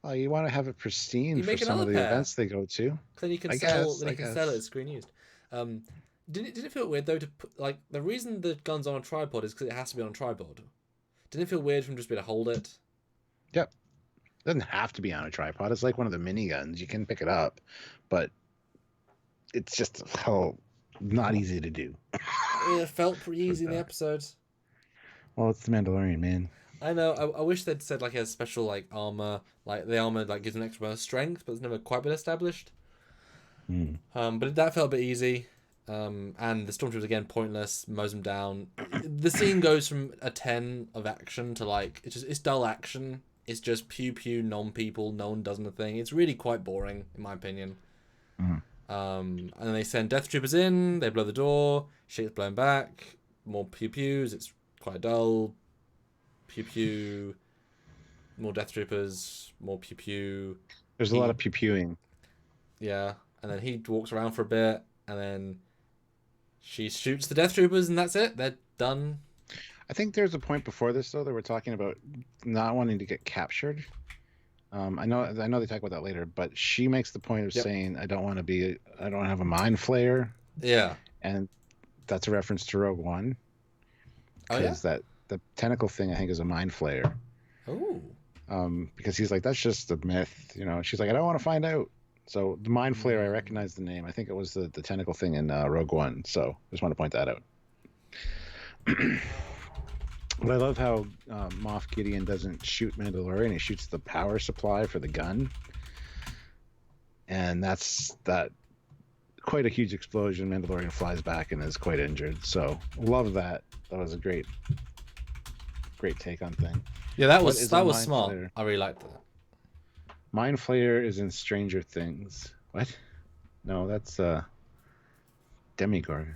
Oh, you want to have it pristine for some of the events they go to. Then you can sell it as screen used. Did it feel weird though to put, like, the reason the gun's on a tripod is because it has to be on a tripod. Didn't it feel weird for him just be able to hold it? Yep. It doesn't have to be on a tripod. It's like one of the miniguns. You can pick it up, but it's just not easy to do. It felt pretty easy in the episodes. Well, it's the Mandalorian, man. I know. I wish they'd said like a special like armor, like the armor like gives an extra amount of strength, but it's never quite been established. But that felt a bit easy. And the stormtroopers again pointless, mows them down. The scene goes from a 10 of action to like it's dull action. It's just pew non-people, no one does anything. It's really quite boring in my opinion. And then they send Death Troopers in, they blow the door, shit gets blown back, more pews, it's quite dull. Pew, more Death Troopers, more pew. There's a lot of pewing. Yeah, and then he walks around for a bit, and then she shoots the Death Troopers, and that's it. They're done. I think there's a point before this though that we're talking about not wanting to get captured. I know they talk about that later, but she makes the point of saying, I don't want to have a mind flayer. Yeah. And that's a reference to Rogue One. Because the tentacle thing I think is a mind flayer. Oh. Because he's like, that's just a myth, you know. She's like, I don't want to find out. So the mind flayer, I recognize the name. I think it was the tentacle thing in Rogue One. So just want to point that out. But I love how Moff Gideon doesn't shoot Mandalorian. He shoots the power supply for the gun. And that's quite a huge explosion. Mandalorian flies back and is quite injured. So love that. That was a great take on thing. Yeah, that was smart. Flayer? I really liked that. Mind Flayer is in Stranger Things. What? No, that's Demigorgon.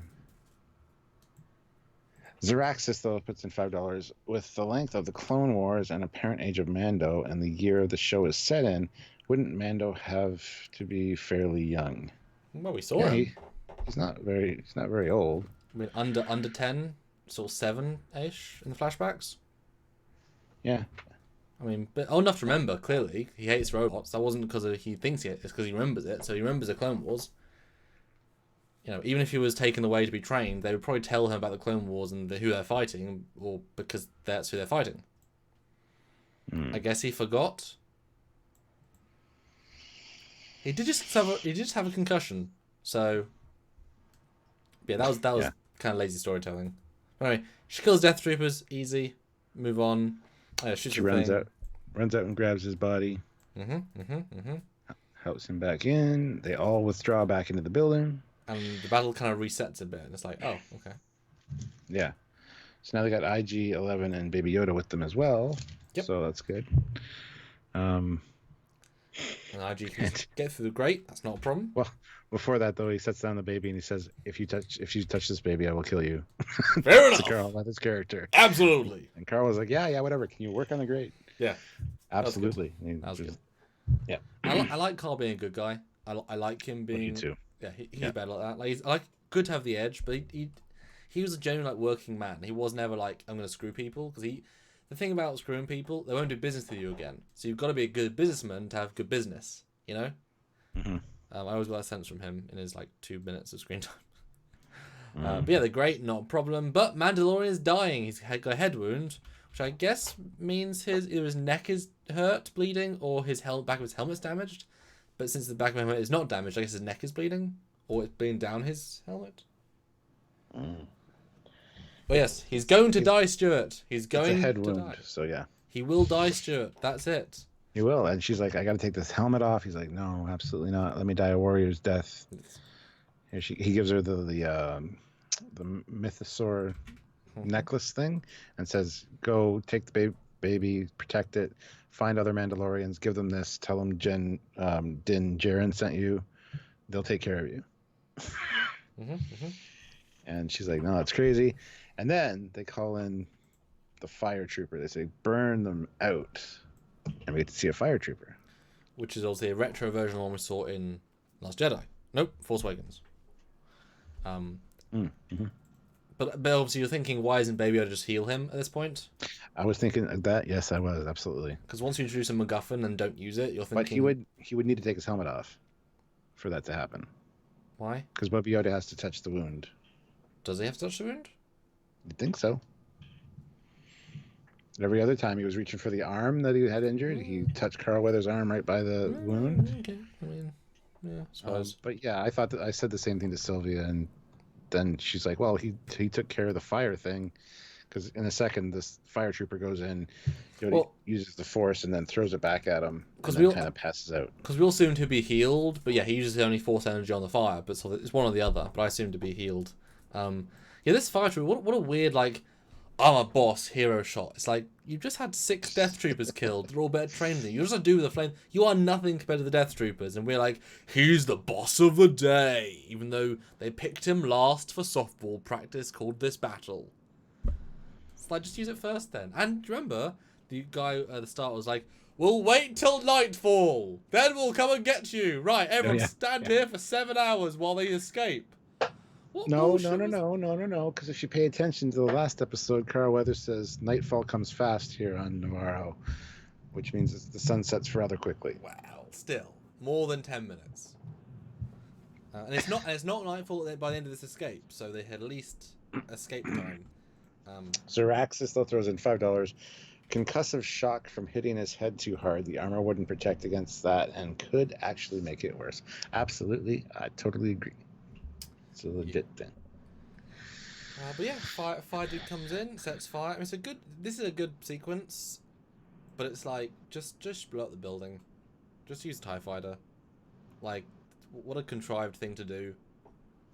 Zaraxis, though, puts in $5. With the length of the Clone Wars and apparent age of Mando and the year the show is set in, wouldn't Mando have to be fairly young? Well, we saw him. He's not very old. I mean, under 10, sort of 7-ish in the flashbacks. Yeah. I mean, but old enough to remember, clearly. He hates robots. That wasn't because he thinks it's because he remembers it. So he remembers the Clone Wars. You know, even if he was taken away to be trained, they would probably tell him about the Clone Wars and who they're fighting, or because that's who they're fighting. I guess he forgot. He did just have a concussion. So, yeah, that was kind of lazy storytelling. Anyway, she kills Death Troopers, easy. Move on. She runs out and grabs his body. Helps him back in. They all withdraw back into the building. And the battle kind of resets a bit. And it's like, oh, okay. Yeah. So now they got IG-11 and Baby Yoda with them as well. Yep. So that's good. And IG can get through the grate. That's not a problem. Well, before that though, he sets down the baby and he says, "If you touch this baby, I will kill you." Fair enough. To Carl, not his character. Absolutely. And Carl was like, "Yeah, whatever. Can you work on the grate?" Yeah. Absolutely. That was good. Yeah. I like Carl being a good guy. I like him being. You too. Yeah, he's better like that. Like, I like good to have the edge, but he was a genuine like working man. He was never like, I'm gonna screw people, because the thing about screwing people, they won't do business with you again. So you've got to be a good businessman to have good business. You know. Mm-hmm. I always got a sense from him in his like 2 minutes of screen time. But yeah, they're great, not a problem. But Mandalorian's dying. He's got a head wound, which I guess means either his neck is hurt, bleeding, or back of his helmet's damaged. But since the back of his helmet is not damaged, I guess his neck is bleeding, or it's bleeding down his helmet. But yes, he's going to die, Stuart. He's going it's a head to wound, die. So yeah. He will die, Stuart. That's it. He will. And she's like, I got to take this helmet off. He's like, no, absolutely not. Let me die a warrior's death. Here he gives her the mythosaur necklace thing and says, go take the baby, protect it, find other Mandalorians, give them this, tell them Din Djarin sent you. They'll take care of you. And she's like, no, it's crazy. And then they call in the fire trooper. They say, burn them out. And we get to see a fire trooper. Which is also a retro version of the one we saw in Last Jedi. Nope, Force Awakens. But obviously you're thinking, why isn't Baby Yoda just heal him at this point? I was thinking of that. Yes, I was, absolutely. Because once you introduce a MacGuffin and don't use it, you're thinking... But he would need to take his helmet off for that to happen. Why? Because Baby Yoda has to touch the wound. Does he have to touch the wound? You'd think so. Every other time he was reaching for the arm that he had injured, he touched Carl Weathers' arm right by the wound. Okay, I mean, yeah, I suppose. But yeah, I thought that I said the same thing to Sylvia, and then she's like, "Well, he took care of the fire thing, because in a second this fire trooper goes in, uses the Force, and then throws it back at him, and then kind of passes out." Because we all assumed he'd be healed, but yeah, he uses only Force energy on the fire, but so it's one or the other. But I assumed to be healed. Yeah, this fire trooper, what a weird like. I'm a boss hero shot. It's like, you've just had 6 Death Troopers killed. They're all better trained than you. You just do with the flame. You are nothing compared to the Death Troopers. And we're like, he's the boss of the day. Even though they picked him last for softball practice called this battle. It's like, just use it first then. And remember, the guy at the start was like, we'll wait till nightfall. Then we'll come and get you. Right, everyone stand here for 7 hours while they escape. No. Because if you pay attention to the last episode, Carl Weathers says nightfall comes fast here on Navarro, which means the sun sets rather quickly. Wow, still more than 10 minutes, and it's not nightfall by the end of this escape. So they had at least escape time. Zeraxis though throws in $5. Concussive shock from hitting his head too hard. The armor wouldn't protect against that and could actually make it worse. Absolutely, I totally agree. It's a legit thing. But yeah, fire dude comes in, sets fire. I mean, this is a good sequence, but it's like just blow up the building, just use TIE fighter. Like, what a contrived thing to do.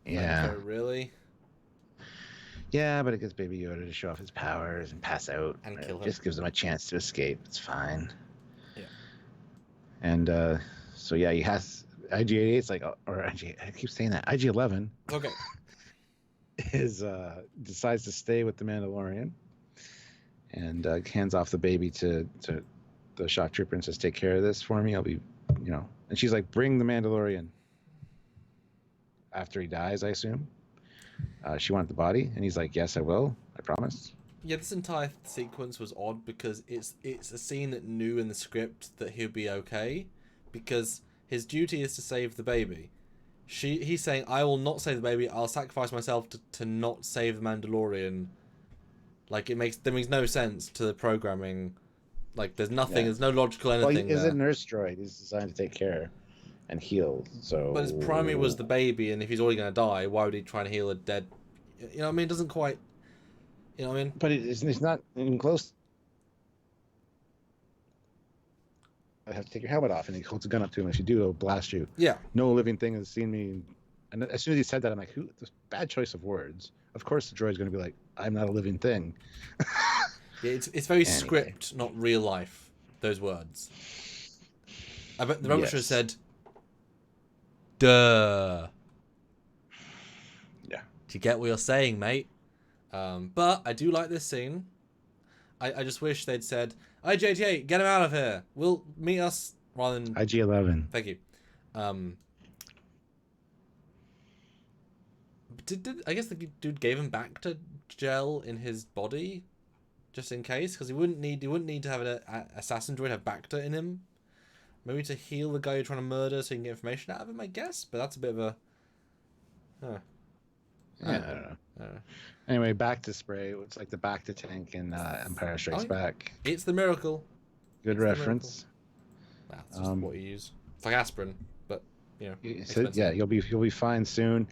Yeah. Like, really. Yeah, but it gets Baby Yoda to show off his powers and pass out. And kill him. Just gives him a chance to escape. It's fine. Yeah. And so yeah, he has IG-88. It's like, or IG. I keep saying that. IG-11. Okay. Decides to stay with the Mandalorian, and hands off the baby to the shock trooper and says, "Take care of this for me. I'll be, And she's like, "Bring the Mandalorian." After he dies, I assume. She wanted the body, and he's like, "Yes, I will. I promise." Yeah, this entire sequence was odd because it's a scene that knew in the script that he'd be okay, because his duty is to save the baby. He's saying, "I will not save the baby. I'll sacrifice myself to not save the Mandalorian." Like there makes no sense to the programming. Like there's nothing. Yeah. There's no logical anything. Well, he's there. a nurse droid. He's designed to take care and heal. So. But his primary was the baby, and if he's already going to die, why would he try to heal a dead? You know what I mean? It doesn't quite. You know what I mean? But it's not even close. I have to take your helmet off, and he holds a gun up to him. If you do, he'll blast you. Yeah. No living thing has seen me. And as soon as he said that, I'm like, "Who? This bad choice of words." Of course, the droid's going to be like, "I'm not a living thing." Yeah, it's very script, not real life. Those words. I bet the robot should have said, "Duh." Yeah. Do you get what you're saying, mate? But I do like this scene. I just wish they'd said, "IG-88, get him out of here. We'll meet us," rather than IG-11. Thank you. Did I guess the dude gave him back to gel in his body, just in case, because he wouldn't need to have an assassin droid have Bacta in him. Maybe to heal the guy you're trying to murder so you can get information out of him, I guess. But that's a bit of a. I don't know. Anyway, back to spray. It's like the back to tank in Empire Strikes Back. It's the miracle. Good reference. That's just what you use. It's like aspirin, but you know. So, yeah, you'll be fine soon.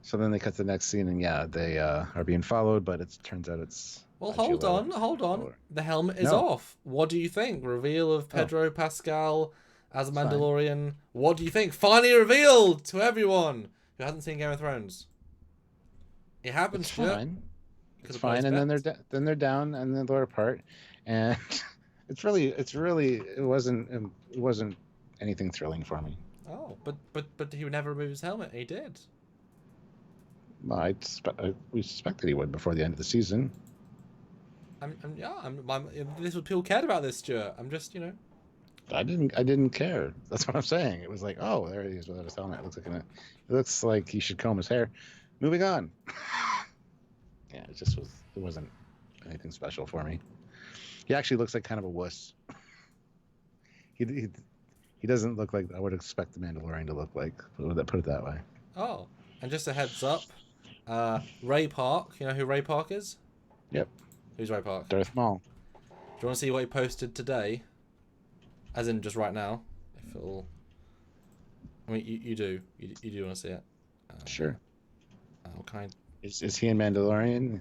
So then they cut to the next scene, and yeah, they are being followed, but it turns out it's. Well, hold on. The helmet is off. What do you think? Reveal of Pedro Pascal as a Mandalorian. Fine. What do you think? Finally revealed to everyone who hasn't seen Game of Thrones. It happens. It's fine. It's fine, and then they're down and then they're apart, and it wasn't anything thrilling for me. Oh, but he would never remove his helmet. He did. Well, we suspected he would before the end of the season. This was people cared about this, Stuart. I'm just, you know. I didn't care. That's what I'm saying. It was like, oh, there he is without his helmet. It looks like he should comb his hair. Moving on. Yeah, it wasn't anything special for me. He actually looks like kind of a wuss. He doesn't look like I would expect the Mandalorian to look like. Put it that way. Oh, and just a heads up, Ray Park. You know who Ray Park is? Yep. Who's Ray Park? Darth Maul. Do you want to see what he posted today? As in just right now. If it'll. I mean, you do. You do want to see it. Sure. What kind? Is he in Mandalorian?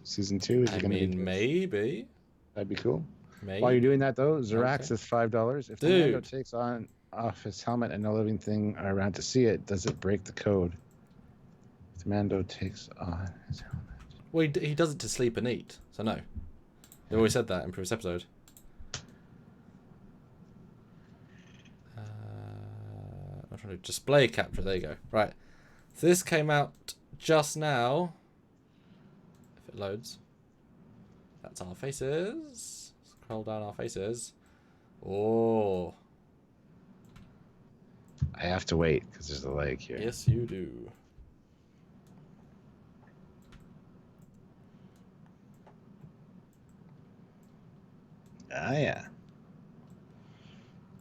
Season 2? Maybe. That'd be cool. Maybe. While you're doing that, though, Zerax is $5. If Dude. the Mando takes off his helmet and no living thing are around to see it, does it break the code? If the Mando takes on his helmet. Well, he does it to sleep and eat, so no. They always said that in previous episode. I'm trying to display capture. There you go. Right. So this came out just now. If it loads. That's our faces. Scroll down our faces. Oh. I have to wait because there's a lag here. Yes, you do. Ah, yeah.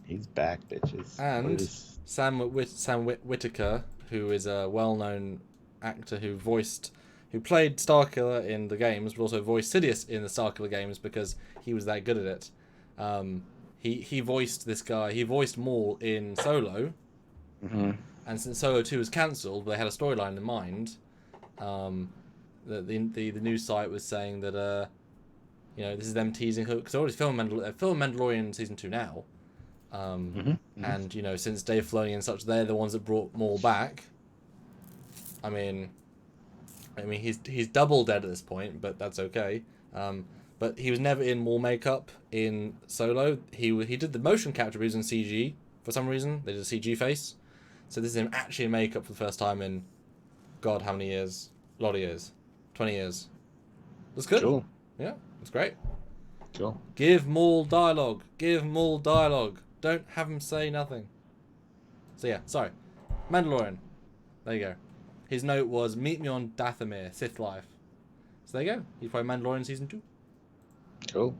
He's back, bitches. And Sam Whitaker, who is a well-known actor who played Starkiller in the games, but also voiced Sidious in the Starkiller games because he was that good at it. He voiced this guy. He voiced Maul in Solo. Mm-hmm. And since Solo 2 was cancelled, they had a storyline in mind. The news site was saying that this is them teasing because they're already filming Mandalorian season 2 now. And since Dave Filoni and such, they're the ones that brought Maul back. I mean he's double dead at this point, but that's okay. But he was never in Maul makeup in Solo. He did the motion capture, but he was in CG for some reason. They did a CG face. So this is him actually in makeup for the first time in, God, how many years? A lot of years. 20 years. That's good. Cool. Yeah, that's great. Cool. Give Maul dialogue. Give Maul dialogue. Don't have him say nothing. So yeah, sorry. Mandalorian. There you go. his note was, "Meet me on Dathomir, Sith Life." So there you go. He's probably Mandalorian season 2. Cool.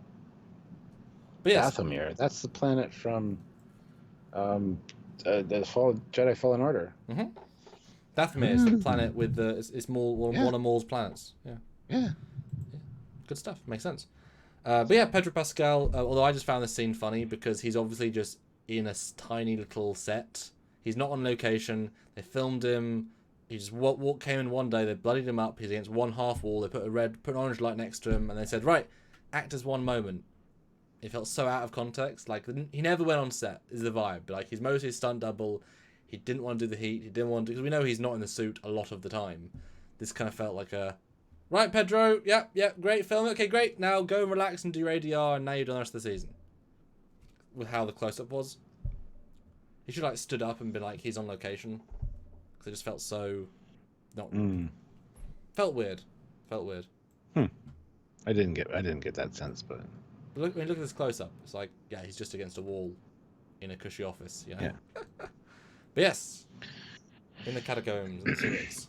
But yes, Dathomir. That's the planet from the Jedi Fallen Order. mm-hmm. Dathomir is the planet with the it's one of Maul's planets. Yeah. Good stuff. Makes sense. But yeah, Pedro Pascal. Although I just found this scene funny because he's obviously just in a tiny little set. He's not on location. They filmed him. He just came in one day. They bloodied him up. He's against one half wall. They put an orange light next to him, and they said, "Right, act as one moment." It felt so out of context. Like he never went on set. Is the vibe? Like he's mostly a stunt double. He didn't want to do the heat. He didn't want to because we know he's not in the suit a lot of the time. This kind of felt like a, right, Pedro. Yep, great film. Okay, great. Now go and relax and do your ADR, and now you're done the rest of the season. With how the close up was, he should like stood up and been like he's on location. Because it just felt so, felt weird. I didn't get that sense, but look at this close up. It's like, yeah, he's just against a wall, in a cushy office. You know? Yeah. But yes, in the catacombs and the sewers.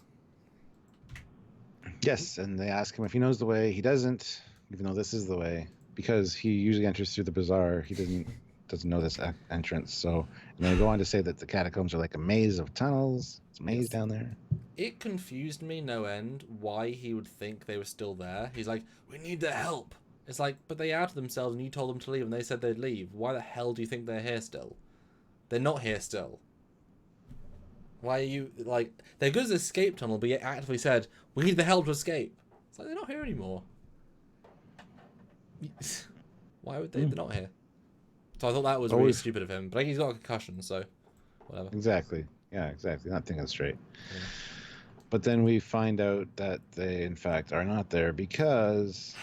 Yes, and they ask him if he knows the way. He doesn't, even though this is the way, because he usually enters through the bazaar. He doesn't know this entrance. So, and they go on to say that the catacombs are like a maze of tunnels. It's a maze down there. It confused me no end why he would think they were still there. He's like, "We need their help." It's like, but they outed themselves and you told them to leave and they said they'd leave. Why the hell do you think they're here still? They're not here still. Why are you, like, they're good as an escape tunnel, but yet actively said, "We need the help to escape." It's like, they're not here anymore. Why would they? They're not here. So I thought that was really stupid of him. But he's got a concussion, so whatever. Exactly. Yeah, exactly. Not thinking straight. Yeah. But then we find out that they, in fact, are not there because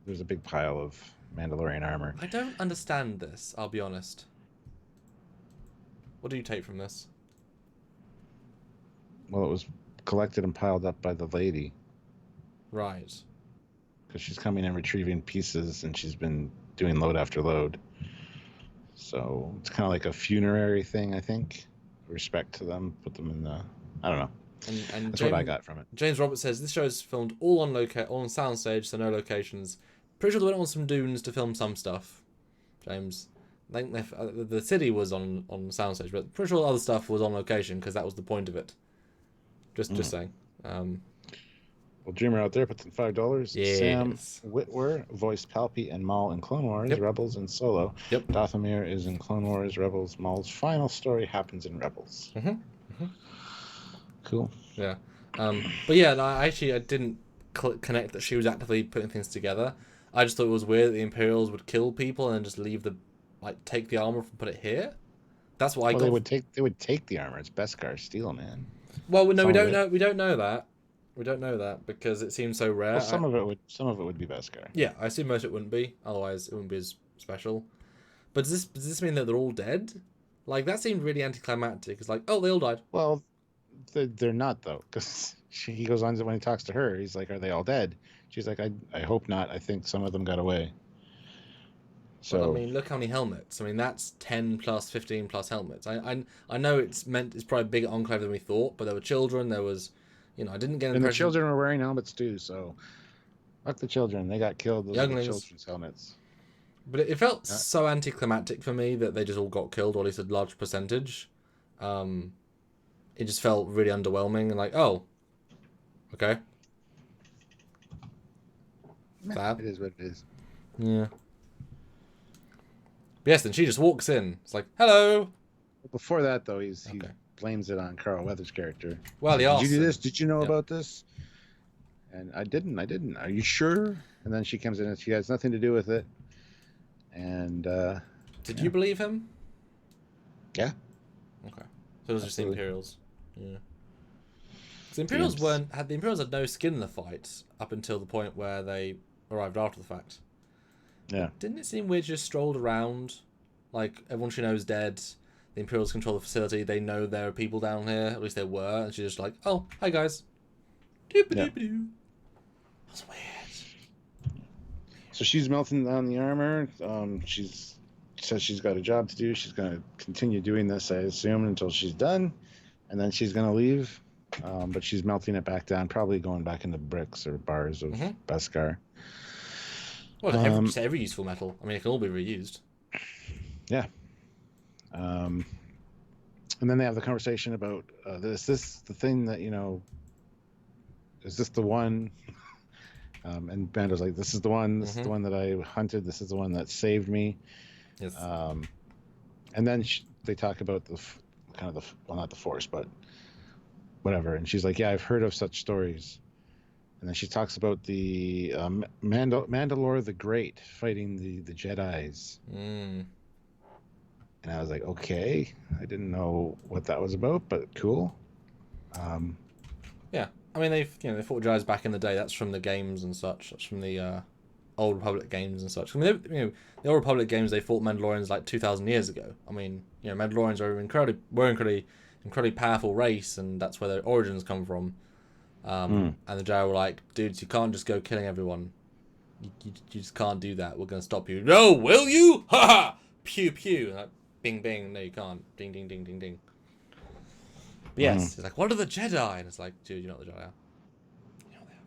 there's a big pile of Mandalorian armor. I don't understand this, I'll be honest. What do you take from this? Well, it was collected and piled up by the lady. Right. Because she's coming and retrieving pieces, and she's been doing load after load. So it's kind of like a funerary thing, I think. Respect to them, put them in the... I don't know. And that's what I got from it. James Roberts says, this show is filmed all on soundstage, so no locations. Pretty sure they went on some dunes to film some stuff. James... I think the city was on soundstage, but pretty sure other stuff was on location because that was the point of it. Just saying. Well, Dreamer out there puts in $5. Yes. Sam Witwer voiced Palpy and Maul in Clone Wars, Rebels, and Solo. Yep. Dathomir is in Clone Wars, Rebels. Maul's final story happens in Rebels. Cool. Yeah. But yeah, I didn't connect that she was actively putting things together. I just thought it was weird that the Imperials would kill people and just leave take the armor and put it here. That's what I got. They would take the armor. It's Beskar steel, man. Well, no, we don't know. We don't know that. We don't know that because it seems so rare. Well, some of it would be Beskar. Yeah, I assume most of it wouldn't be. Otherwise, it wouldn't be as special. But does this mean that they're all dead? Like that seemed really anticlimactic. It's like, oh, they all died. Well, they're not though, because he goes on to when he talks to her. He's like, "Are they all dead?" She's like, "I hope not. I think some of them got away." So but, I mean, look how many helmets. I mean, that's 10 plus, 15 plus helmets. I know it's probably a bigger enclave than we thought, but there were children. There was, I didn't get. And the children were wearing helmets too. So, fuck the children. They got killed. Those were children's helmets. But it felt so anticlimactic for me that they just all got killed, or at least a large percentage. It just felt really underwhelming and like, oh, okay. Fab. It is what it is. Yeah. Yes, then she just walks in. It's like, hello. Before that, though, he blames it on Carl Weathers' character. Well, he asked, did you do this? Did you know about this? And I didn't. Are you sure? And then she comes in and she has nothing to do with it. And did you believe him? Yeah. Okay. So it was just the Imperials. Yeah. The Imperials the Imperials had no skin in the fight up until the point where they arrived after the fact. Yeah. Didn't it seem weird just strolled around? Like, everyone she knows dead. The Imperials control the facility. They know there are people down here. At least there were. And she's just like, oh, hi, guys. Doop-a-doop-a-doo. That's weird. So she's melting down the armor. She says she's got a job to do. She's going to continue doing this, I assume, until she's done. And then she's going to leave. but she's melting it back down, probably going back into bricks or bars of Beskar. Well, just every useful metal. I mean, it can all be reused. Yeah. And then they have the conversation about is this the thing that, is this the one? And Bando's like, this is the one. This is the one that I hunted. This is the one that saved me. Yes. And then they talk about well, not the Force, but whatever. And she's like, yeah, I've heard of such stories. And then she talks about the Mandalore the Great fighting the Jedis. Mm. And I was like, okay, I didn't know what that was about, but cool. Yeah, I mean they fought Jedis back in the day. That's from the games and such. That's from the Old Republic games and such. I mean, the Old Republic games, they fought Mandalorians like 2,000 years ago. I mean, Mandalorians are incredibly powerful race, and that's where their origins come from. And the Jedi were like, dudes, you can't just go killing everyone. You just can't do that. We're gonna stop you. No, will you? Ha ha! Pew pew. And like, bing bing. No, you can't. Ding ding ding ding ding. But yes, it's like, what are the Jedi? And it's like, dude, you know what the Jedi are. You know what they are.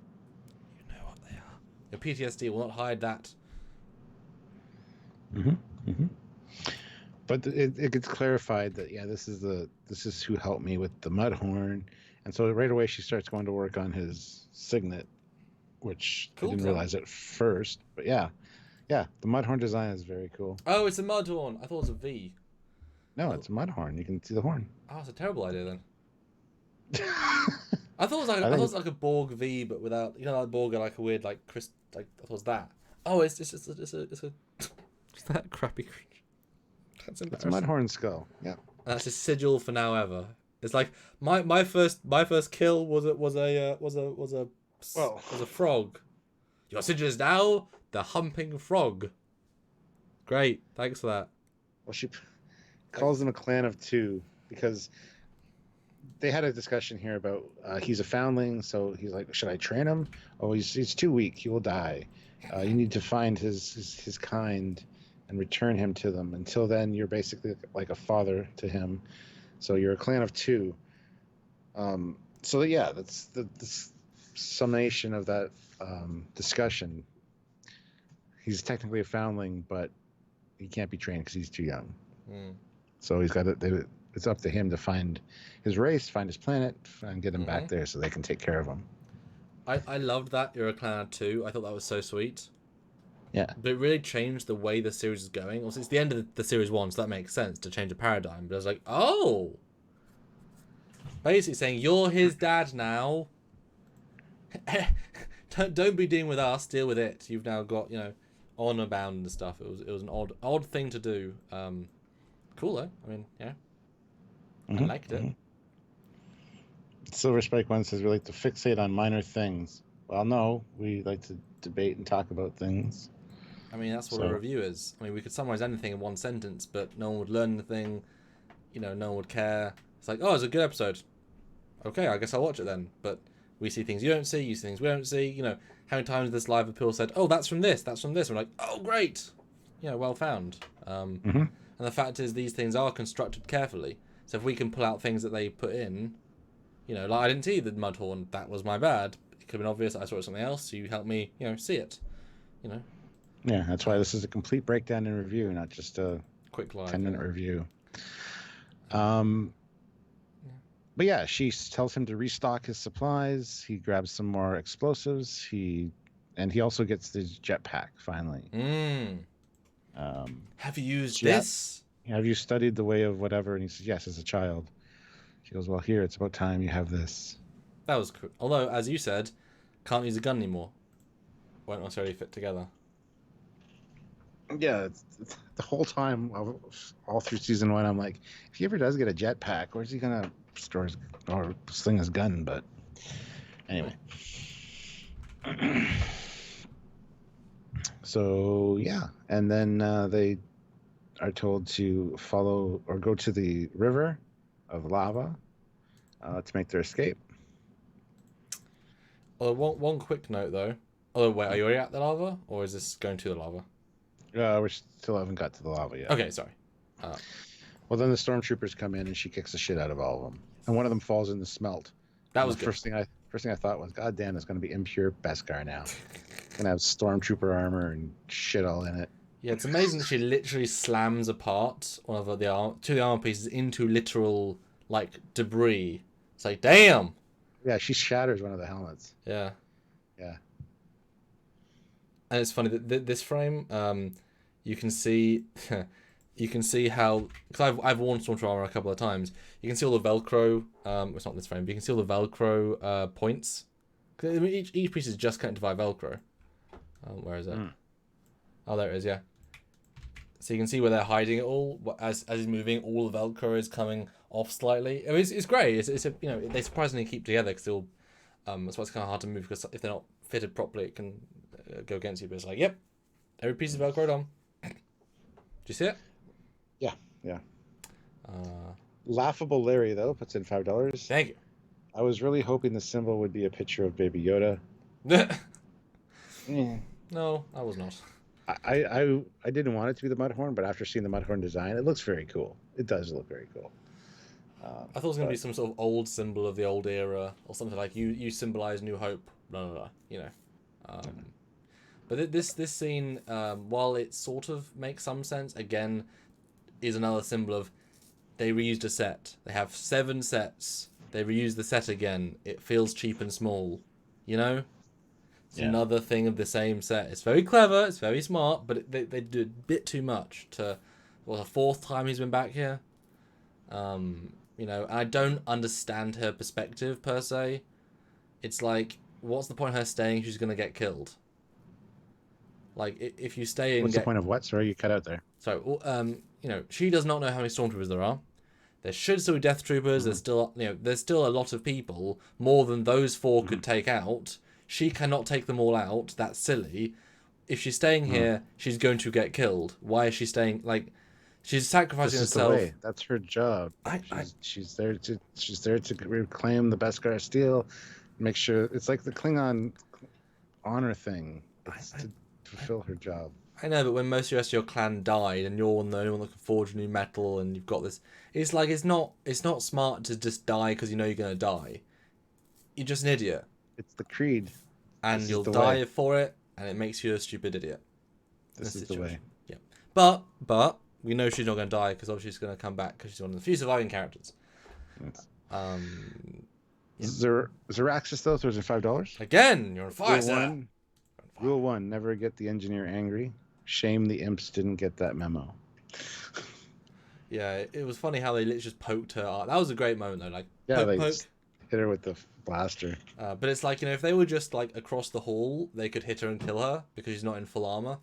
You know what they are. Your PTSD will not hide that. But it gets clarified that this is who helped me with the Mudhorn, and so right away she starts going to work on his signet, which I didn't realize at first. But yeah, the Mudhorn design is very cool. Oh, it's a Mudhorn. I thought it was a V. No, it's a Mudhorn. You can see the horn. Oh, it's a terrible idea then. I thought it was like a Borg V, but without like Borg are like a weird like I thought it was that. Oh, it's that crappy creature. That's embarrassing. It's a Mudhorn skull. Yeah. That's a sigil for now ever. It's like my first kill was a frog. Your sigil is now the humping frog. Great, thanks for that. Well, she calls them a clan of two because they had a discussion here about he's a foundling, so he's like, should I train him? Oh, he's too weak. He will die. You need to find his kind and return him to them. Until then, you're basically like a father to him. So you're a clan of two. So yeah, that's the summation of that discussion. He's technically a foundling, but he can't be trained because he's too young. So he's got it's up to him to find his race, find his planet, and get him back there so they can take care of him. I loved that you're a clan of two. I thought that was so sweet. Yeah. But it really changed the way the series is going. Also, it's the end of the series 1, so that makes sense to change a paradigm. But I was like, oh! Basically saying, you're his dad now. Don't be dealing with us, deal with it. You've now got, honor bound and stuff. It was an odd thing to do. Cool though. I mean, yeah. I liked it. Silver Spike 1 says we like to fixate on minor things. Well, no, we like to debate and talk about things. I mean, that's what a review is. I mean, we could summarize anything in one sentence, but no one would learn anything. No one would care. It's like, oh, it's a good episode. Okay, I guess I'll watch it then. But we see things you don't see, you see things we don't see. How many times this live appeal said, oh, that's from this, that's from this. We're like, oh, great. Well found. And the fact is, these things are constructed carefully. So if we can pull out things that they put in, like I didn't see the Mudhorn, that was my bad. It could have been obvious that I saw something else, so you helped me, see it. Yeah, that's why this is a complete breakdown and review, not just a quick live 10-minute review. But yeah, she tells him to restock his supplies. He grabs some more explosives. He also gets his jetpack finally. Have you used this? Have you studied the way of whatever? And he says, yes, as a child. She goes, well, here, it's about time you have this. That was cool. Although, as you said, can't use a gun anymore. Won't necessarily fit together. Yeah, it's the whole time, all through season 1, I'm like, if he ever does get a jetpack, where's he going to store or sling his gun? But anyway. So, yeah. And then they are told to follow or go to the river of lava to make their escape. One quick note, though. Oh, wait, are you already at the lava? Or is this going to the lava? We still haven't got to the lava yet. Okay, sorry. Well, then the stormtroopers come in and she kicks the shit out of all of them. And one of them falls in the smelt. That was the good. first thing I thought was, God damn, it's going to be impure Beskar now. Gonna have stormtrooper armor and shit all in it. Yeah, it's amazing that she literally slams apart one of the two of the armor pieces into literal like debris. It's like, damn. Yeah, she shatters one of the helmets. Yeah. Yeah. And it's funny that this frame, you can see, you can see how, because I've worn Stormtrooper armor a couple of times. You can see all the Velcro. It's not this frame, but you can see all the Velcro points. I mean, each piece is just connected via Velcro. Where is it? Oh, there it is. Yeah. So you can see where they're hiding it all. As he's moving, all the Velcro is coming off slightly. I mean, it's great. It's a, you know, they surprisingly keep together because they'll. That's why it's kind of hard to move, because if they're not fitted properly, it can go against you. But it's like, yep, every piece is Velcroed on. Do you see it? Yeah. Laughable Larry though puts in $5. Thank you. I was really hoping the symbol would be a picture of Baby Yoda. No, I was not. I didn't want it to be the Mudhorn, but after seeing the Mudhorn design, it looks very cool. It does look very cool. I thought it was going to be some sort of old symbol of the old era, or something like you symbolize New Hope, blah blah blah. You know. But this scene, while it sort of makes some sense, again, is another symbol of they reused a set. They have 7 sets. They reuse the set again. It feels cheap and small, you know. It's another thing of the same set. It's very clever. It's very smart, but they do a bit too much. To the 4th time he's been back here. You know, I don't understand her perspective per se. It's like, what's the point of her staying? She's gonna get killed. Like, if you stay and what's the point of what? Sorry, you cut out there. So, you know, she does not know how many stormtroopers there are. There should still be death troopers. There's still, you know, there's still a lot of people, more than those 4 could take out. She cannot take them all out. That's silly. If she's staying here, she's going to get killed. Why is she staying? Like, she's sacrificing herself. The way. That's her job. She's there to reclaim the Beskar steel, make sure it's like the Klingon honor thing. It's to fulfill her job. I know, but when most of the rest of your clan died, and you're the only one that can forge new metal, and you've got this, it's like it's not smart to just die because you know you're gonna die. You're just an idiot. It's the creed. And you'll die for it, and it makes you a stupid idiot. This is the way. Yeah. But we know she's not going to die, because obviously she's going to come back, because she's one of the few surviving characters. Zeraxis though throws in $5. Again, you're on fire, sir. Rule 1, never get the engineer angry. Shame the imps didn't get that memo. Yeah, it was funny how they literally just poked her. That was a great moment though. Like, yeah, poke. Hit her with the blaster. But it's like, you know, if they were just like across the hall, they could hit her and kill her because she's not in full armor.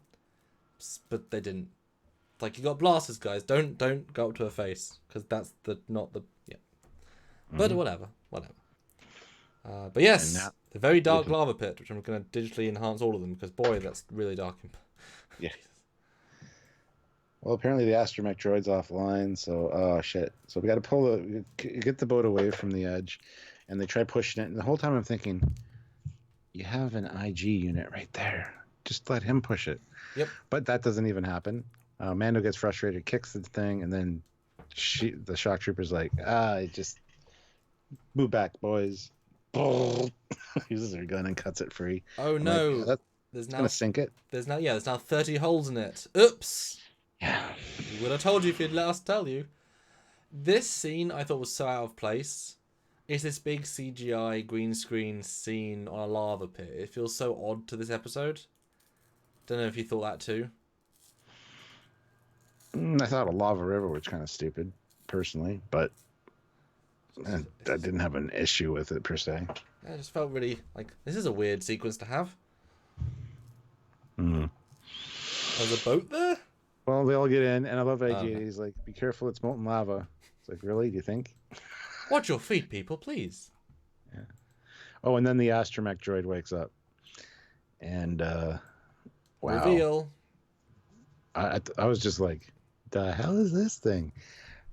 But they didn't. Like, you got blasters, guys. Don't go up to her face, because that's not the But whatever. But yes, the very dark lava pit, which I'm going to digitally enhance all of them, because boy, that's really dark. Yeah. Well, apparently the astromech droid's offline, so oh shit. So we got to get the boat away from the edge, and they try pushing it. And the whole time I'm thinking, you have an IG unit right there. Just let him push it. Yep. But that doesn't even happen. Mando gets frustrated, kicks the thing, and then the shock trooper's like, just move back, boys. Uses her gun and cuts it free. Oh no! Like, that's gonna sink it. There's now 30 holes in it. Oops. Yeah. We would have told you if you'd let us tell you. This scene I thought was so out of place. It's this big CGI green screen scene on a lava pit. It feels so odd to this episode. Don't know if you thought that too. I thought a lava river was kind of stupid, personally, but I didn't have an issue with it per se. I just felt really like this is a weird sequence to have. There's a boat there. Well, they all get in, and I love IG. He's like, "Be careful, it's molten lava." It's like, really? Do you think? Watch your feet, people, please. Yeah. Oh, and then the astromech droid wakes up, and wow. Reveal. I was just like, the hell is this thing?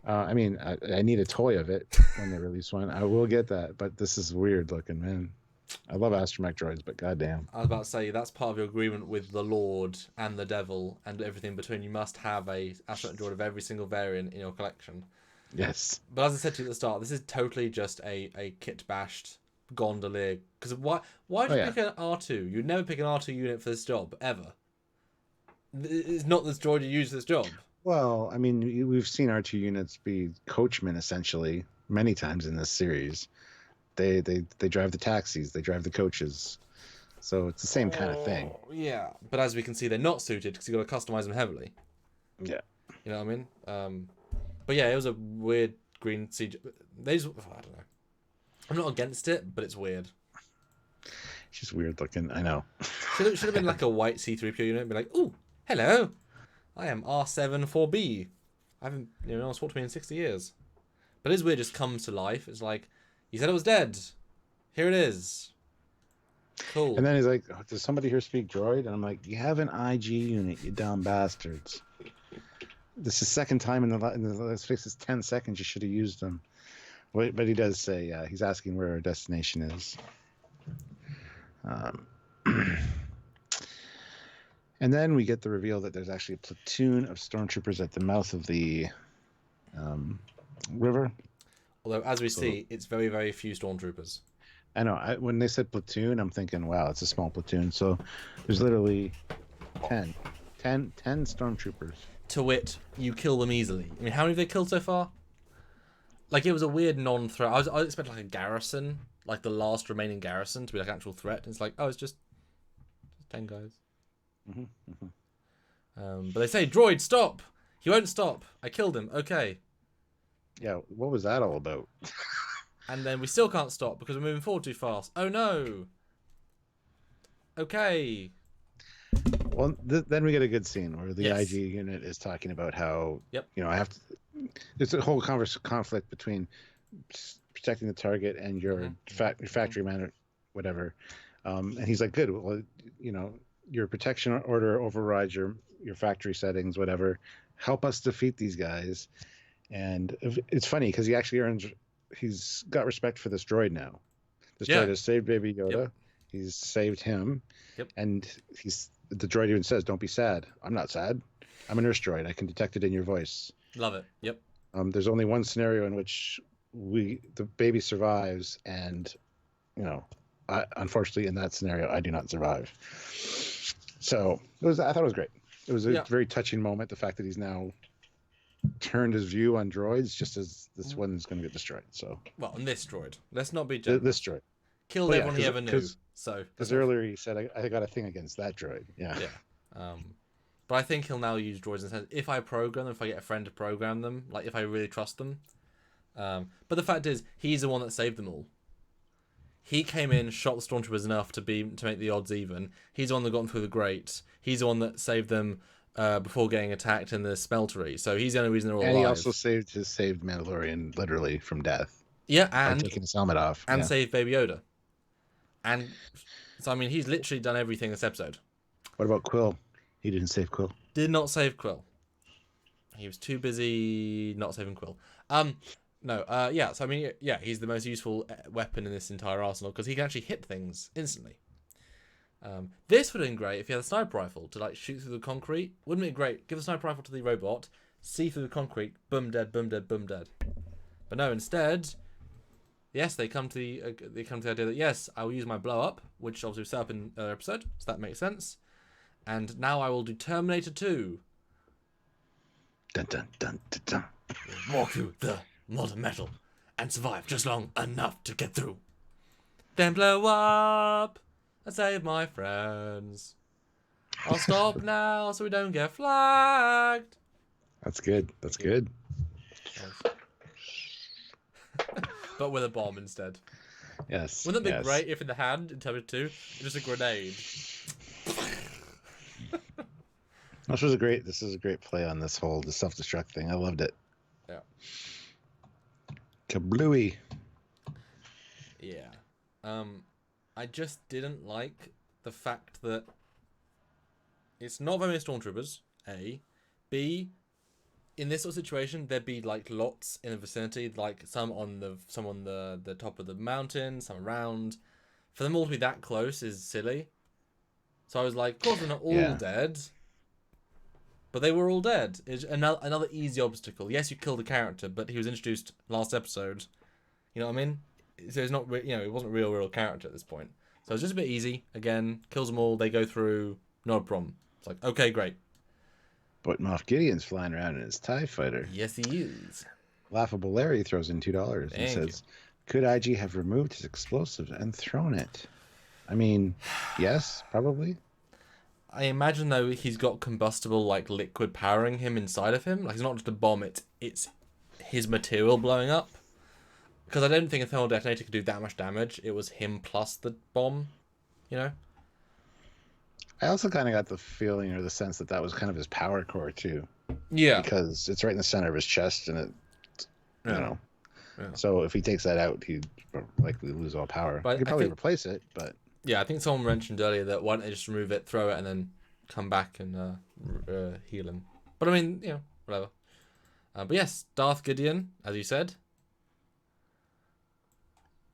I mean, I need a toy of it when they release one. I will get that, but this is weird looking, man. I love astromech droids, but goddamn. I was about to say, that's part of your agreement with the Lord and the Devil and everything between. You must have a astromech droid of every single variant in your collection. Yes. But as I said to you at the start, this is totally just a kit bashed gondolier. Because why do Oh, you yeah. pick an R2? You'd never pick an R2 unit for this job, ever. It's not this droid you use for this job. Well, I mean, we've seen R2 units be coachmen essentially many times in this series. They drive the taxis, they drive the coaches, so it's the same kind of thing. Yeah, but as we can see, they're not suited because you've got to customize them heavily. Yeah. You know what I mean? But yeah, it was a weird green CG. I don't know. I'm not against it, but it's weird. It's just weird looking. I know. Should have been like a white C3PO unit. Be like, ooh, hello, I am R7-4B. I haven't, no one's talked to me in 60 years. But it's weird. Just comes to life. It's like, you said it was dead. Here it is. Cool. And then he's like, oh, does somebody here speak droid? And I'm like, you have an IG unit, you dumb bastards. This is second time in the let's fix this 10 seconds. You should have used them. But he does say he's asking where our destination is. And then we get the reveal that there's actually a platoon of stormtroopers at the mouth of the river. Although, as we see, it's very, very few stormtroopers. I know. When they said platoon, I'm thinking, wow, it's a small platoon. So there's literally 10 stormtroopers. To wit, you kill them easily. I mean, how many have they killed so far? Like, it was a weird non-threat. I was expecting like a garrison, like the last remaining garrison, to be like an actual threat. And it's like, oh, it's just 10 guys. But they say, droid, stop! He won't stop. I killed him. Okay. Yeah, what was that all about? And then we still can't stop because we're moving forward too fast. Oh no! Okay. Well, then we get a good scene where the Yes. IG unit is talking about how, Yep. I have to. There's a whole conflict between protecting the target and your factory man, whatever. And he's like, good. Well, your protection order overrides your factory settings, whatever. Help us defeat these guys. And it's funny because he actually he's got respect for this droid now. This droid has saved Baby Yoda. Yep. He's saved him. Yep. And the droid even says, don't be sad. I'm not sad. I'm a nurse droid. I can detect it in your voice. Love it. Yep. There's only one scenario in which the baby survives, and unfortunately in that scenario I do not survive. So I thought it was great. It was a very touching moment. The fact that he's now turned his view on droids just as this one's going to get destroyed. So and this droid. Let's not be generous. this droid Killed everyone he ever knew. So because earlier he said I got a thing against that droid. Yeah. But I think he'll now use droids instead. If I program them, if I get a friend to program them, like if I really trust them. But the fact is, he's the one that saved them all. He came in, shot the stormtroopers enough to make the odds even. He's the one that got them through the grate. He's the one that saved them before getting attacked in the smeltery. So he's the only reason they're all alive. And he also saved Mandalorian literally from death. Yeah, by and taking his helmet off. And saved Baby Yoda. And so I mean, he's literally done everything this episode. What about Quill? He didn't save Quill. Did not save Quill. He was too busy not saving Quill. So I mean, he's the most useful weapon in this entire arsenal because he can actually hit things instantly. This would have been great if he had a sniper rifle to like shoot through the concrete. Wouldn't it be great? Give a sniper rifle to the robot, see through the concrete, boom dead, boom dead, boom dead. But no, instead, yes, they come to the idea that yes, I will use my blow up, which obviously was set up in another episode, so that makes sense. And now I will do Terminator 2. Dun dun dun dun dun. Walk through the molten metal and survive just long enough to get through. Then blow up and save my friends. I'll stop now so we don't get flagged. That's good. That's good. But with a bomb instead. Yes. Wouldn't it be great if in the hand, in Terminator 2, it was a grenade? This is a great play on the self-destruct thing. I loved it. Yeah. Kablooey. Yeah. I just didn't like the fact that it's not very many stormtroopers, A. B, in this sort of situation, there'd be like lots in the vicinity, like some on the top of the mountain, some around. For them all to be that close is silly. So I was like, of course they're not all dead. But they were all dead. It's another easy obstacle. Yes, you killed a character, but he was introduced last episode. You know what I mean? So it's not, it wasn't a real character at this point. So it's just a bit easy. Again, kills them all. They go through. Not a problem. It's like, okay, great. But Moff Gideon's flying around in his TIE fighter. Yes, he is. Laughable Larry throws in $2 and says, could IG have removed his explosives and thrown it? I mean, yes, probably. I imagine, though, he's got combustible, like, liquid powering him inside of him. Like, it's not just a bomb, it's his material blowing up. Because I don't think a thermal detonator could do that much damage. It was him plus the bomb, you know? I also kind of got the feeling or the sense that that was kind of his power core, too. Yeah. Because it's right in the center of his chest, and it, you know. Yeah. So if he takes that out, he'd likely lose all power. But he could probably replace it, but... Yeah, I think someone mentioned earlier that why don't they just remove it, throw it, and then come back and heal him. But I mean, whatever. But yes, Darth Gideon, as you said.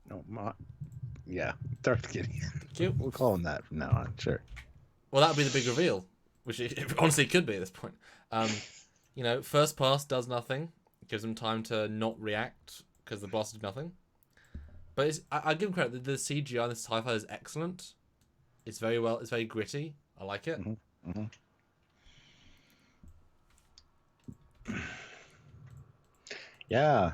No, yeah, Darth Gideon. Cute. We'll call him that from now on, sure. Well, that would be the big reveal, which it honestly could be at this point. First pass does nothing. Gives him time to not react because the boss did nothing. But I give him credit. The CGI on this TIE fighter is excellent. It's very gritty. I like it. Mm-hmm. Mm-hmm. Yeah.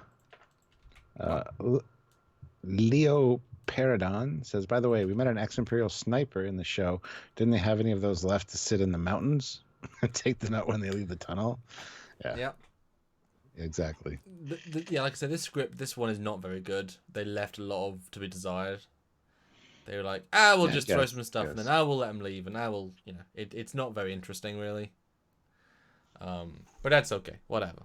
Leo Paradon says, by the way, we met an ex-Imperial sniper in the show. Didn't they have any of those left to sit in the mountains and take them out when they leave the tunnel? Yeah. Exactly. Like I said, this one is not very good. They left a lot to be desired. They were like, we'll just throw some stuff, and then we'll let them leave, and we'll, it's not very interesting, really. But that's okay. Whatever.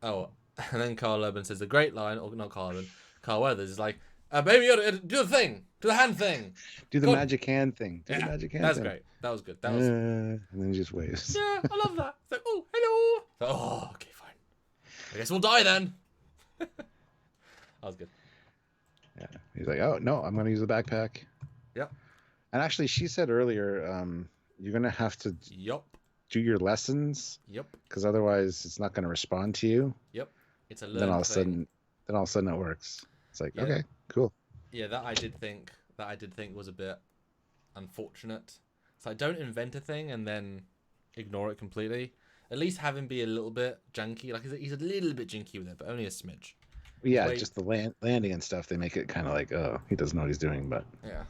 Oh, and then Carl Urban says the great line, or not Carl Urban, Carl Weathers is like, baby, you gotta do the thing. Do the hand thing. Do the magic hand thing. Do the magic hand that's thing. Great. That was good. That was. And then he just waves. Yeah, I love that. It's like, oh, hello. So, okay, fine. I guess we'll die then. That was good. Yeah. He's like, oh, no, I'm going to use the backpack. Yep. And actually, she said earlier, you're going to have to do your lessons. Yep. Because otherwise, it's not going to respond to you. Yep. It's a learned then all of a sudden it works. It's like, okay, cool. Yeah, that I did think was a bit unfortunate. So I don't invent a thing and then ignore it completely. At least have him be a little bit janky. Like he's a little bit jinky with it, but only a smidge. Yeah, just the landing and stuff. They make it kind of like, oh, he doesn't know what he's doing. But yeah.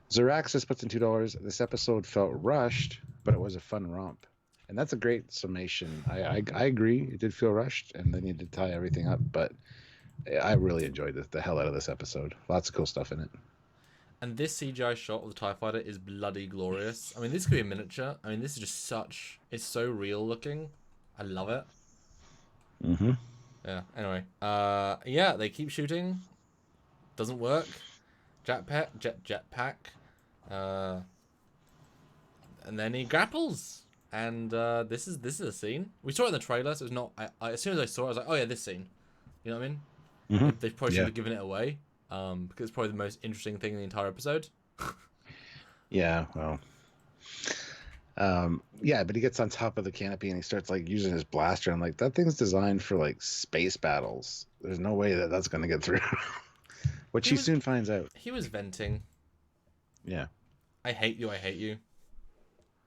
Zeraxis puts in $2. This episode felt rushed, but it was a fun romp, and that's a great summation. I agree. It did feel rushed, and they needed to tie everything up, but I really enjoyed the hell out of this episode. Lots of cool stuff in it. And this CGI shot of the TIE fighter is bloody glorious. I mean, this could be a miniature. I mean, this is just it's so real looking. I love it. Mm-hmm. Yeah, anyway. They keep shooting. Doesn't work. Jetpack. And then he grapples. And this is a scene. We saw it in the trailer, so it's not... as soon as I saw it, I was like, oh yeah, this scene. You know what I mean? Mm-hmm. They probably should have given it away. Because it's probably the most interesting thing in the entire episode. Yeah, well... but he gets on top of the canopy and he starts like using his blaster. I'm like, that thing's designed for like space battles. There's no way that's going to get through. Which he soon finds out. He was venting. Yeah. I hate you.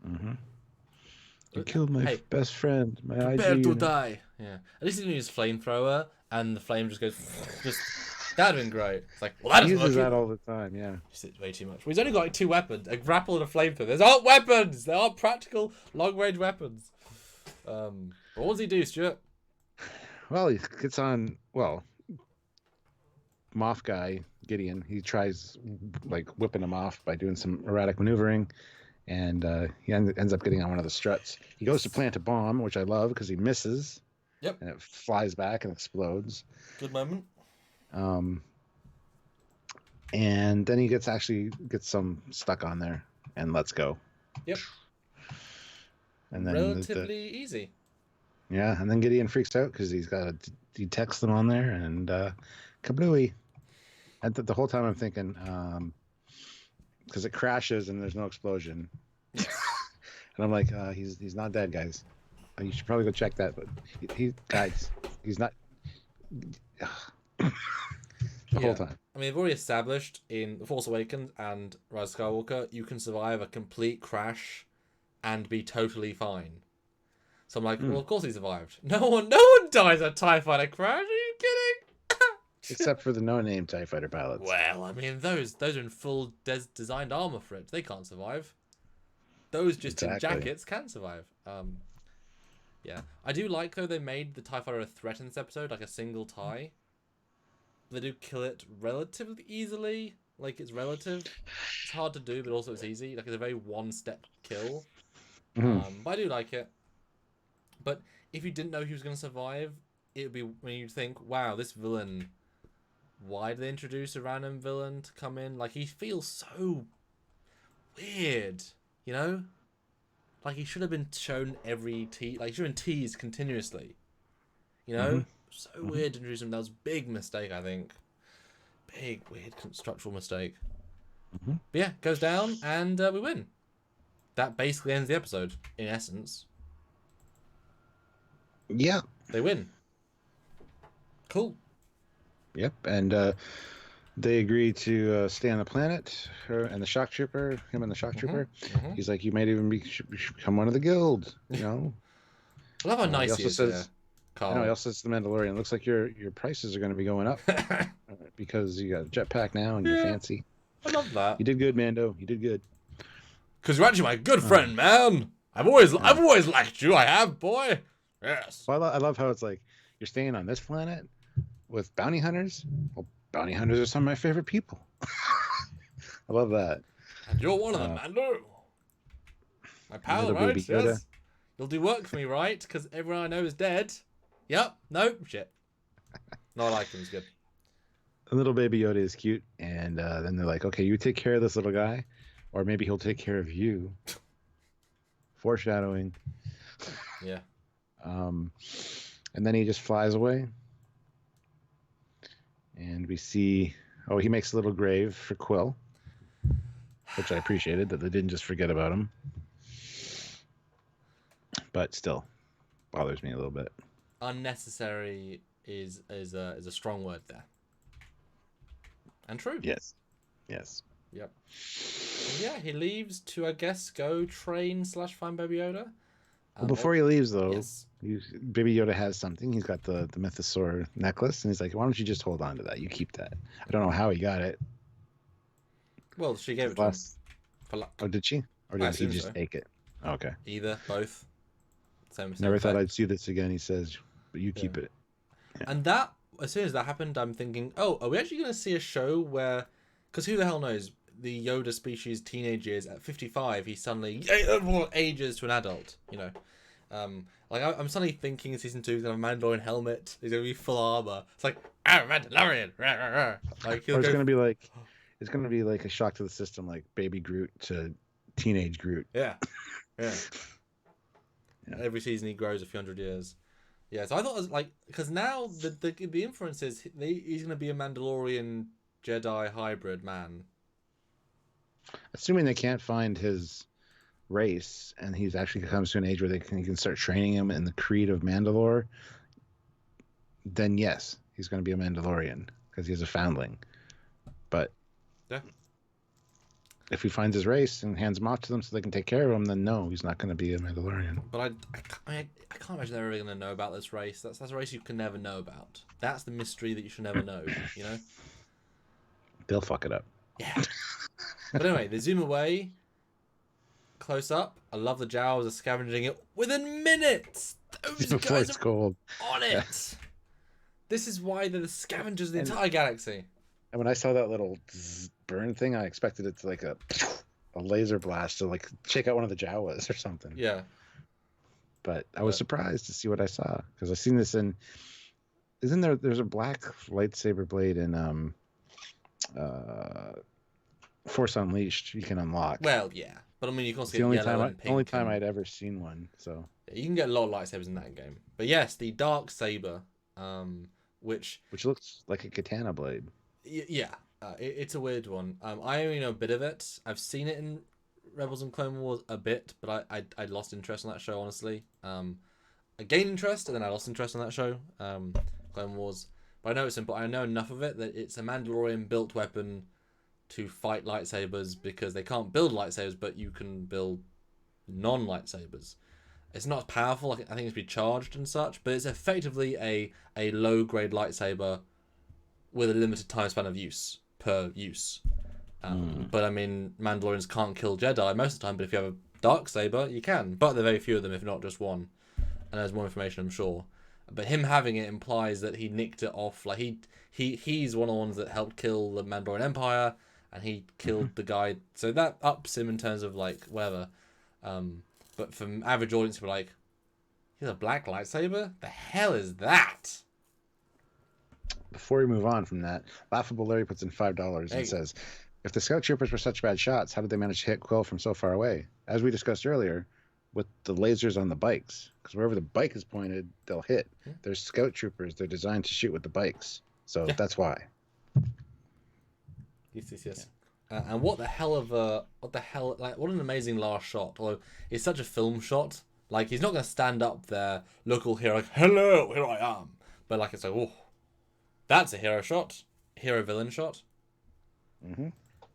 Mm-hmm. You killed my best friend. My prepare to die. Yeah. At least he's going to use flamethrower and the flame just goes... That'd have been great. It's like, well, he uses that all the time, yeah. It's way too much. Well, he's only got like 2 weapons. A grapple and a flamethrower. Those aren't weapons! They aren't practical long-range weapons. What does he do, Stuart? Well, he gets on... Well, Moff guy, Gideon, he tries like whipping him off by doing some erratic maneuvering. And he ends up getting on one of the struts. He goes to plant a bomb, which I love because he misses. Yep. And it flies back and explodes. Good moment. And then he gets some stuck on there and lets go. Yep. And then relatively easy. Yeah, and then Gideon freaks out because he's got to detect them on there and kablooey. And the whole time I'm thinking, because it crashes and there's no explosion. And I'm like, he's not dead, guys. You should probably go check that. But he's not. the whole time. I mean, they've already established in The Force Awakens and Rise of Skywalker, you can survive a complete crash and be totally fine. So I'm like, well, of course he survived. No one dies a TIE fighter crash. Are you kidding? Except for the no-name TIE fighter pilots. Well, I mean, those are in full designed armor for it. They can't survive. Those just in jackets can survive. Yeah, I do like though they made the TIE fighter a threat in this episode, like a single TIE. They do kill it relatively easily. Like, it's relative. It's hard to do, but also it's easy. Like, it's a very one-step kill. But I do like it. But if you didn't know he was going to survive, it would be when you'd think, wow, this villain, why did they introduce a random villain to come in? Like, he feels so weird, you know? Like, he should have been shown like, he should have been teased continuously. You know? So weird to introduce him. That was a big mistake, I think. Big, weird structural mistake. But yeah, goes down, and we win. That basically ends the episode, in essence. Yeah. They win. Cool. Yep, and they agree to stay on the planet, and the shock trooper, him and the shock trooper. He's like, you might even become one of the guild, you know? I love how nice he is. Says, no, he also says to the Mandalorian, looks like your prices are going to be going up because you got a jetpack now and you're fancy. I love that. You did good, Mando. You did good. Because you're actually my good friend, man. I've always liked you. I have, boy. Yes. Well, I love how it's like, you're staying on this planet with bounty hunters? Well, bounty hunters are some of my favorite people. I love that. And you're one of them, Mando. My pal, right? Yes. You'll do work for me, right? Because everyone I know is dead. Yep. No. Shit. No, I like him. He's good. A little baby Yoda is cute. And then they're like, okay, you take care of this little guy. Or maybe he'll take care of you. Foreshadowing. Yeah. And then he just flies away. And we see... Oh, he makes a little grave for Quill. Which I appreciated, that they didn't just forget about him. But still, bothers me a little bit. Unnecessary is a strong word there. And true. Yes. Yep. And yeah, he leaves to, I guess, go train / find Baby Yoda. Well, before he leaves, though, yes. Baby Yoda has something. He's got the Mythosaur necklace, and he's like, why don't you just hold on to that? You keep that. I don't know how he got it. Well, she gave it to him. For luck. Oh, did she? Or did he just take it? Oh, okay. Either, both. Same Never thought I'd see this again, he says, but you keep it. Yeah. And that, as soon as that happened, I'm thinking, oh, are we actually going to see a show where... Because who the hell knows? The Yoda species teenage years, at 55, he suddenly ages to an adult, you know. Like, I'm suddenly thinking in season 2 he's going to have a Mandalorian helmet, he's going to be full armor. It's like, Mandalorian! Like, or it's going to be like a shock to the system, like Baby Groot to teenage Groot. Yeah. Every season he grows a few hundred years. Yeah, so I thought it was like, because now the inference is he's going to be a Mandalorian Jedi hybrid man. Assuming they can't find his race and he's actually comes to an age where he can start training him in the creed of Mandalore, then yes, he's going to be a Mandalorian because he's a foundling. But yeah, if he finds his race and hands him off to them so they can take care of him, then no, he's not going to be a Mandalorian. But I can't imagine they're really going to know about this race. That's a race you can never know about. That's the mystery that you should never know, you know? They'll fuck it up. Yeah. But anyway, they zoom away, close up. I love the Jawas are scavenging it within minutes. Those Before guys it's are cold. on it. Yeah. This is why they're the scavengers of the entire galaxy. And when I saw that little burn thing, I expected it to like a laser blast to like check out one of the Jawas or something. Yeah. But I was surprised to see what I saw because I've seen this in. Isn't there's a black lightsaber blade in Force Unleashed you can unlock. Well, yeah, but I mean you can also get yellow and pink. Only time I'd ever seen one. So yeah, you can get a lot of lightsabers in that game. But yes, the dark saber, which looks like a katana blade. Yeah, it's a weird one. I only know a bit of it. I've seen it in Rebels and Clone Wars a bit, but I lost interest in that show honestly. I gained interest and then I lost interest in that show. Clone Wars. But I know it's important. I know enough of it that it's a Mandalorian built weapon to fight lightsabers because they can't build lightsabers, but you can build non-lightsabers. It's not as powerful. I think it's be charged and such, but it's effectively a low grade lightsaber with a limited time span of use per use. But I mean, Mandalorians can't kill Jedi most of the time. But if you have a dark saber, you can. But there are very few of them, if not just one. And there's more information, I'm sure. But him having it implies that he nicked it off. Like he's one of the ones that helped kill the Mandalorian Empire, and he killed the guy. So that ups him in terms of like whatever. But from average audience, we're like, he's a black lightsaber? The hell is that? Before we move on from that, Laughable Larry puts in $5 and says, if the scout troopers were such bad shots, how did they manage to hit Quill from so far away? As we discussed earlier, with the lasers on the bikes, because wherever the bike is pointed, they'll hit. They're scout troopers. They're designed to shoot with the bikes. So that's why. Yes. And what the hell, like, what an amazing last shot. Although, it's such a film shot. Like, he's not going to stand up there, look all here, like, hello, here I am. But, like, it's like, oh, that's a hero shot. Hero-villain shot. Mm-hmm.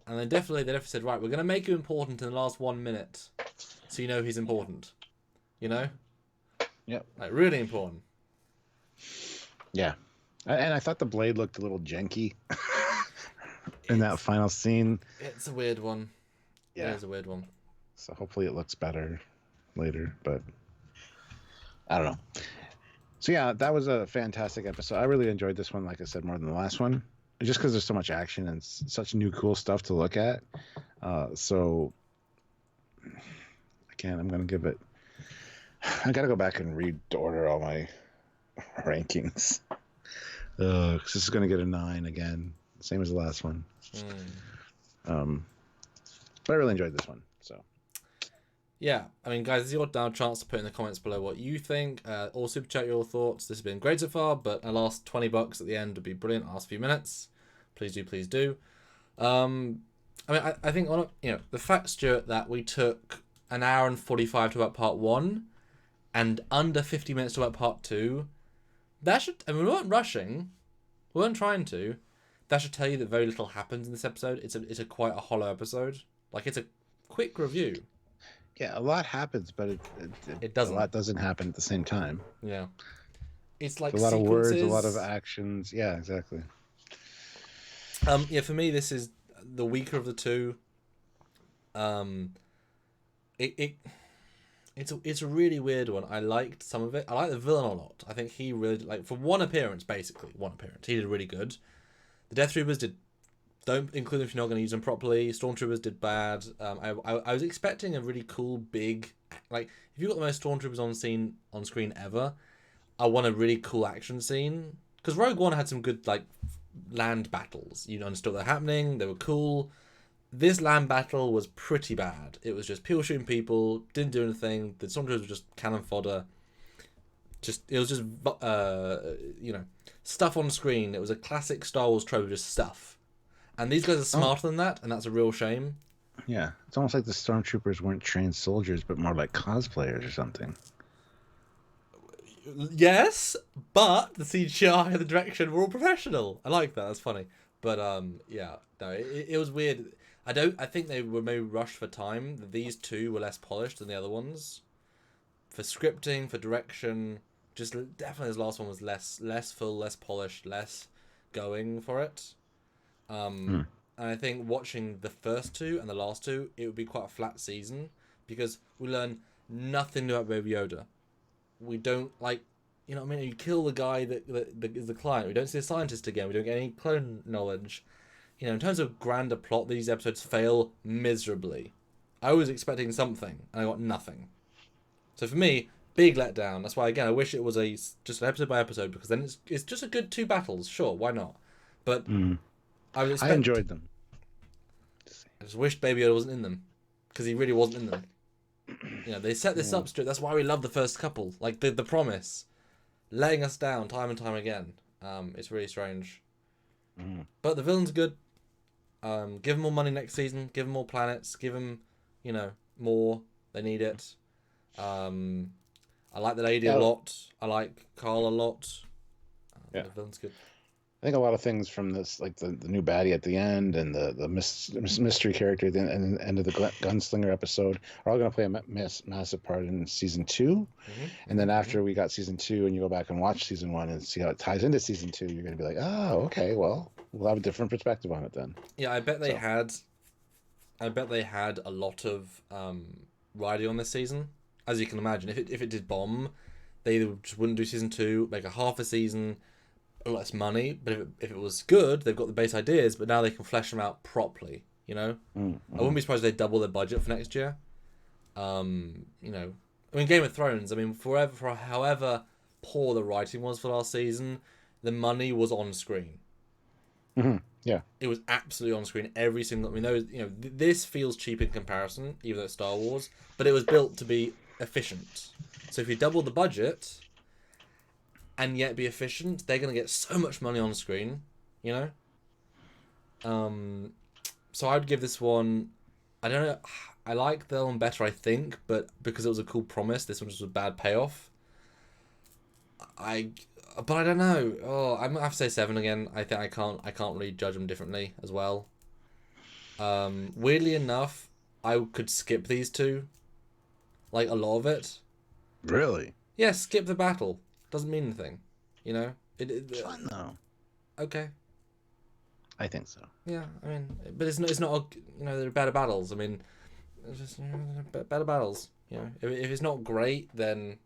And they definitely said, right, we're going to make you important in the last 1 minute. So you know he's important. You know? Yep. Like, really important. Yeah. And I thought the blade looked a little janky in that final scene. It's a weird one. Yeah. It is a weird one. So hopefully it looks better later, but I don't know. So yeah, that was a fantastic episode. I really enjoyed this one, like I said, more than the last one. Just because there's so much action and such new cool stuff to look at. So again, I'm going to give it... I got to go back and reorder all my rankings. Because this is going to get a 9 again. Same as the last one. But I really enjoyed this one. So yeah, I mean, guys, this is your chance to put in the comments below what you think. Or super chat your thoughts. This has been great so far, but a last $20 at the end would be brilliant. Last few minutes. Please do. I mean, I think the fact, Stuart, that we took an hour and 45 to about part 1 and under 50 minutes to about part 2, that should... I mean, we weren't rushing. We weren't trying to. That should tell you that very little happens in this episode. It's a quite a hollow episode. Like, it's a quick review. Yeah, a lot happens, but it doesn't. A lot doesn't happen at the same time. Yeah. It's like a lot sequences. of words, a lot of actions. Yeah, exactly. Yeah, for me, this is the weaker of the two. It's a really weird one. I liked some of it. I like the villain a lot. I think he really, like, for one appearance, he did really good. The Death Troopers don't include them if you're not going to use them properly. Stormtroopers did bad. I was expecting a really cool big, like, if you've got the most Stormtroopers on screen ever, I want a really cool action scene. Because Rogue One had some good, like, land battles. You understood what they're happening. They were cool. This land battle was pretty bad. It was just people shooting people, didn't do anything. The Stormtroopers were just cannon fodder. It was just stuff on screen. It was a classic Star Wars trope, just stuff. And these guys are smarter than that, and that's a real shame. Yeah, it's almost like the Stormtroopers weren't trained soldiers, but more like cosplayers or something. Yes, but the CGI and the direction were all professional. I like that. That's funny. But yeah, no, it was weird. I think they were maybe rushed for time. These two were less polished than the other ones. For scripting, for direction, just definitely this last one was less full, less polished, less going for it. And I think watching the first two and the last two, it would be quite a flat season because we learn nothing new about Baby Yoda. We don't, like, you know what I mean? You kill the guy that is the client. We don't see the scientist again. We don't get any clone knowledge. You know, in terms of grander plot, these episodes fail miserably. I was expecting something, and I got nothing. So for me, big letdown. That's why, again, I wish it was just an episode by episode, because then it's just a good 2 battles. Sure, why not? But I enjoyed them. I just wished Baby Yoda wasn't in them, because he really wasn't in them. You know, they set this up straight. That's why we love the first couple. Like, the promise. Letting us down time and time again. It's really strange. But the villain's good. Give them more money next season. Give them more planets. Give them, more. They need it. I like the lady a lot. I like Carl a lot. The villain's good. I think a lot of things from this, like the new baddie at the end and the mystery character at the end of the Gunslinger episode, are all going to play a massive part in season 2. And then after we got season 2, and you go back and watch season 1 and see how it ties into season 2, you're going to be like, oh, okay, well, we'll have a different perspective on it then. Yeah, I bet they had a lot of riding on this season. As you can imagine, if it did bomb, they either just wouldn't do season 2, make a half a season, less money. But if it was good, they've got the base ideas, but now they can flesh them out properly. You know, I wouldn't be surprised if they double their budget for next year. You know, I mean, Game of Thrones. I mean, for however poor the writing was for last season, the money was on screen. Yeah, it was absolutely on screen every single. I mean, this feels cheap in comparison, even though it's Star Wars, but it was built to be efficient. So if you double the budget and yet be efficient, they're going to get so much money on screen, you know? So I'd give this one, I don't know, I like the one better, I think, but because it was a cool promise, this one was a bad payoff. But I don't know. Oh, I'm gonna have to say 7 again. I think I can't really judge them differently as well. Weirdly enough, I could skip these two, like a lot of it. Really? Yeah, skip the battle. Doesn't mean anything, you know. It's fun though. Okay. I think so. Yeah, I mean, but it's not. You know, there are better battles. I mean, it's just better battles. You know, if it's not great, then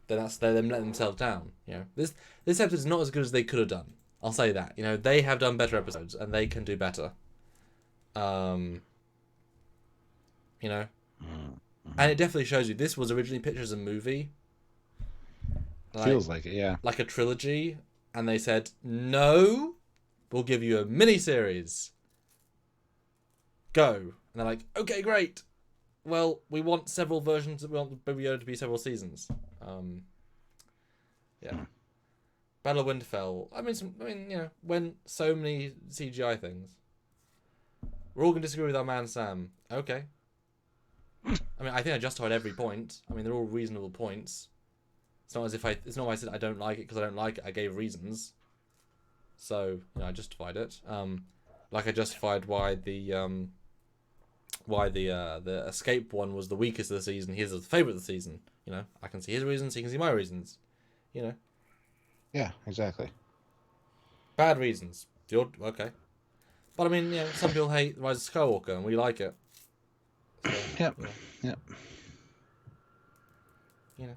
that's them letting themselves down. You know, this episode is not as good as they could have done. I'll say that. You know, they have done better episodes, and they can do better. You know, and it definitely shows you this was originally pitched as a movie. Feels like it, yeah. Like a trilogy, and they said no, we'll give you a mini-series. Go, and they're like, okay, great. Well, we want several versions. We want Baby Yoda to be several seasons. Yeah. Battle of Winterfell. I mean, you know, when so many CGI things. We're all gonna disagree with our man Sam. Okay. I mean, I think I justified every point. I mean, they're all reasonable points. It's not as if it's not why I said I don't like it because I don't like it. I gave reasons. So, you know, I justified it. Like I justified why the escape one was the weakest of the season. His was the favorite of the season. You know, I can see his reasons. He can see my reasons. You know. Yeah, exactly. Bad reasons. Okay. But I mean, yeah, some people hate Rise of Skywalker, and we like it. So, yep. Yeah. Yep. You know.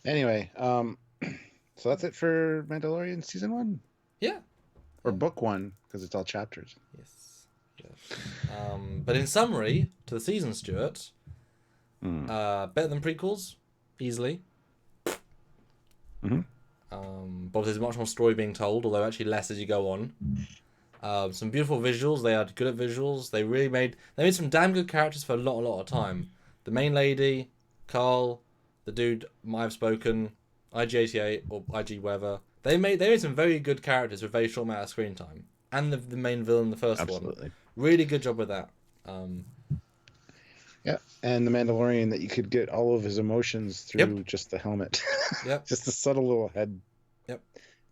Anyway, so that's it for Mandalorian season 1. Yeah. Or book 1 because it's all chapters. Yes. But in summary, to the season, Stuart, better than prequels, easily. But there's much more story being told, although actually less as you go on. Some beautiful visuals. They are good at visuals. They made some damn good characters for a lot of time. The main lady, Carl, the dude might have spoken, IG-88 or IG whatever. They made some very good characters with very short amount of screen time, and the main villain, the first one. Really good job with that. Yeah, and the Mandalorian that you could get all of his emotions through just the helmet. Yep. Just a subtle little head. Yep.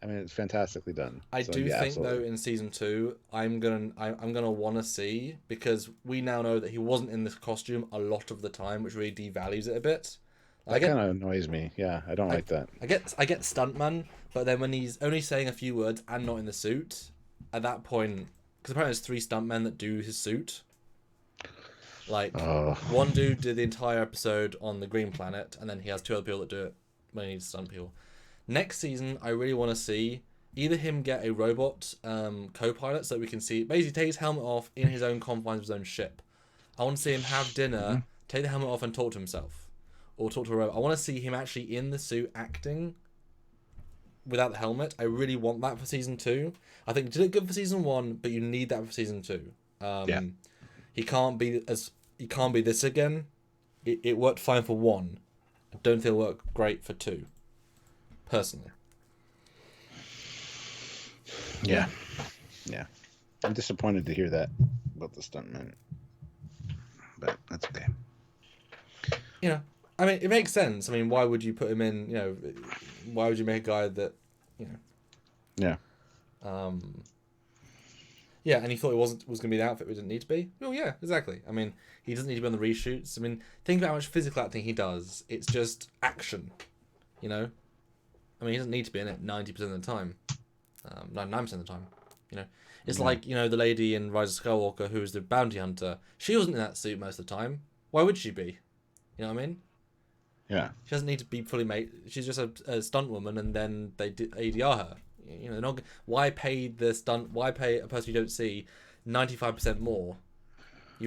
I mean, it's fantastically done. I think absolutely. Though in season 2, I'm gonna want to see, because we now know that he wasn't in this costume a lot of the time, which really devalues it a bit. That kind of annoys me. Yeah, I don't like that. I get stuntman, but then when he's only saying a few words and not in the suit, at that point, because apparently there's 3 stuntmen that do his suit. Like, one dude did the entire episode on the Green Planet, and then he has 2 other people that do it when he needs to stunt people. Next season, I really want to see either him get a robot co-pilot so that we can see, basically take his helmet off in his own confines of his own ship. I want to see him have dinner, take the helmet off and talk to himself. Or talk to a robot. I want to see him actually in the suit acting without the helmet. I really want that for season 2. I think you did it good for season 1, but you need that for season 2. Yeah. He can't be this again. It worked fine for 1. I don't think it'll work great for 2. Personally. Yeah. I'm disappointed to hear that about the stuntman, but that's okay. You know, I mean, it makes sense. I mean, why would you put him in? You know, why would you make a guy that, you know, Yeah. Yeah, and he thought it was going to be the outfit, but it didn't need to be. Oh yeah, exactly. I mean, he doesn't need to be on the reshoots. I mean, think about how much physical acting he does. It's just action, you know. I mean, he doesn't need to be in it 90% of the time, 99% of the time. You know, it's like, you know, the lady in Rise of Skywalker who was the bounty hunter. She wasn't in that suit most of the time. Why would she be? You know what I mean? Yeah. She doesn't need to be fully made. She's just a stunt woman, and then they ADR her. You know, not why pay the stunt? Why pay a person you don't see 95% more? I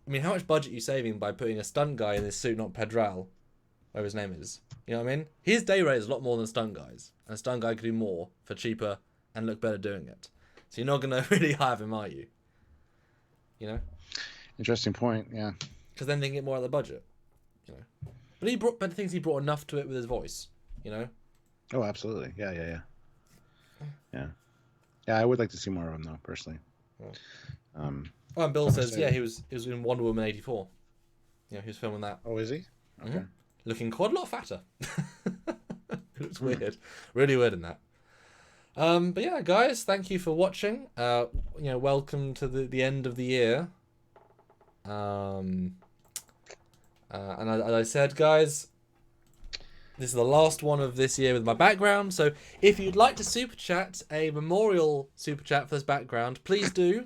mean, how much budget are you saving by putting a stunt guy in this suit, not Pedral, whatever his name is? You know what I mean? His day rate is a lot more than stunt guys, and a stunt guy could do more for cheaper and look better doing it. So you're not gonna really have him, are you? You know. Interesting point. Yeah. Because then they can get more out of the budget. You know. But the things he brought enough to it with his voice. You know. Oh, absolutely. Yeah. Yeah, I would like to see more of him though, personally. And Bill says, yeah, he was in Wonder Woman 84. Yeah, he was filming that. Oh, is he? Okay. Looking quite a lot fatter. It looks weird. Really weird in that. But yeah, guys, thank you for watching. You know, welcome to the end of the year. And as I said, guys, this is the last one of this year with my background. So if you'd like to super chat a memorial super chat for this background, please do.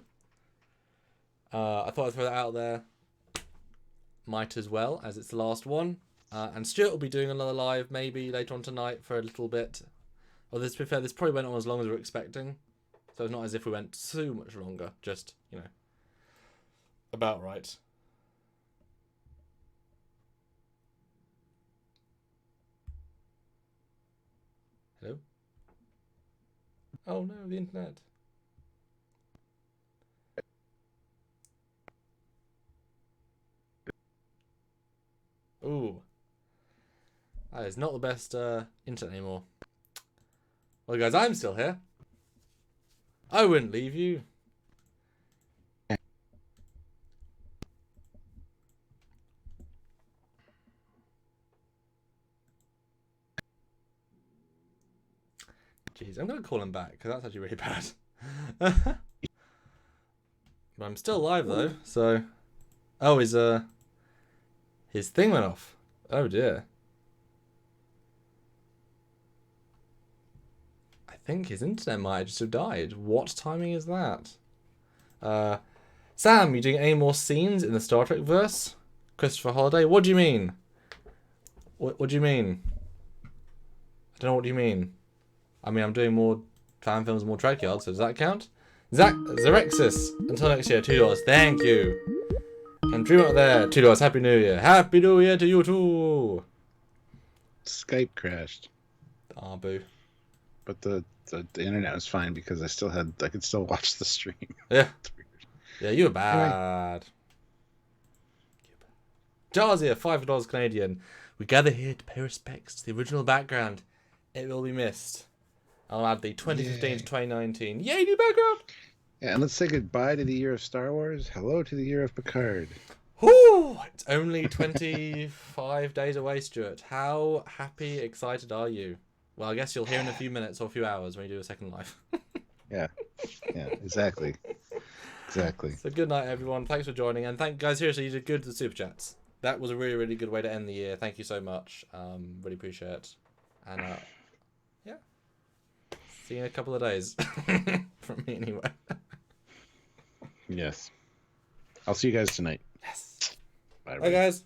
I thought I'd throw that out there. Might as well, as it's the last one. And Stuart will be doing another live maybe later on tonight for a little bit. Well, to be fair, this probably went on as long as we were expecting. So it's not as if we went too much longer. Just, you know, about right. Hello? Oh no, the internet. Ooh. That is not the best internet anymore. Well, guys, I'm still here. I wouldn't leave you. Jeez, I'm going to call him back, because that's actually really bad. But I'm still live, though, so... Oh, his thing went off. Oh, dear. I think his internet might just have died. What timing is that? Sam, you doing any more scenes in the Star Trek verse? Christopher Holiday? What do you mean? What do you mean? I don't know what you mean. I mean, I'm doing more fan films, more Trekyards, so does that count? Zerexis, until next year, $2. Thank you. And Dream out there, $2. Happy New Year. Happy New Year to you too. Skype crashed. Ah, boo. But the internet was fine because I could still watch the stream. Yeah. Yeah, you were bad. Jars here, $5 Canadian. We gather here to pay respects to the original background. It will be missed. I'll add the 2015 to 2019. Yay, new background! Yeah, and let's say goodbye to the year of Star Wars. Hello to the year of Picard. Whoo! It's only 25 days away, Stuart. How happy, excited are you? Well, I guess you'll hear in a few minutes or a few hours when you do a second live. Yeah, exactly. Exactly. So good night, everyone. Thanks for joining. And thank guys, seriously, you did good with the super chats. That was a really, really good way to end the year. Thank you so much. Really appreciate it. And yeah. See you in a couple of days. From me anyway. Yes. I'll see you guys tonight. Yes. Bye, Bye guys.